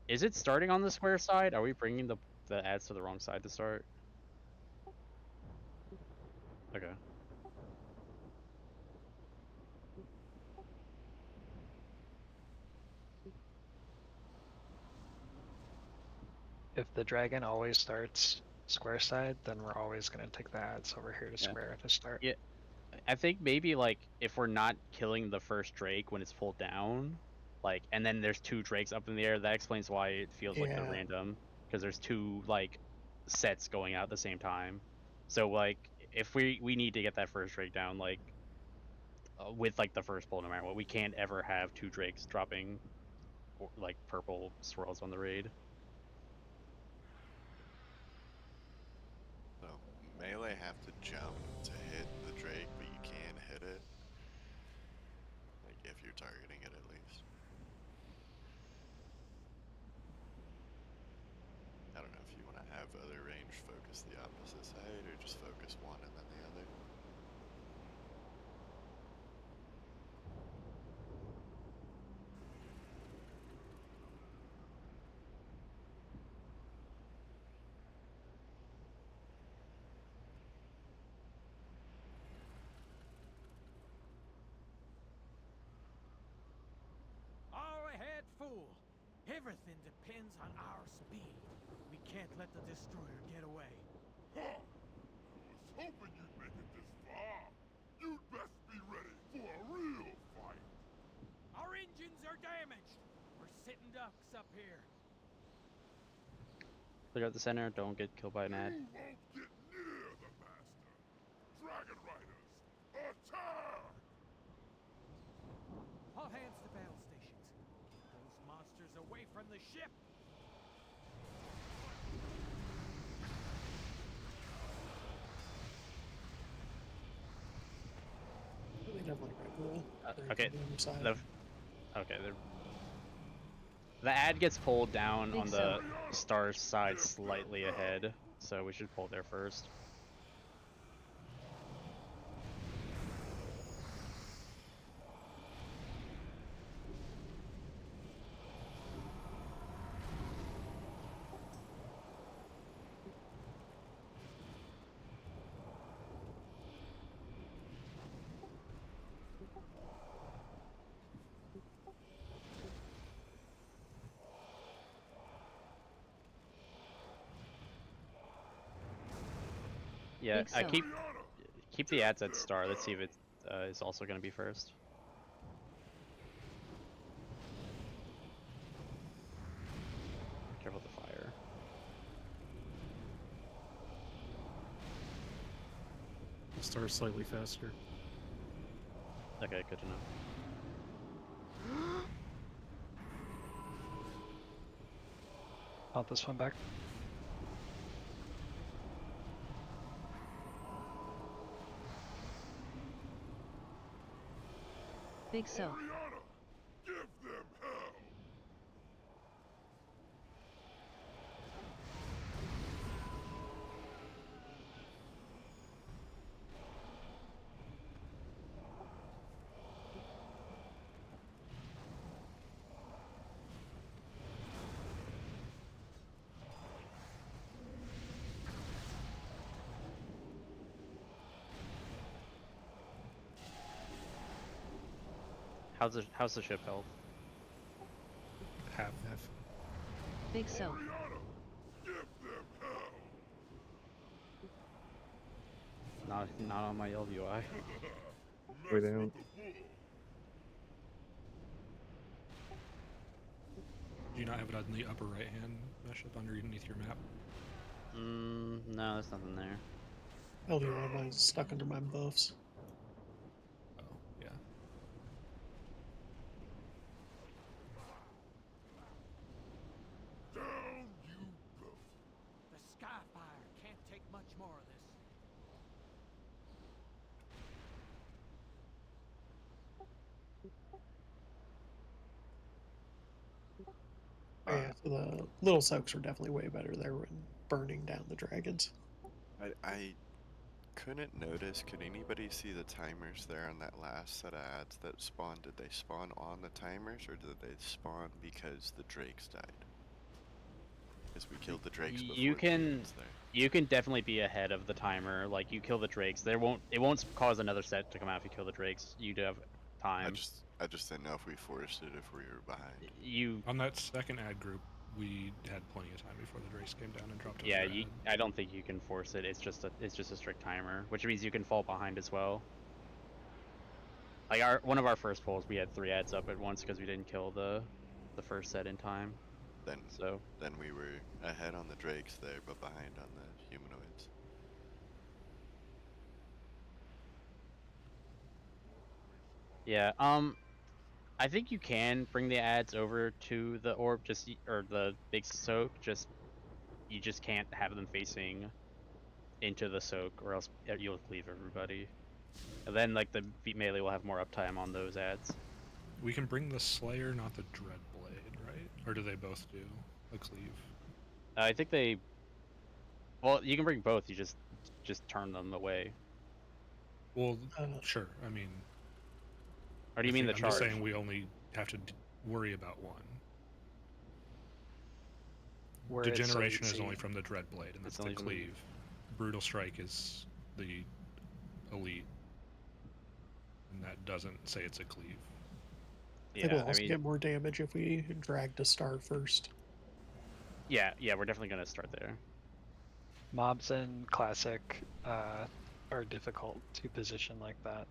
Is it starting on the square side? Are we bringing the ads to the wrong side to start? Okay. If the dragon always starts square side, then we're always gonna take the ads over here to square to start. Yeah. I think maybe like if we're not killing the first Drake when it's pulled down, like, and then there's 2 Drakes up in the air, that explains why it feels like they're Yeah. random, because there's 2 like sets going out at the same time. So like if we need to get that first Drake down, like with like the first pull, no matter what, we can't ever have 2 Drakes dropping like purple swirls on the raid. So melee have to jump to hit the Drake, but you can hit it. Like if you're targeting it at least. I don't know if you want to have other range focus the opposite side or just focus one and then the other. All ahead, fool! Everything depends on our speed. We can't let the destroyer get away. Huh! I was hoping you'd make it this far. You'd best be ready for a real fight. Our engines are damaged. We're sitting ducks up here. Clear out the center. Don't get killed by an ad. You won't get near the master. Dragon Riders, attack! All hands to battle stations. Keep those monsters away from the ship. They have like red rule. Okay. The ad gets pulled down on the star side slightly ahead, so we should pull there first. Yeah, I keep the ads at star. Let's see if it is also going to be first. Careful with the fire. Star's slightly faster. Okay, good to know. I'll this one back. Big so. Give them hell! How's the ship health? Half. Big soak. Not on my LVI. Way down. Do you not have it on the upper right hand mashup underneath your map? No, there's nothing there. LDY mine's stuck under my buffs. Oh, yeah. Down you go. The Skyfire can't take much more of this. Yeah, so the little soaks are definitely way better there when burning down the dragons. I couldn't notice. Could anybody see the timers there on that last set of ads that spawned? Did they spawn on the timers, or did they spawn because the drakes died? Because we killed the drakes before You can was there. you can definitely be ahead of the timer. Like you kill the drakes, it won't cause another set to come out if you kill the drakes. You do have time. I just didn't know if we forced it if we were behind. You on that second ad group, we had plenty of time before the drakes came down and dropped. Yeah, I don't think you can force it. It's just a strict timer, which means you can fall behind as well. Like one of our first polls, we had 3 ads up at once because we didn't kill the first set in time. Then we were ahead on the drakes there, but behind on the humanoids. Yeah. I think you can bring the ads over to the orb, or the big soak. You just can't have them facing into the soak, or else you'll cleave everybody. And then like the melee will have more uptime on those ads. We can bring the Slayer, not the Dreadblade, right? Or do they both do a cleave? I think they. Well, you can bring both. You just turn them away. Well, sure. I mean. Or do you mean the I'm charge? just saying we only have to worry about one. Where Degeneration it's is so only easy. from the Dreadblade, and that's the only from the- cleave. Brutal Strike is the elite, and that doesn't say it's a cleave. I think we'll also get more damage if we drag to start first. Yeah, we're definitely gonna start there. Mobs in Classic are difficult to position like that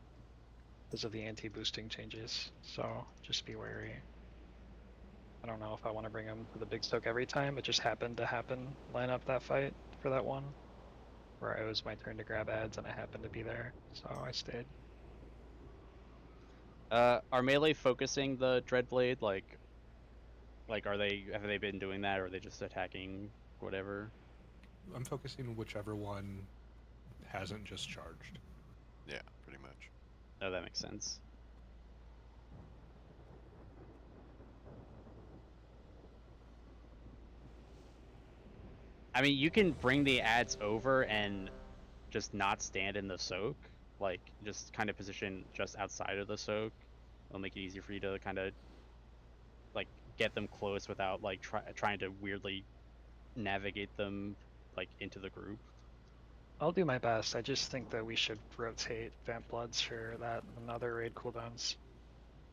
because of the anti-boosting changes, so just be wary. I don't know if I want to bring him to the big soak every time. It just happened to line up that fight for that one, where it was my turn to grab ads and I happened to be there, so I stayed. Are melee focusing the Dreadblade? Like have they been doing that, or are they just attacking whatever? I'm focusing whichever one hasn't just charged. Yeah, pretty much. Oh, that makes sense. I mean, you can bring the ads over and just not stand in the soak, like just kind of position just outside of the soak. It'll make it easier for you to kind of like get them close without like trying to weirdly navigate them like into the group. I'll do my best. I just think that we should rotate Vamp Bloods for that and other raid cooldowns.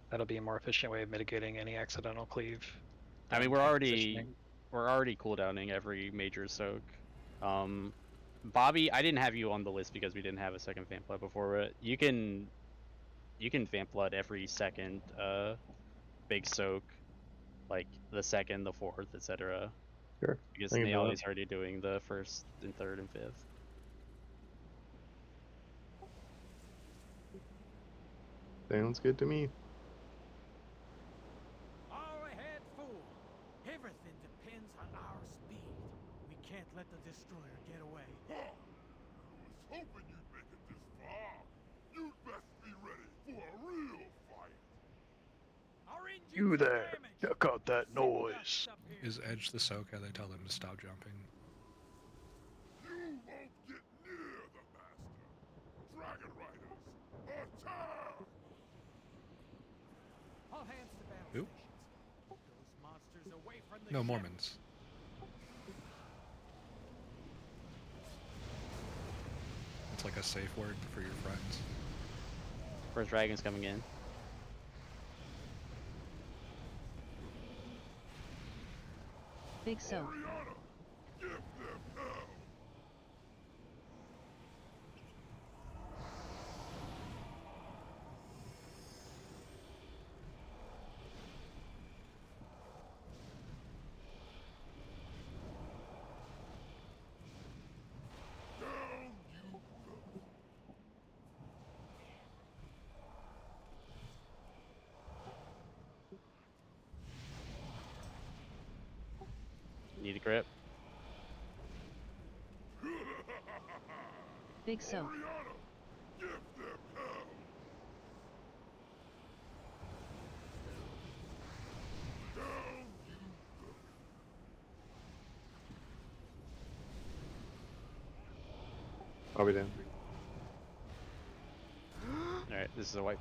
That'll be a more efficient way of mitigating any accidental cleave. I mean, than we're already positioning. cooldowning every major soak. Bobby, I didn't have you on the list because we didn't have a second Vamp Blood before, but you can Vamp Blood every second big soak, like the second, the fourth, etc. Sure. Because I can do that. Naali's already doing the first and third and fifth. Sounds good to me. All ahead, fool. Everything depends on our speed. We can't let the destroyer get away. I was hoping you'd make it this far. You'd best be ready for a real fight. Our engines You are there! damaged. Check out that noise! Is Edge the soak? How they tell them to stop jumping? You won't get near the master. Dragon Riders, attack! All hands to battle Who? stations. Those monsters away from the No, ship. Mormons. It's like a safe word for your friends. First dragon's coming in. Big Soap. Give them hell! Down you go! Need a grip. Big Soap. Give them hell! Down you go! I'll be down. Alright, this is a wipe.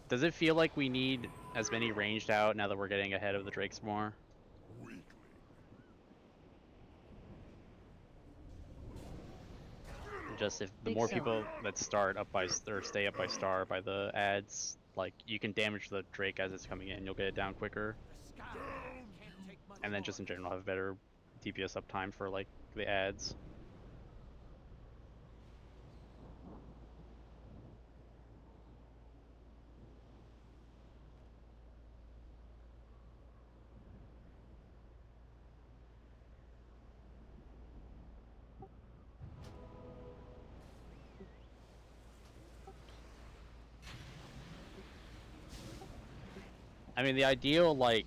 Does it feel like we need as many ranged out now that we're getting ahead of the Drakes more? Weakling. Just if the Big more Soap. people that start up by or stay up by star by the ads, like you can damage the Drake as it's coming in, you'll get it down quicker. The sky can't take much And then just in more. general have better DPS uptime for like the ads. I mean, the ideal like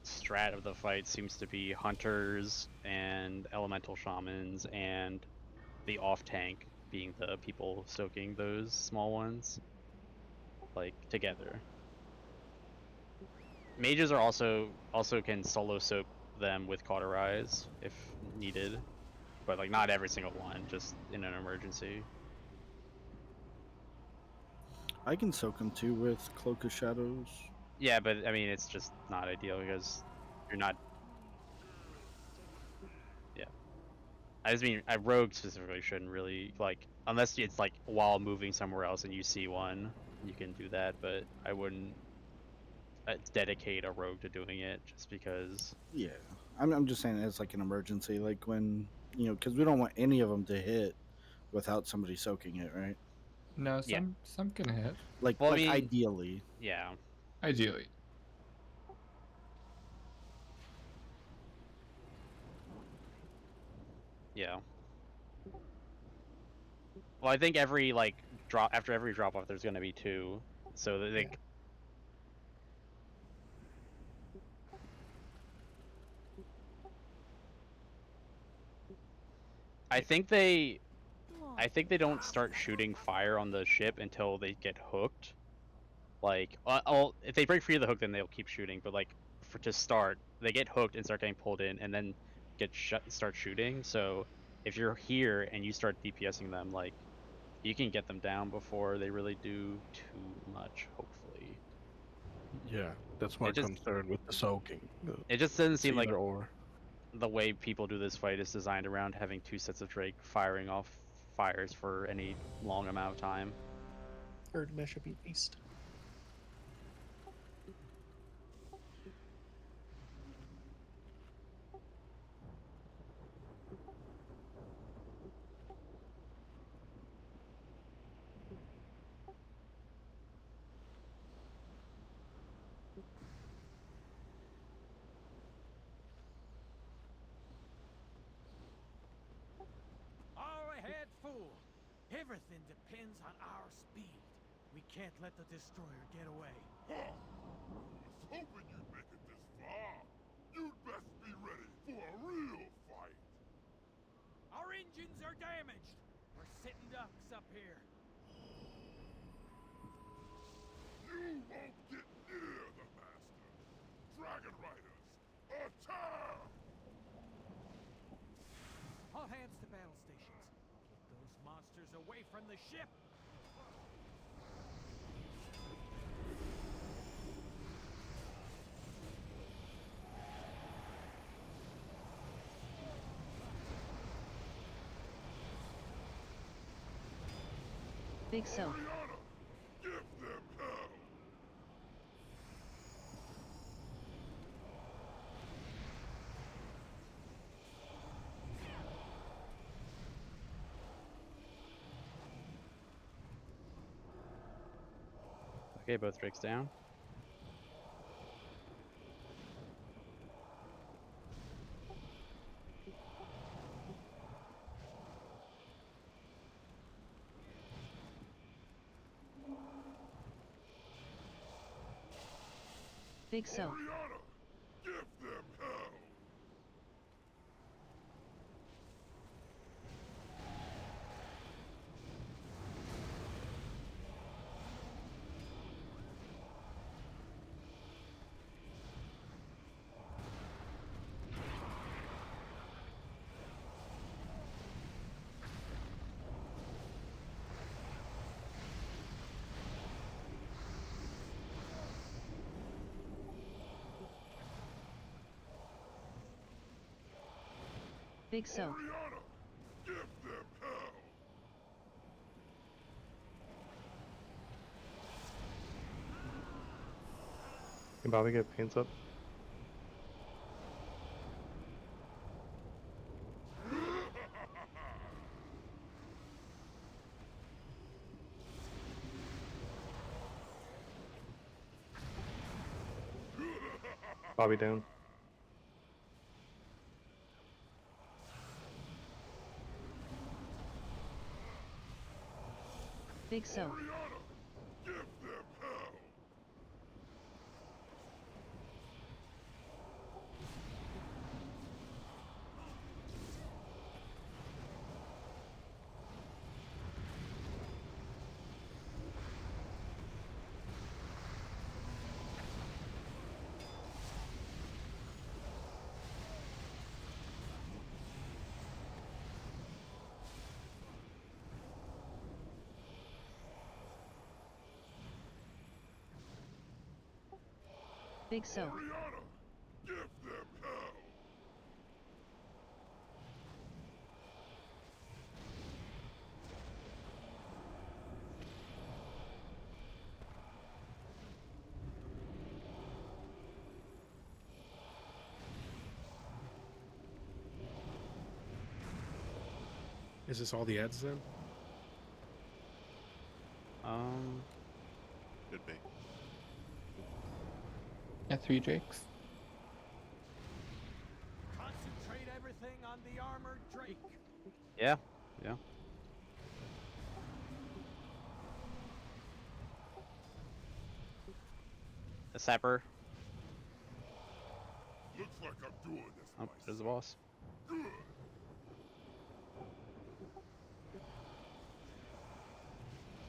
strat of the fight seems to be hunters and elemental shamans and the off tank being the people soaking those small ones like together. Mages are also can solo soak them with cauterize if needed, but like not every single one, just in an emergency. I can soak them too with Cloak of Shadows. Yeah, but I mean it's just not ideal because you're not. Yeah, I just mean a rogue specifically shouldn't really like unless it's like while moving somewhere else and you see one, you can do that. But I wouldn't dedicate a rogue to doing it just because. Yeah, I'm just saying it's like an emergency, like when because we don't want any of them to hit without somebody soaking it, right? No, Yeah. some can hit. Like Well, I like mean, ideally. Yeah. Ideally. Yeah. Well, I think every like drop after every drop off, there's gonna be two, so that they. I think they don't start shooting fire on the ship until they get hooked. Like, if they break free of the hook, then they'll keep shooting. But like, to start, they get hooked and start getting pulled in, and then start shooting. So if you're here and you start DPSing them, like, you can get them down before they really do too much. Hopefully. Yeah, that's my concern with the soaking. It just doesn't It's seem like either or. the way people do this fight is designed around having two sets of Drake firing off fires for any long amount of time. Erdmesh should be beast. All ahead, fool! Everything depends on our speed. We can't let the destroyer get away. Huh. I was hoping you'd make it this far. You'd best be ready for a real fight. Our engines are damaged. We're sitting ducks up here. You won't get near the master. Dragon Riders, attack! All hands to battle stations. Get those monsters away from the ship. Big Soap. Give them hell! Okay, both drakes down. Big soap. Give them hell! Big soap. Give them hell! Can Bobby get paints up? Bobby down. Big soap. Give them hell! Big soap. Give them hell! Is this all the ads then? Could be. Yeah, 3 drakes. Concentrate everything on the armored drake. Yeah, yeah. A sapper. Looks like I'm doing this. Oh, there's the boss. Good.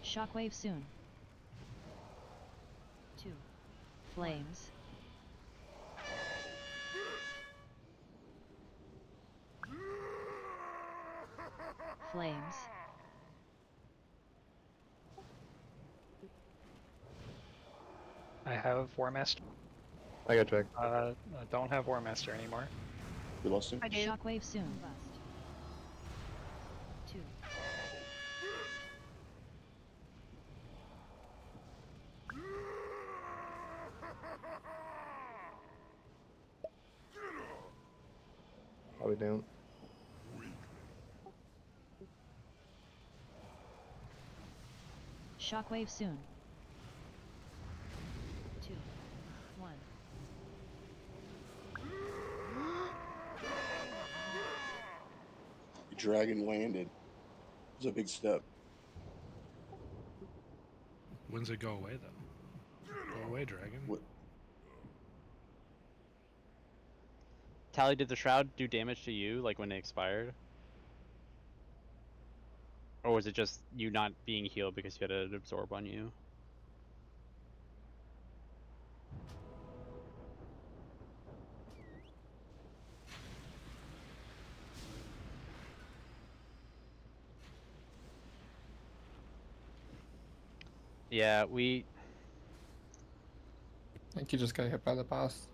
Shockwave soon. 2. Flames. Flames. I have War Master. I got Jack. I don't have War Master anymore. We lost him? I do. Shockwave soon. Bust. 2. Bobby down. Shockwave soon. 2. 1. The dragon landed. It was a big step. When's it go away though? Go away, dragon. What? Tally, did the shroud do damage to you, like when it expired? Or was it just you not being healed because you had an absorb on you? Yeah, I think you just got hit by the boss.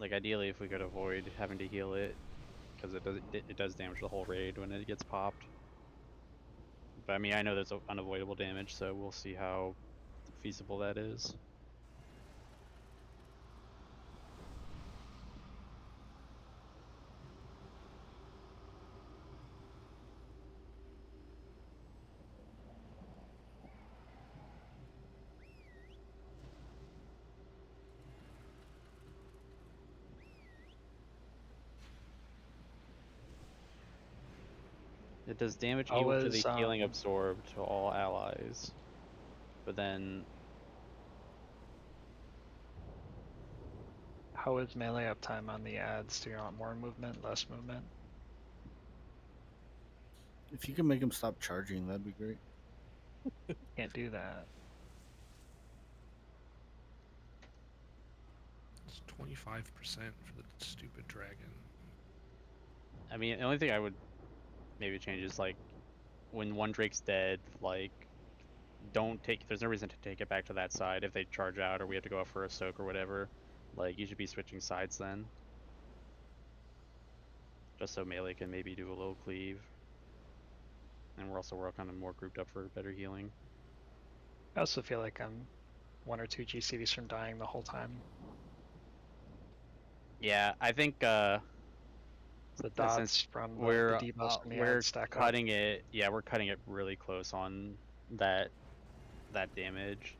like ideally if we could avoid having to heal it, because it does damage the whole raid when it gets popped. But I mean, I know there's unavoidable damage, so we'll see how feasible that is. It does damage How equal to the is, healing absorbed to all allies. But then how is melee uptime on the ads? Do you want more movement, less movement? If you can make them stop charging, that'd be great. Can't do that. It's 25% for the stupid dragon. I mean, the only thing I would maybe change is like when one Drake's dead, like don't take. There's no reason to take it back to that side if they charge out or we have to go up for a soak or whatever. Like you should be switching sides then, just so melee can maybe do a little cleave. And we're kind of more grouped up for better healing. I also feel like I'm 1 or 2 GCDs from dying the whole time. Yeah, I think the dots from the debuffs from the we're ads stack cutting up. it. Yeah, we're cutting it really close on that damage.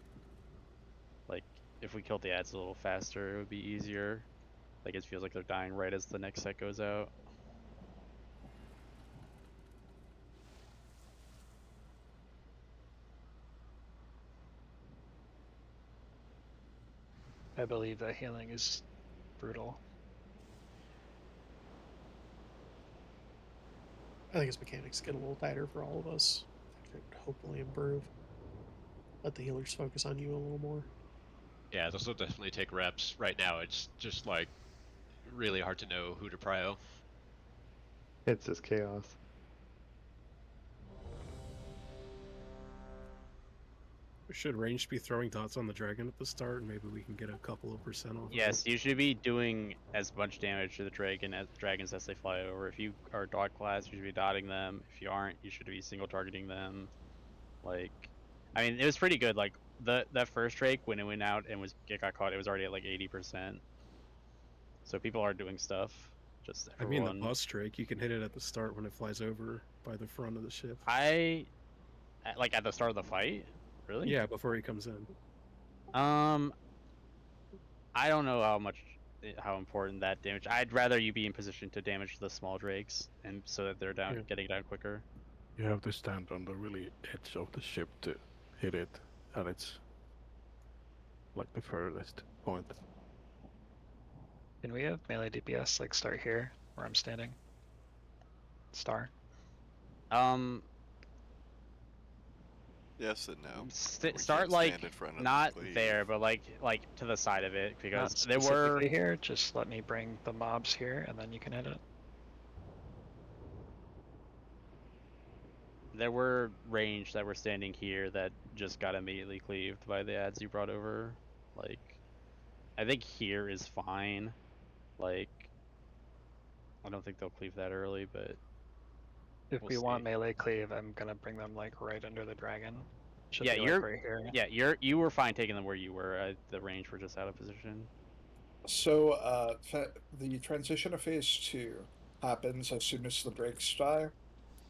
Like if we killed the ads a little faster, it would be easier. Like it feels like they're dying right as the next set goes out. I believe that healing is brutal. I think his mechanics get a little tighter for all of us. It could hopefully improve. Let the healers focus on you a little more. Yeah, those will definitely take reps. Right now, it's just like really hard to know who to prio. It's just chaos. Should range be throwing dots on the dragon at the start, and maybe we can get a couple of % off? Yes, you should be doing as much damage to the dragons as they fly over. If you are dot class, you should be dotting them. If you aren't, you should be single targeting them. Like, I mean, it was pretty good. Like that first Drake when it went out and it got caught, it was already at like 80%. So people are doing stuff. Just everyone. I mean, the bus Drake, you can hit it at the start when it flies over by the front of the ship. Like at the start of the fight. Really? Yeah, before he comes in. I don't know how important that damage. I'd rather you be in position to damage the small drakes, and so that they're getting down quicker. You have to stand on the really edge of the ship to hit it, and it's like the furthest point. Can we have melee DPS like start here where I'm standing? Star. Yes and no. Start like not there, but like to the side of it, because there were here. Just let me bring the mobs here, and then you can hit it. There were range that were standing here that just got immediately cleaved by the ads you brought over. Like, I think here is fine. Like, I don't think they'll cleave that early, but if we want melee cleave, I'm gonna bring them like right under the dragon. Should yeah, be, you're like, right here. Yeah, you were fine taking them where you were. The range were just out of position. So, the transition to phase 2 happens as soon as the drakes die.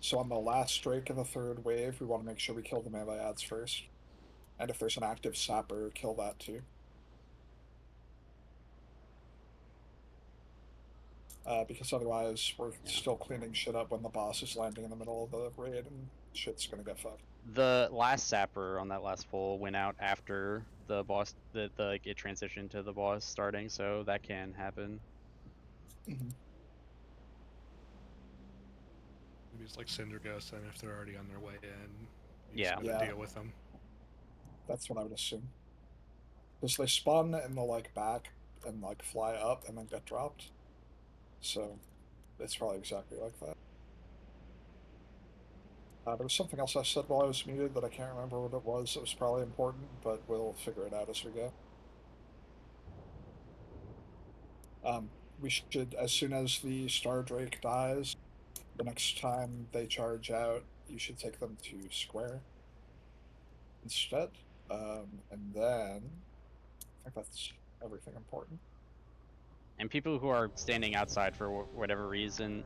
So on the last drake of the third wave, we want to make sure we kill the melee ads first. And if there's an active sapper, kill that too. Because otherwise we're still cleaning shit up when the boss is landing in the middle of the raid and shit's gonna get fucked. The last sapper on that last pull went out after the boss, it transitioned to the boss starting, so that can happen. Mm-hmm. Maybe it's like Cinder Ghost, and if they're already on their way in, you yeah, just gotta deal with them. That's what I would assume. Because they spawn in the like back and like fly up and then get dropped. So it's probably exactly like that. There was something else I said while I was muted that I can't remember what it was. It was probably important, but we'll figure it out as we go. We should, as soon as the Star Drake dies, the next time they charge out, you should take them to square instead. And then I think that's everything important. And people who are standing outside for whatever reason,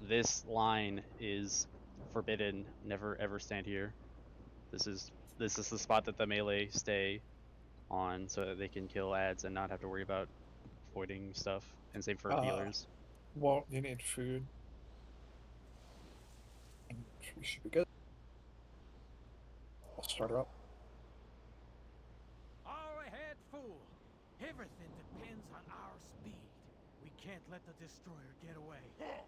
this line is forbidden. Never ever stand here. This is the spot that the melee stay on, so that they can kill ads and not have to worry about avoiding stuff. And same for healers. Well, you need food. we should be good. I'll start her up. All ahead, fool. Everything depends on our speed. We can't let the destroyer get away. I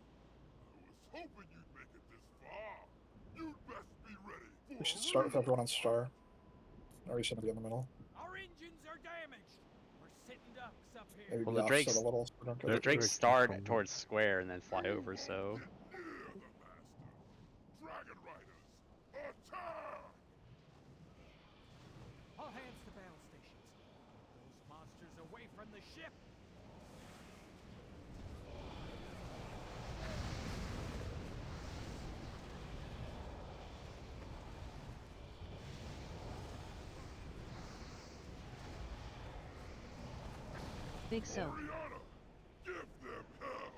was hoping you'd make it this far. You'd best be ready for We should start with everyone on star. Or he's gonna be in the middle. Our engines are damaged. We're sitting ducks up here. Maybe Well, be the offset Drake's a little so we don't get the it. Drake's Drake's start coming. towards square and then fly over, so near the master. Dragon Riders, attack! All hands to battle stations. Those monsters away from the ship. Big so. Oriana, give them hell!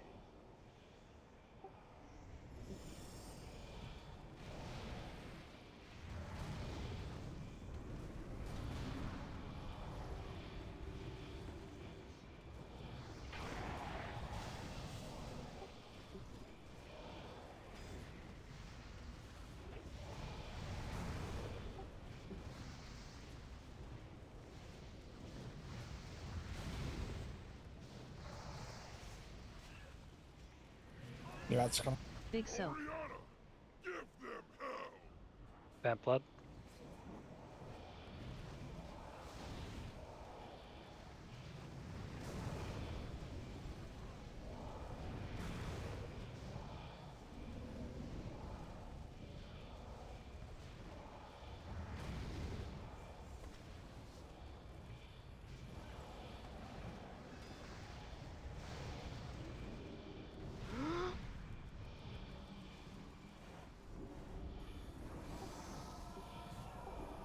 Yeah, it's coming. Big so. Oriana, give them hell! Bad blood.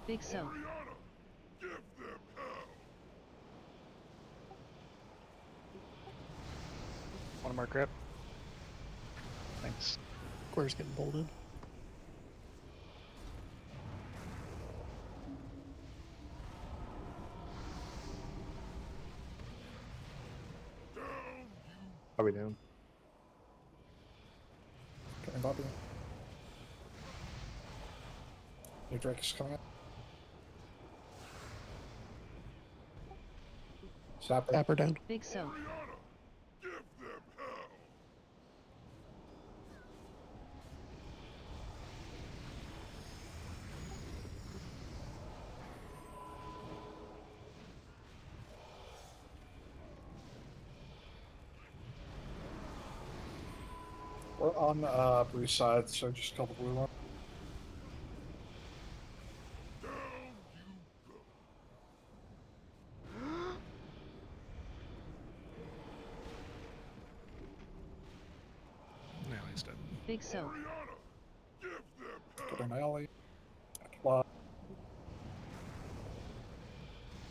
Big so. Oriana, give them hell! One more grip. Thanks. Square's getting bolted. Are we down? Coming Bobby. Your Drake is coming up. Sapper. Sapper down. Big so. Oriana, give them hell! We're on Bruce side, so just kill the blue one. Down you go! Now he's dead. Big so. Oriana, give them hell! Get an alley. Fly.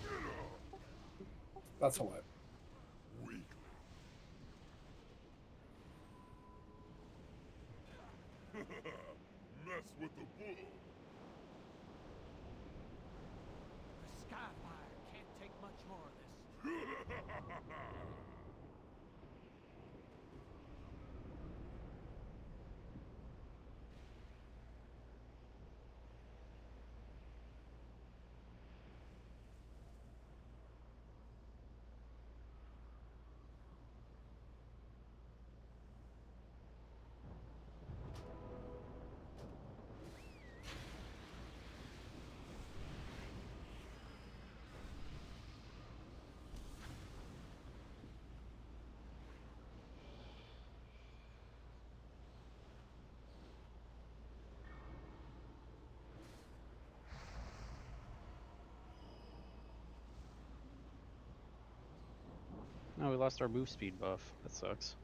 Get up! That's a light. Weakling. Mess with the bull. The Skyfire can't take much more of this. no, we lost our move speed buff. That sucks.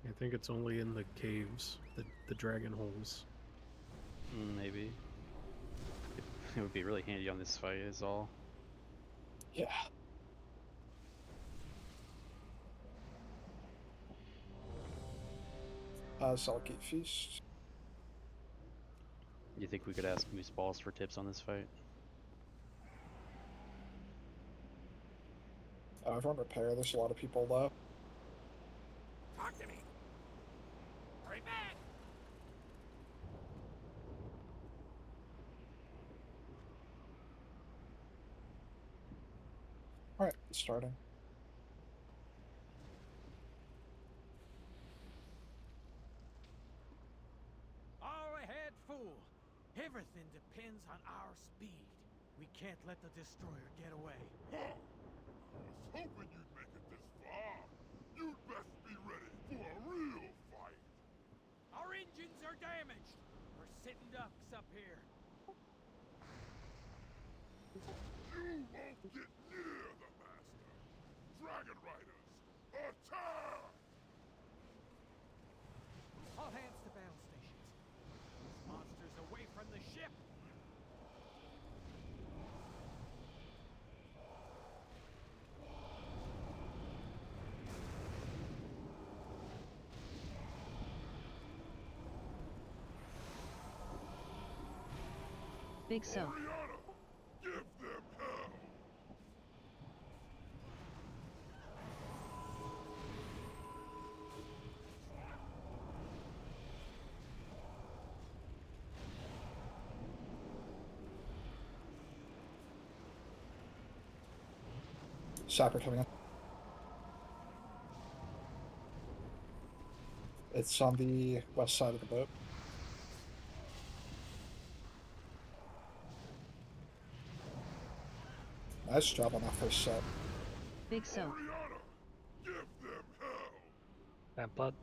I think it's only in the caves, the dragon holes. Maybe. It would be really handy on this fight, is all. Yeah. Salgate Feast. Do you think we could ask Moose Balls for tips on this fight? Everyone repair. There's a lot of people left. Talk to me. Right back! Alright, starting. All ahead, fool. Everything depends on our speed. We can't let the destroyer get away. Huh. I was hoping you'd make it this far. You'd best be ready for a real fight. Our engines are damaged. We're sitting ducks up here. You won't get near the Master. Dragon Riders, attack! All hands to battle stations. These monsters away from the ship. Big so. Oriana, give them hell! Sapper coming in. It's on the west side of the boat. Nice job on that first set. Big so. Oriana, give them hell! Vamp blood.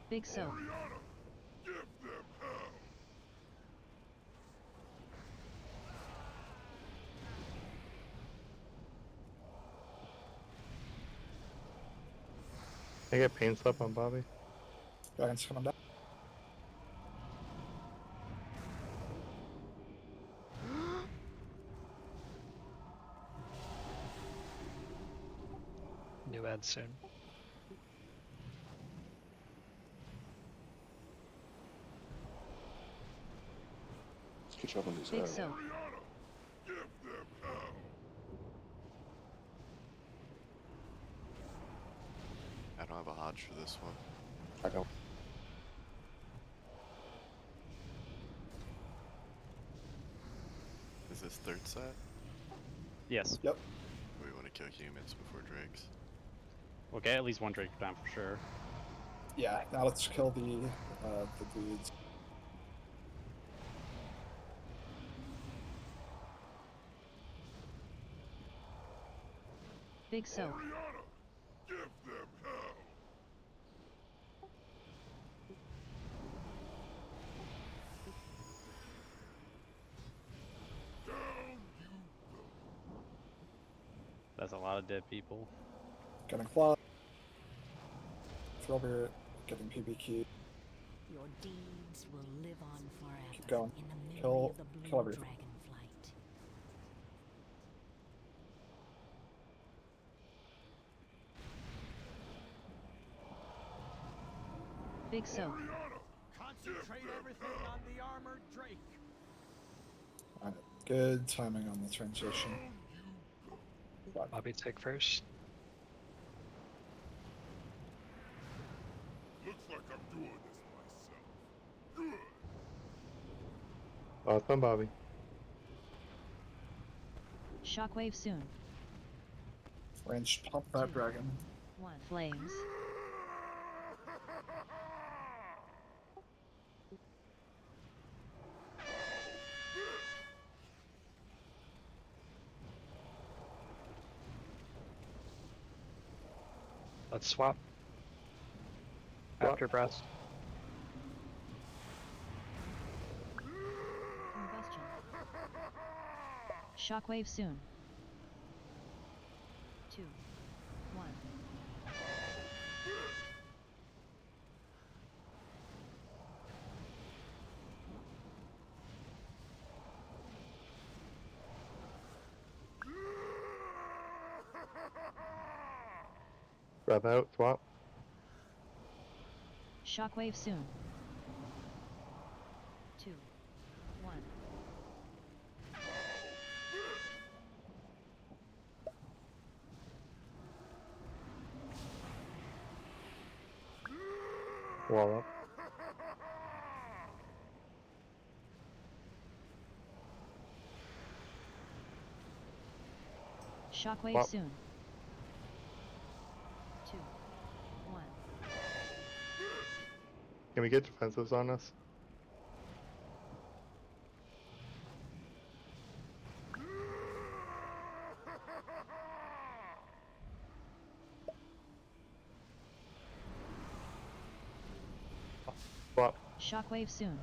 Big so. Oriana, give them hell! I get pain slap on Bobby. Dragon's coming down. New ad soon. Let's catch up on these Big ads. so. Oriana, give them hell! I don't have a hodge for this one. I go. Is this third set? Yes. Yep. We want to kill humans before drakes. We'll get at least one drake down for sure. Yeah, now let's kill the dudes. Big so. Oriana, give them hell! Down you go! That's a lot of dead people. Getting clawed. Thriller getting PBQ. Your deeds will live on forever. Keep going. In the memory Kill- of the blue kill everything. dragonflight. Big so. Oriana, Concentrate everything on the armored drake. Alright, good timing on the transition. Bobby take first. looks like I'm doing this myself. Good! Oh, it's on Bobby. Shockwave soon. Range pump that dragon. 1. Flames. Let's swap. After breath. Combustion. Shockwave soon. 2. 1. Grab out, swap. Shockwave soon. 2, 1. Wall up. Shockwave Swap. soon. 2, 1. Can we get defensives on us? Swap. Shockwave soon.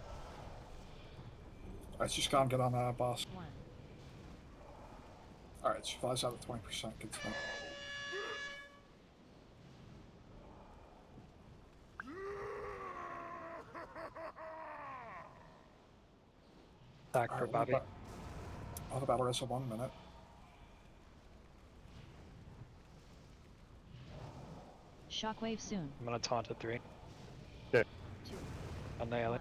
Alright, just go and get on that boss. 1. Alright, she flies out at 20%. Good to know. Back for Bobby. I'll have a battle rest of 1 minute. Shockwave soon. I'm gonna taunt at 3. Okay. 2, I'll nail 1. it.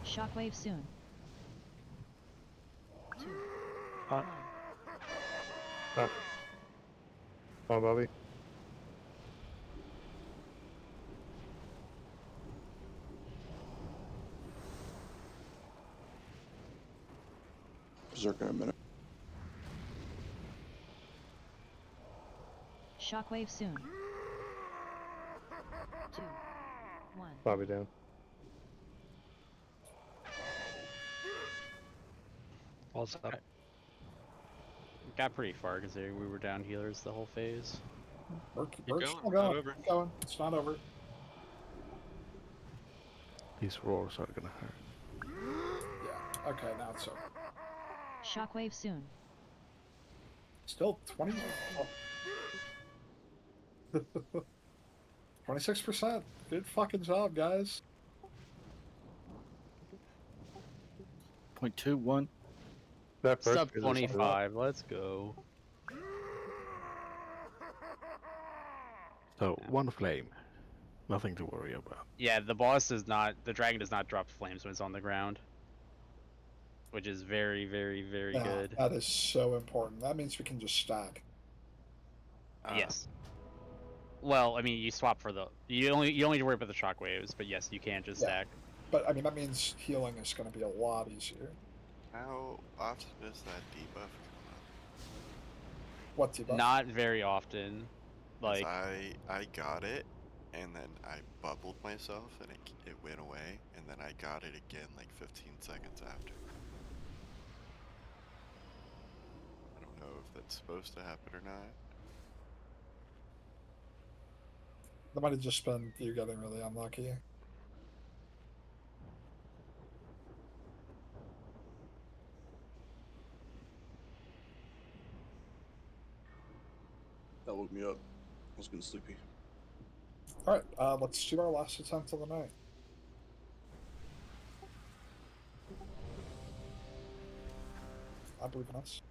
Shockwave soon. 2, Taunt. 1. Come on, Bobby. Berserker in a minute. Shockwave soon. 2, 1. Bobby down. Walls up. Got pretty far because we were down healers the whole phase. We're Keep still going, going. not over. Keep going. It's not over. These roars are gonna hurt. Yeah. Okay, now it's over. Shockwave soon. Still 20. 26%. Good fucking job, guys. 0.21. That first Sub phase is 25. Let's go. So one flame, nothing to worry about. Yeah, the boss does not. The dragon does not drop flames when it's on the ground, which is very, very, very Yeah, good. that is so important. That means we can just stack. Yes. Well, I mean, you swap for the. You only need to worry about the shockwaves, but yes, you can just Yeah. stack. But I mean, that means healing is going to be a lot easier. How often does that debuff come up? What debuff? Not very often. 'Cause Like I got it, and then I bubbled myself, and it went away, and then I got it again like 15 seconds after. I don't know if that's supposed to happen or not. That might have just been you getting really unlucky. That woke me up. I was getting sleepy. Alright, let's do our last attempt of the night. I believe in us.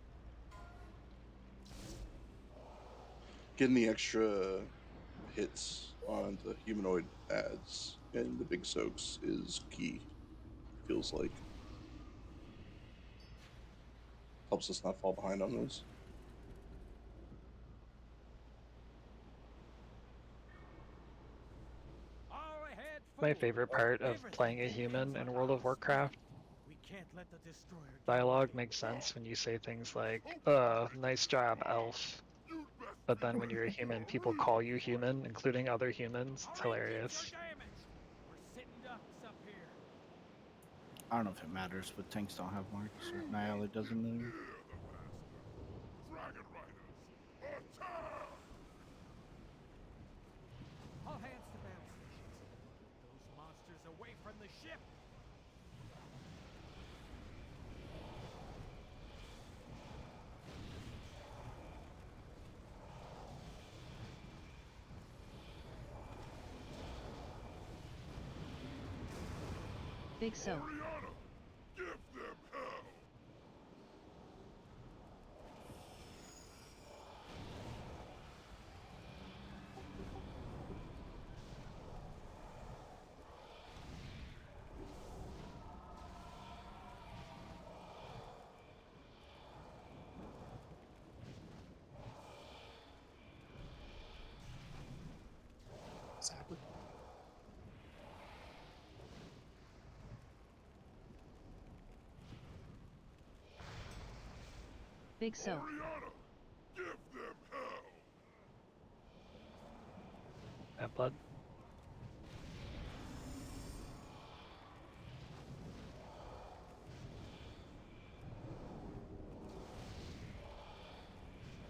Getting the extra hits on the humanoid ads and the big soaks is key. Feels like. Helps us not fall behind on those. My favorite part of playing a human in World of Warcraft. Dialogue makes sense when you say things like, nice job, elf. But then when you're a human, people call you human, including other humans. It's hilarious. I don't know if it matters, but tanks don't have marks. Or Nyala doesn't move. All hands to battle stations. Those monsters away from the ship. Big soak. Give them hell! Zapper. Big soak. Give them hell! Bad blood.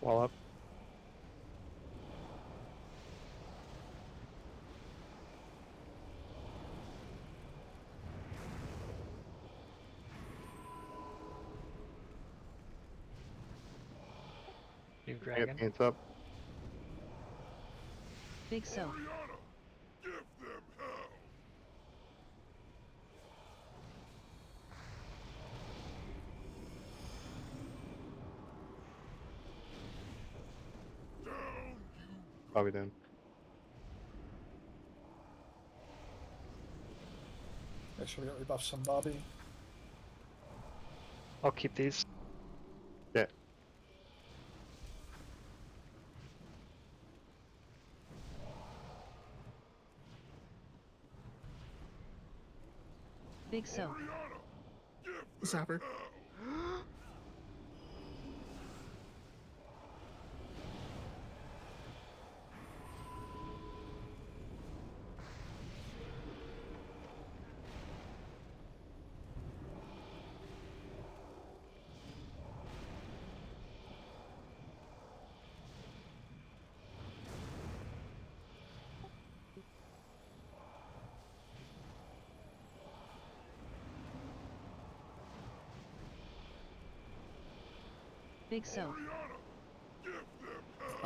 Wall up. New Get dragon. paints up. Big soak. Give them hell! Down, you Bobby down. Make sure we get rebuffs on Bobby. I'll keep these. Yeah. Big soak. Zapper. Big soak.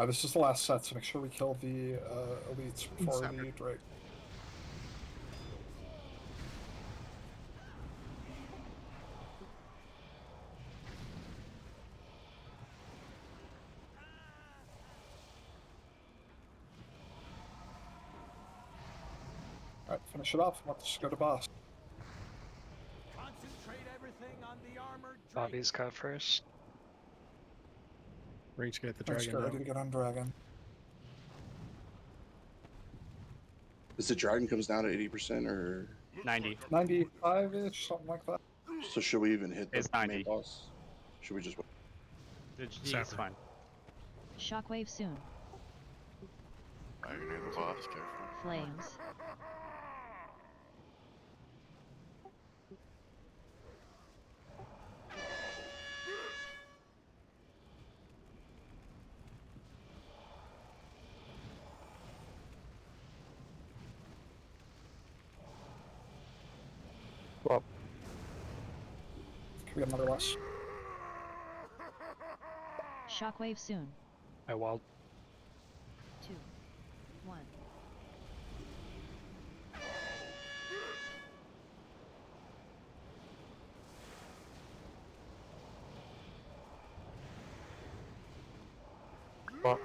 This is the last set, so make sure we kill the elites before Zapper. the Drake. Alright, finish it off. Let's go to boss. Concentrate everything on the armored Drake. Bobby's cut first. Range get the Let's dragon get now. ready to get on dragon. Is the dragon comes down at 80% or 90. 95-ish, something like that. so? Should we even hit the It's 90. main boss? Should we just wait? It's Sapper. fine. Shockwave soon. Right near the boss, careful. Flames. Well, Can we get another less? Shockwave soon. I walled. 2, 1. well.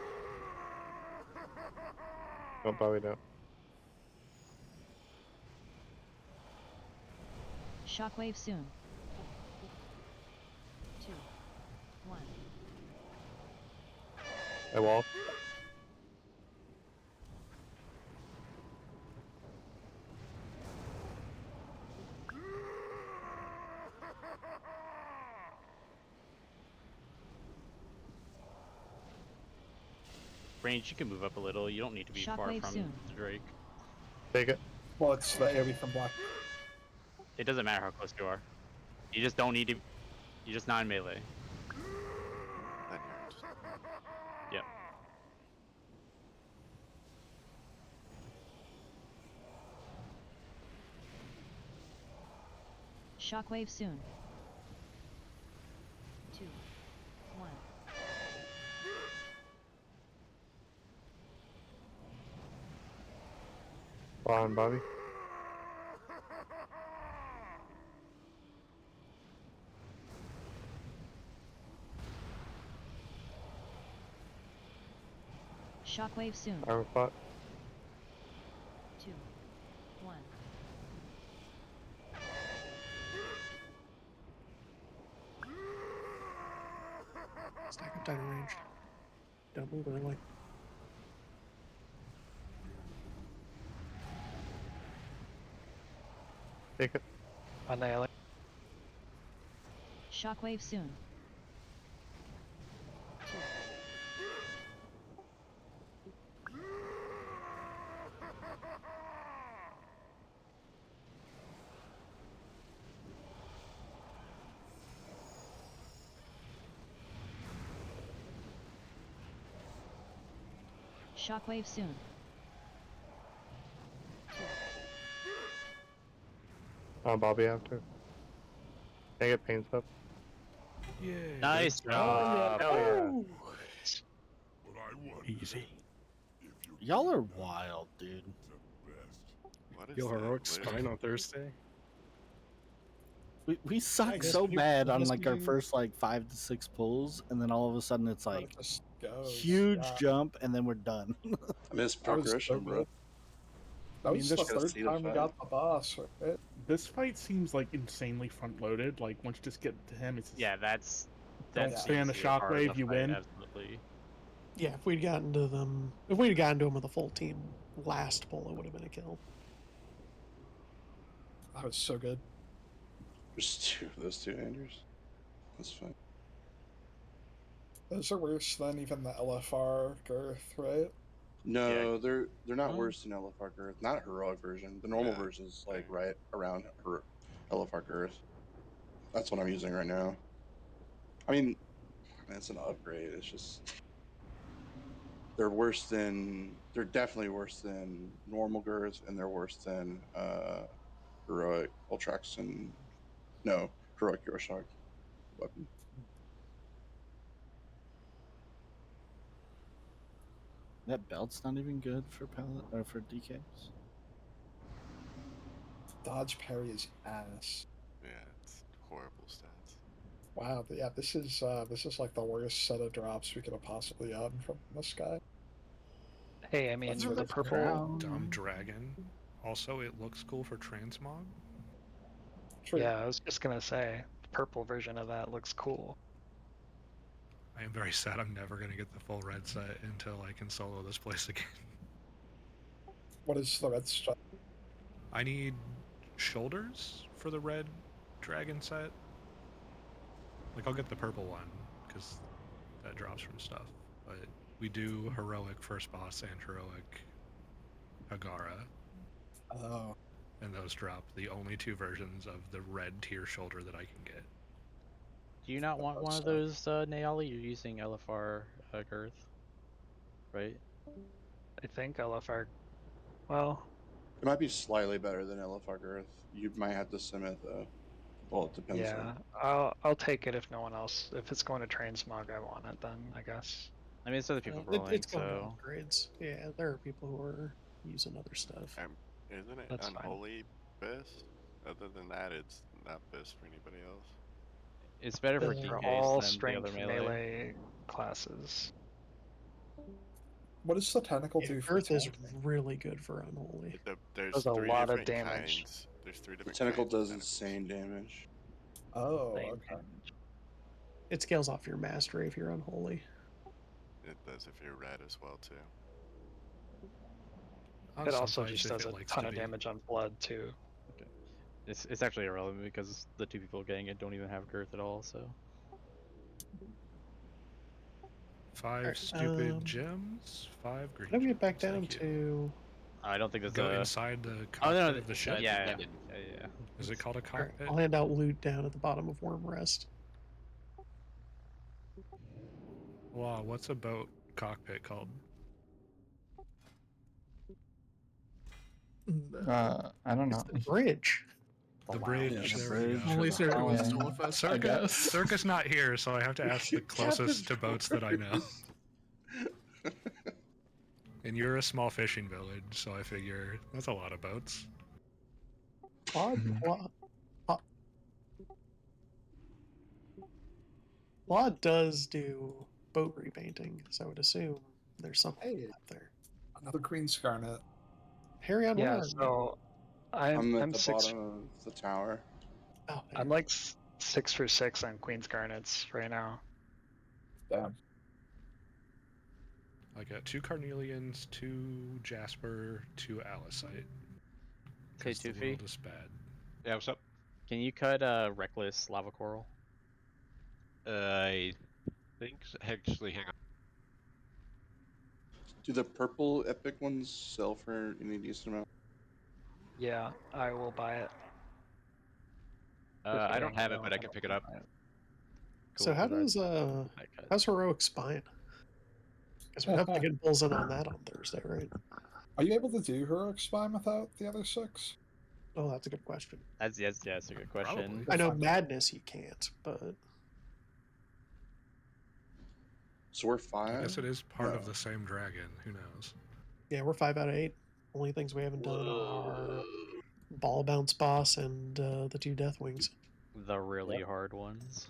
Oh, Bobby down. Shockwave soon. 2, 1. I wall. Range, you can move up a little. You don't need to be far Shockwave from soon. the Drake. Take it. Well, it's the AoE from Black. It doesn't matter how close you are. You just don't need to. You just not in melee. Then you're just... Yep. Shockwave soon. 2, 1. Ball on Bobby. Shockwave soon. Armor spot. 2, 1. Stack up timer range. Don't move early. Take it. Annihilate. Shockwave soon. 2. Shockwave soon. 2. Bobby after. Can I get pain stuff? Yeah. Nice good job. Hell yeah. Easy. Y'all are wild, dude. What is Yo, that? heroic Literally- spine on Thursday. We suck guess so we- bad I on guess like we our do- first like 5 to 6 pulls, and then all of a sudden it's But like it just goes. huge yeah. jump, and then we're done. I miss That was so progression, bro. good. That I mean, was this the gotta third see the time we fight. got the boss, right? This fight seems like insanely front loaded. Like once you just get to him, it's just, Yeah, that's don't that stand the seems to be a part of shockwave, the you fight, win. Absolutely. Yeah, if we'd gotten to them with a full team last pull, it would have been a kill. That was so good. There's two of those two Andrews. That's fine. Those are worse than even the LFR girth, right? No, they're not Oh. worse than LFR girth. Not heroic version. The normal Yeah. version is like right around LFR girth. That's what I'm using right now. I mean, it's an upgrade. It's just they're definitely worse than normal girth, and they're worse than heroic Ultrax and heroic Euroshock weapon. That belt's not even good for pallet or for DKs. Dodge parry is ass. Yeah, it's horrible stats. Wow, yeah, this is like the worst set of drops we could have possibly gotten from this guy. Hey, I mean, That's the really purple. Crown. Dumb dragon. Also, it looks cool for transmog. True. Yeah, I was just gonna say, the purple version of that looks cool. I am very sad I'm never gonna get the full red set until I can solo this place again. What is the red stuff? I need shoulders for the red dragon set. Like, I'll get the purple one because that drops from stuff. But we do heroic first boss and heroic Hagara, Oh, and those drop the only two versions of the red tier shoulder that I can get. Do you not want one of those, Naali? You're using LFR girth, right? I think LFR. Well, It might be slightly better than LFR girth. You might have to sim it though. Well, it depends. yeah, I'll take it if no one else. If it's going to transmog, I want it then, I guess. I mean, it's other people It's rolling, going to so upgrades. Yeah, there are people who are using other stuff. Isn't it That's fine. unholy BIS? Other than that, it's not BIS for anybody else. it's better for For DKs all than the strength other melee. classes. what does the tentacle Yeah, do for Earth is tank? really good for unholy. There's Does a 3 lot of different damage. kinds. There's 3 The different tentacle kinds of does tentacles. insane damage. Oh, Same okay. damage. It scales off your mastery if you're unholy. It does if you're red as well too. On It some also fights, just if does it a likes ton to of be. damage on blood too. Okay. It's actually irrelevant because the two people getting it don't even have girth at all. So 5 Alright, stupid gems, 5 green. How do we get back gems, down thank you. to? I don't think there's Go a. inside the Oh cockpit no, of the ship. yeah. Is it called a Alright, cockpit? I'll hand out loot down at the bottom of Worm Rest. Wow, what's a boat cockpit called? I don't know. It's the bridge. The bridge. Yeah, the there bridge. we go. Only Circa was Yeah. still with us, I Circa, guess. Circa's not here, so I have to ask the closest to boats that I know. And you're a small fishing village, so I figure that's a lot of boats. Plod does do boat repainting, so I would assume There's something Hey, up there. another Queen's Garnet. Harry, on Yeah, where are you? so I'm at I'm the six. bottom of the tower. Oh, there I'm you like 6 for 6 on Queen's Garnets right now. Damn. I got 2 Carnelians, 2 Jasper, 2 Alisite. Hey, Because the Toofy. world is bad. Yeah, what's up? Can you cut Reckless Lava Coral? I think actually, hang on. Do the purple epic ones sell for any decent amount? Yeah, I will buy it. I don't have it, No, but I I can don't pick it wanna up. buy it. So how does how's Heroic Spine? Because we're definitely getting pulls in on that on Thursday, right? Are you able to do Heroic Spine without the other 6? Oh, that's a good question. That's a good question. I know Madness you can't, but So we're I 5? guess it is part No. of the same dragon. Who knows? yeah, we're 5 out of 8. Only things we haven't done are Ball Bounce Boss and the 2 Death Wings. The really hard ones.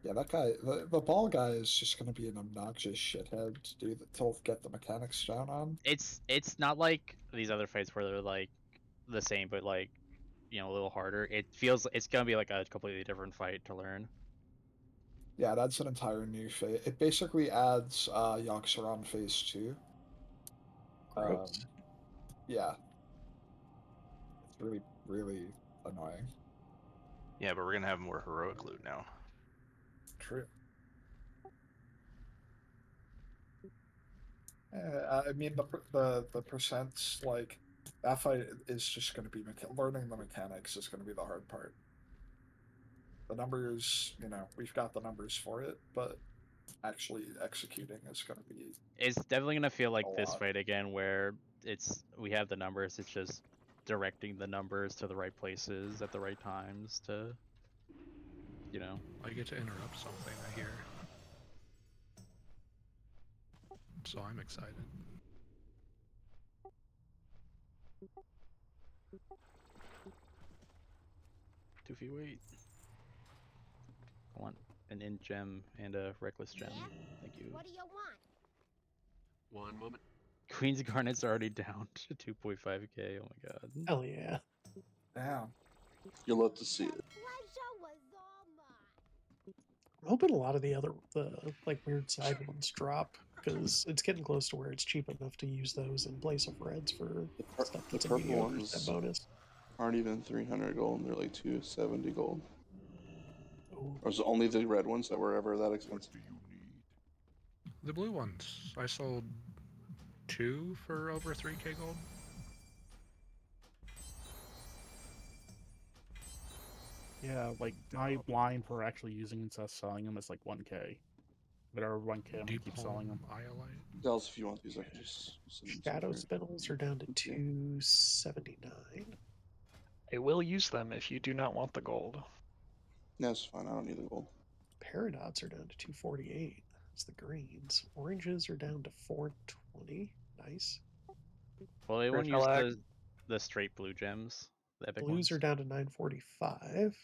Yeah, that guy, the ball guy is just going to be an obnoxious shithead to do to get the mechanics down on. It's not like these other fights where they're like the same, but like a little harder. It feels it's gonna be like a completely different fight to learn. Yeah, it adds an entire new phase. It basically adds Yoxeron phase 2. Gross. Yeah. It's really, really annoying. Yeah, but we're gonna have more heroic loot now. True. I mean, the percents, like, that fight is just going to be learning the mechanics is going to be the hard part. The numbers, we've got the numbers for it, but actually executing is going to be It's definitely gonna feel like a this lot. fight again, where we have the numbers. It's just directing the numbers to the right places at the right times to, I get to interrupt something, I hear. So I'm excited. Toofy, wait. I want an int gem and a reckless gem. Thank you. What do you want? One moment. Queen's Garnet's already down to 2.5k. Oh my god. Hell yeah. Damn. You'll love to see it. Pleasure was all mine. I'm hoping a lot of the like weird side ones drop because it's getting close to where it's cheap enough to use those in place of reds for stuff The that's a purple mediocre step ones bonus. aren't even 300 gold. They're like 270 gold. Ooh. Or is it only the red ones that were ever that expensive? The blue ones. I sold 2 for over 3k gold. Yeah, like my line for actually using instead of selling them is like 1k. Whatever 1k, I'm gonna keep selling them. Dells, if you want these, I can just send them to Shadow you. spindles are down to 279. I will use them if you do not want the gold. No, it's fine. I don't need the gold. Paradots are down to 248. That's the greens. Oranges are down to 420. Nice. Well, they won't use Grishalag. the straight blue gems, the epic Blues ones. are down to 945.